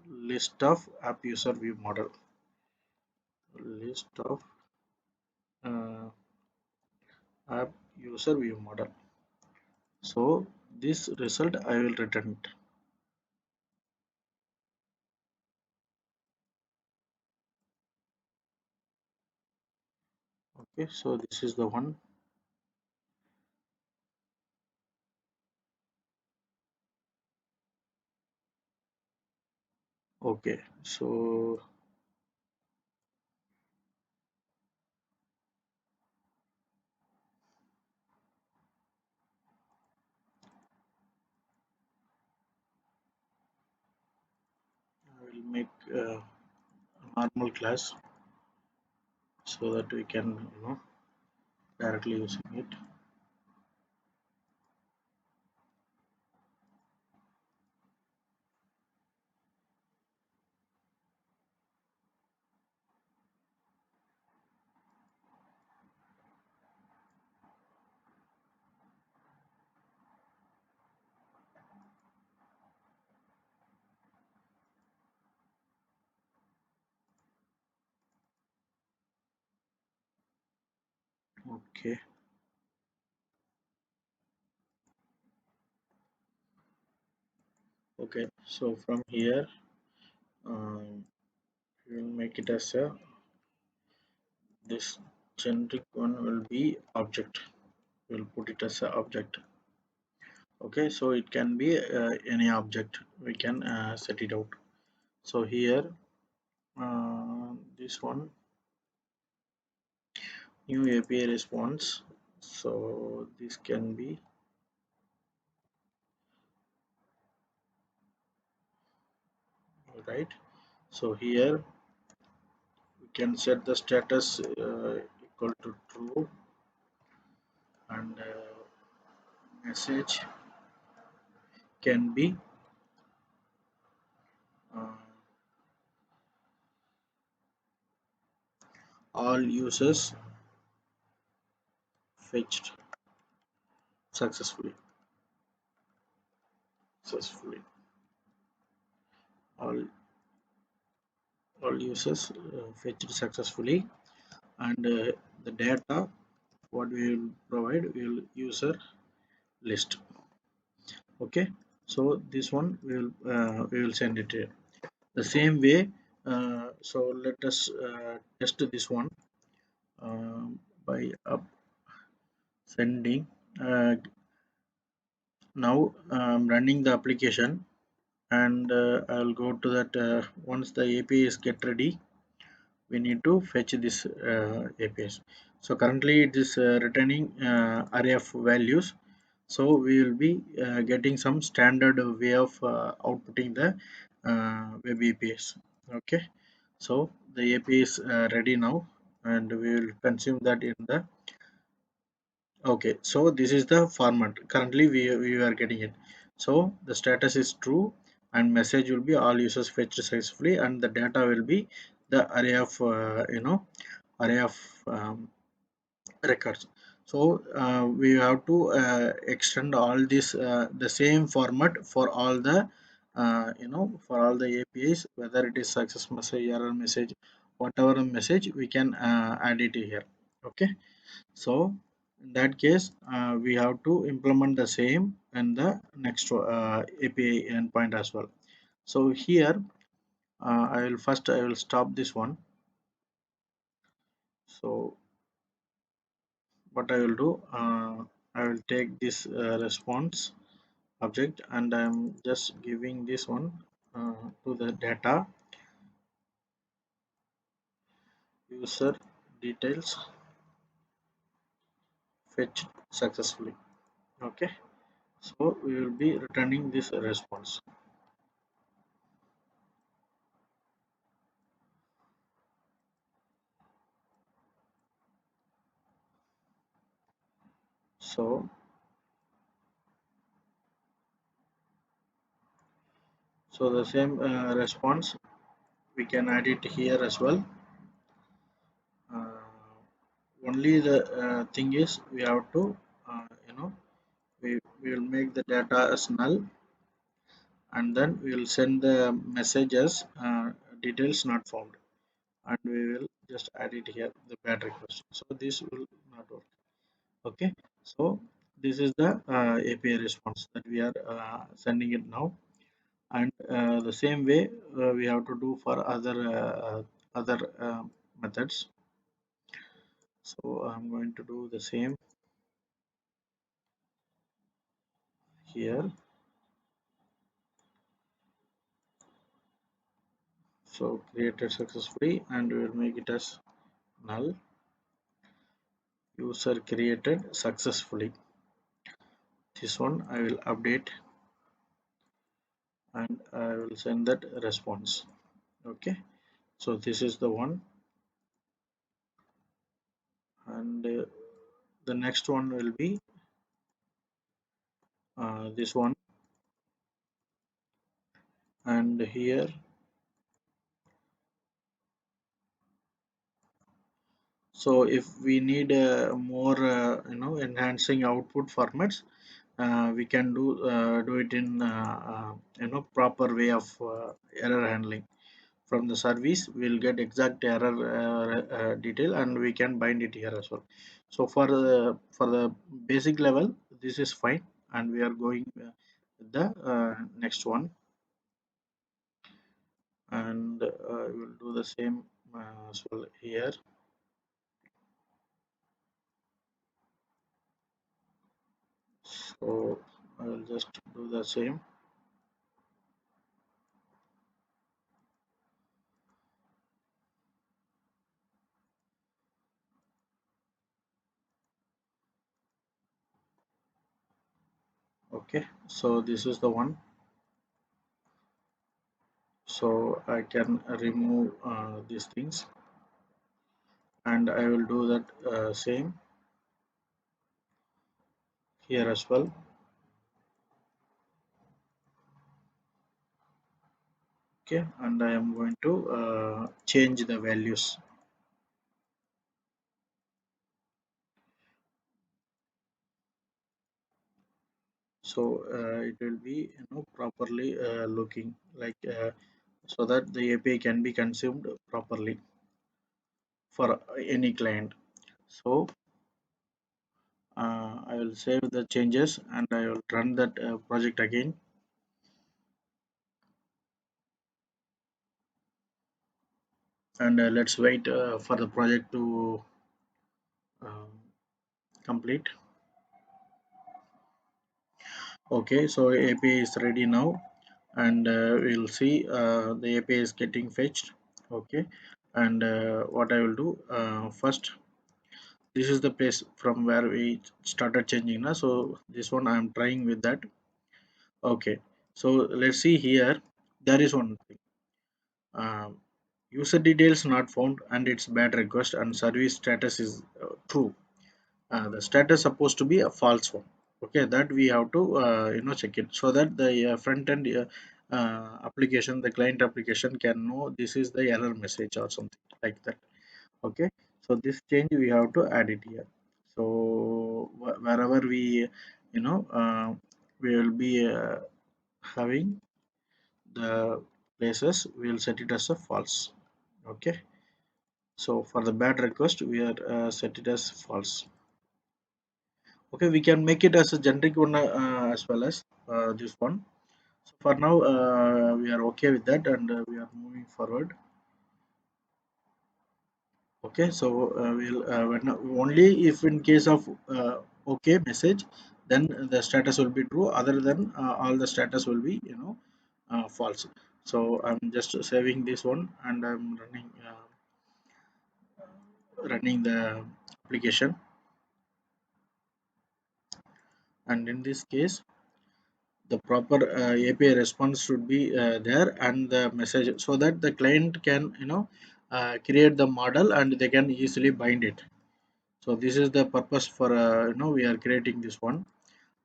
list of app user view model, list of uh, app user view model. So this result I will return it. Okay, so this is the one. Okay, so I will make a normal class, so that we can directly using it. Okay, okay. So from here, we will make it as a this generic one will be object. We'll put it as a object. Okay, so it can be any object. We can set it out. So here, this one new API response. So this can be right. So here we can set the status equal to true, and message can be uh, all users fetched successfully. Successfully, all all users fetched successfully, and the data what we will provide will user list. Okay, so this one we will send it here. The same way, so let us test this one by sending. Now I'm running the application, and I'll go to that. Once the API is get ready, we need to fetch this APIs. So currently it is returning array of values. So we will be getting some standard way of outputting the web APIs. Okay, so the API is ready now, and we will consume that in the. Okay, so this is the format. Currently, we are getting it. So the status is true, and message will be all users fetched successfully, and the data will be the array of array of records. So we have to extend all this the same format for all the for all the APIs, whether it is success message, error message, whatever message we can add it here. Okay, so in that case, we have to implement the same and the next API endpoint as well. So here, I will stop this one. So what I will do, I will take this response object, and I'm just giving this one to the data user details fetched successfully. Okay, so we will be returning this response. So the same response we can add it here as well. Only the thing is we have to we will make the data as null, and then we will send the messages details not found, and we will just add it here the bad request, so this will not work. Okay, so this is the API response that we are sending it now, and the same way we have to do for other methods. So I'm going to do the same here. So created successfully, and we will make it as null. User created successfully. This one I will update, and I will send that response. Okay, so this is the one, and the next one will be this one, and here. So if we need more enhancing output formats, we can do it in proper way of error handling. From the service we'll get exact error detail, and we can bind it here as well. So for the basic level this is fine, and we are going with the next one, and we'll do the same as well here. So I will just do the same. Okay, so this is the one. So I can remove these things, and I will do that same here as well. Okay, and I am going to change the values. So it will be properly looking like so that the API can be consumed properly for any client. So I will save the changes, and I will run that project again. and let's wait for the project to uh, complete. Okay, so API is ready now, and we'll see the API is getting fetched. Okay, and what I will do first, this is the place from where we started changing now. So this one I am trying with that. Okay, so let's see here. There is one thing. Um, User details not found, and it's bad request, and service status is true. The status supposed to be a false one. Okay, that we have to check it, so that the front end application, the client application can know this is the error message or something like that. Okay, so this change we have to add it here. So wherever we we will be having the places, we will set it as a false. Okay, so for the bad request we are set it as false. Okay, we can make it as a generic one as well as this one. So for now, we are okay with that, and we are moving forward. Okay, so we'll when only if in case of okay message, then the status will be true. Other than all the status will be false. So I'm just saving this one, and I'm running the application, and in this case the proper API response should be there, and the message, so that the client can create the model and they can easily bind it. So this is the purpose for we are creating this one,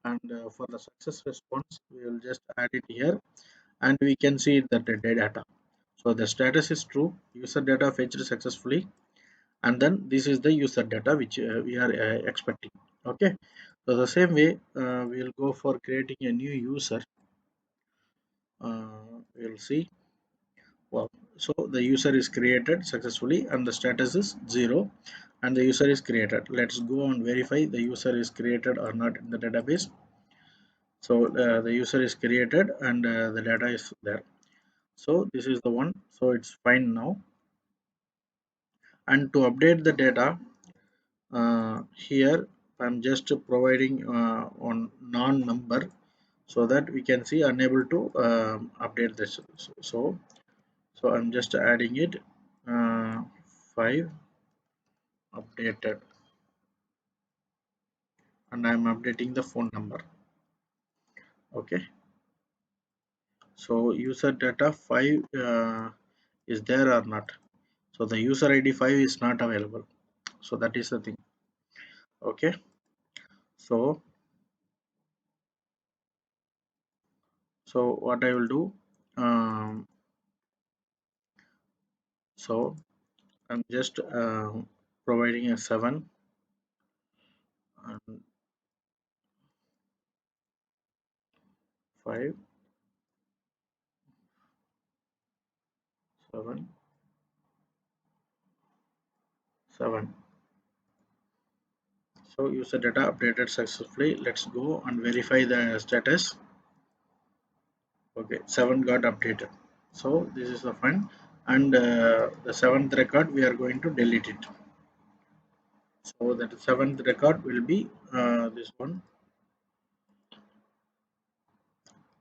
and for the success response we will just add it here, and we can see that the data. So the status is true, user data fetched successfully, and then this is the user data which we are expecting. Okay, so the same way we will go for creating a new user. We'll see. Wow. So the user is created successfully, and the status is 0, and the user is created. Let's go and verify the user is created or not in the database. So the user is created, and the data is there. So this is the one. So it's fine now. And to update the data, here I'm just providing on non-number, so that we can see unable to update this. So I'm just adding it, 5 updated, and I'm updating the phone number. Okay, so user data 5 is there or not. So the user ID 5 is not available. So that is the thing. Okay, so what I will do, um, so I'm just providing a 7 and 5, 7, 7. So user data updated successfully. Let's go and verify the status. Okay, 7 got updated. So this is the fine, and the seventh record we are going to delete it. So that seventh record will be this one.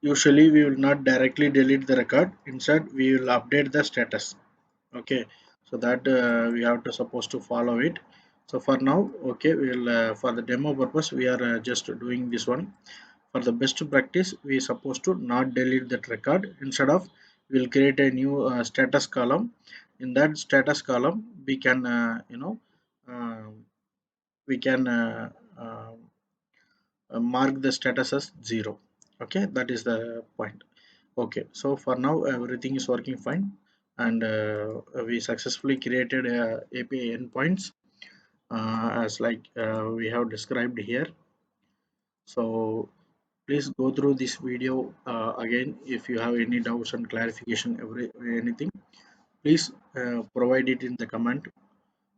Usually we will not directly delete the record. Instead, we will update the status. Okay, so that we have to supposed to follow it. So for now, okay, we will for the demo purpose we are just doing this one. For the best practice, we supposed to not delete that record. Instead of, we'll create a new status column. In that status column we can uh, we can mark the status as 0. Okay, that is the point. Okay, so for now everything is working fine, and we successfully created API endpoints as like we have described here. So please go through this video again. If you have any doubts and clarification, anything, please provide it in the comment,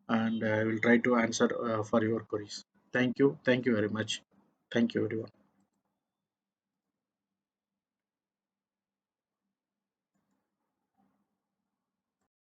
and I will try to answer for your queries. Thank you very much. Thank you everyone.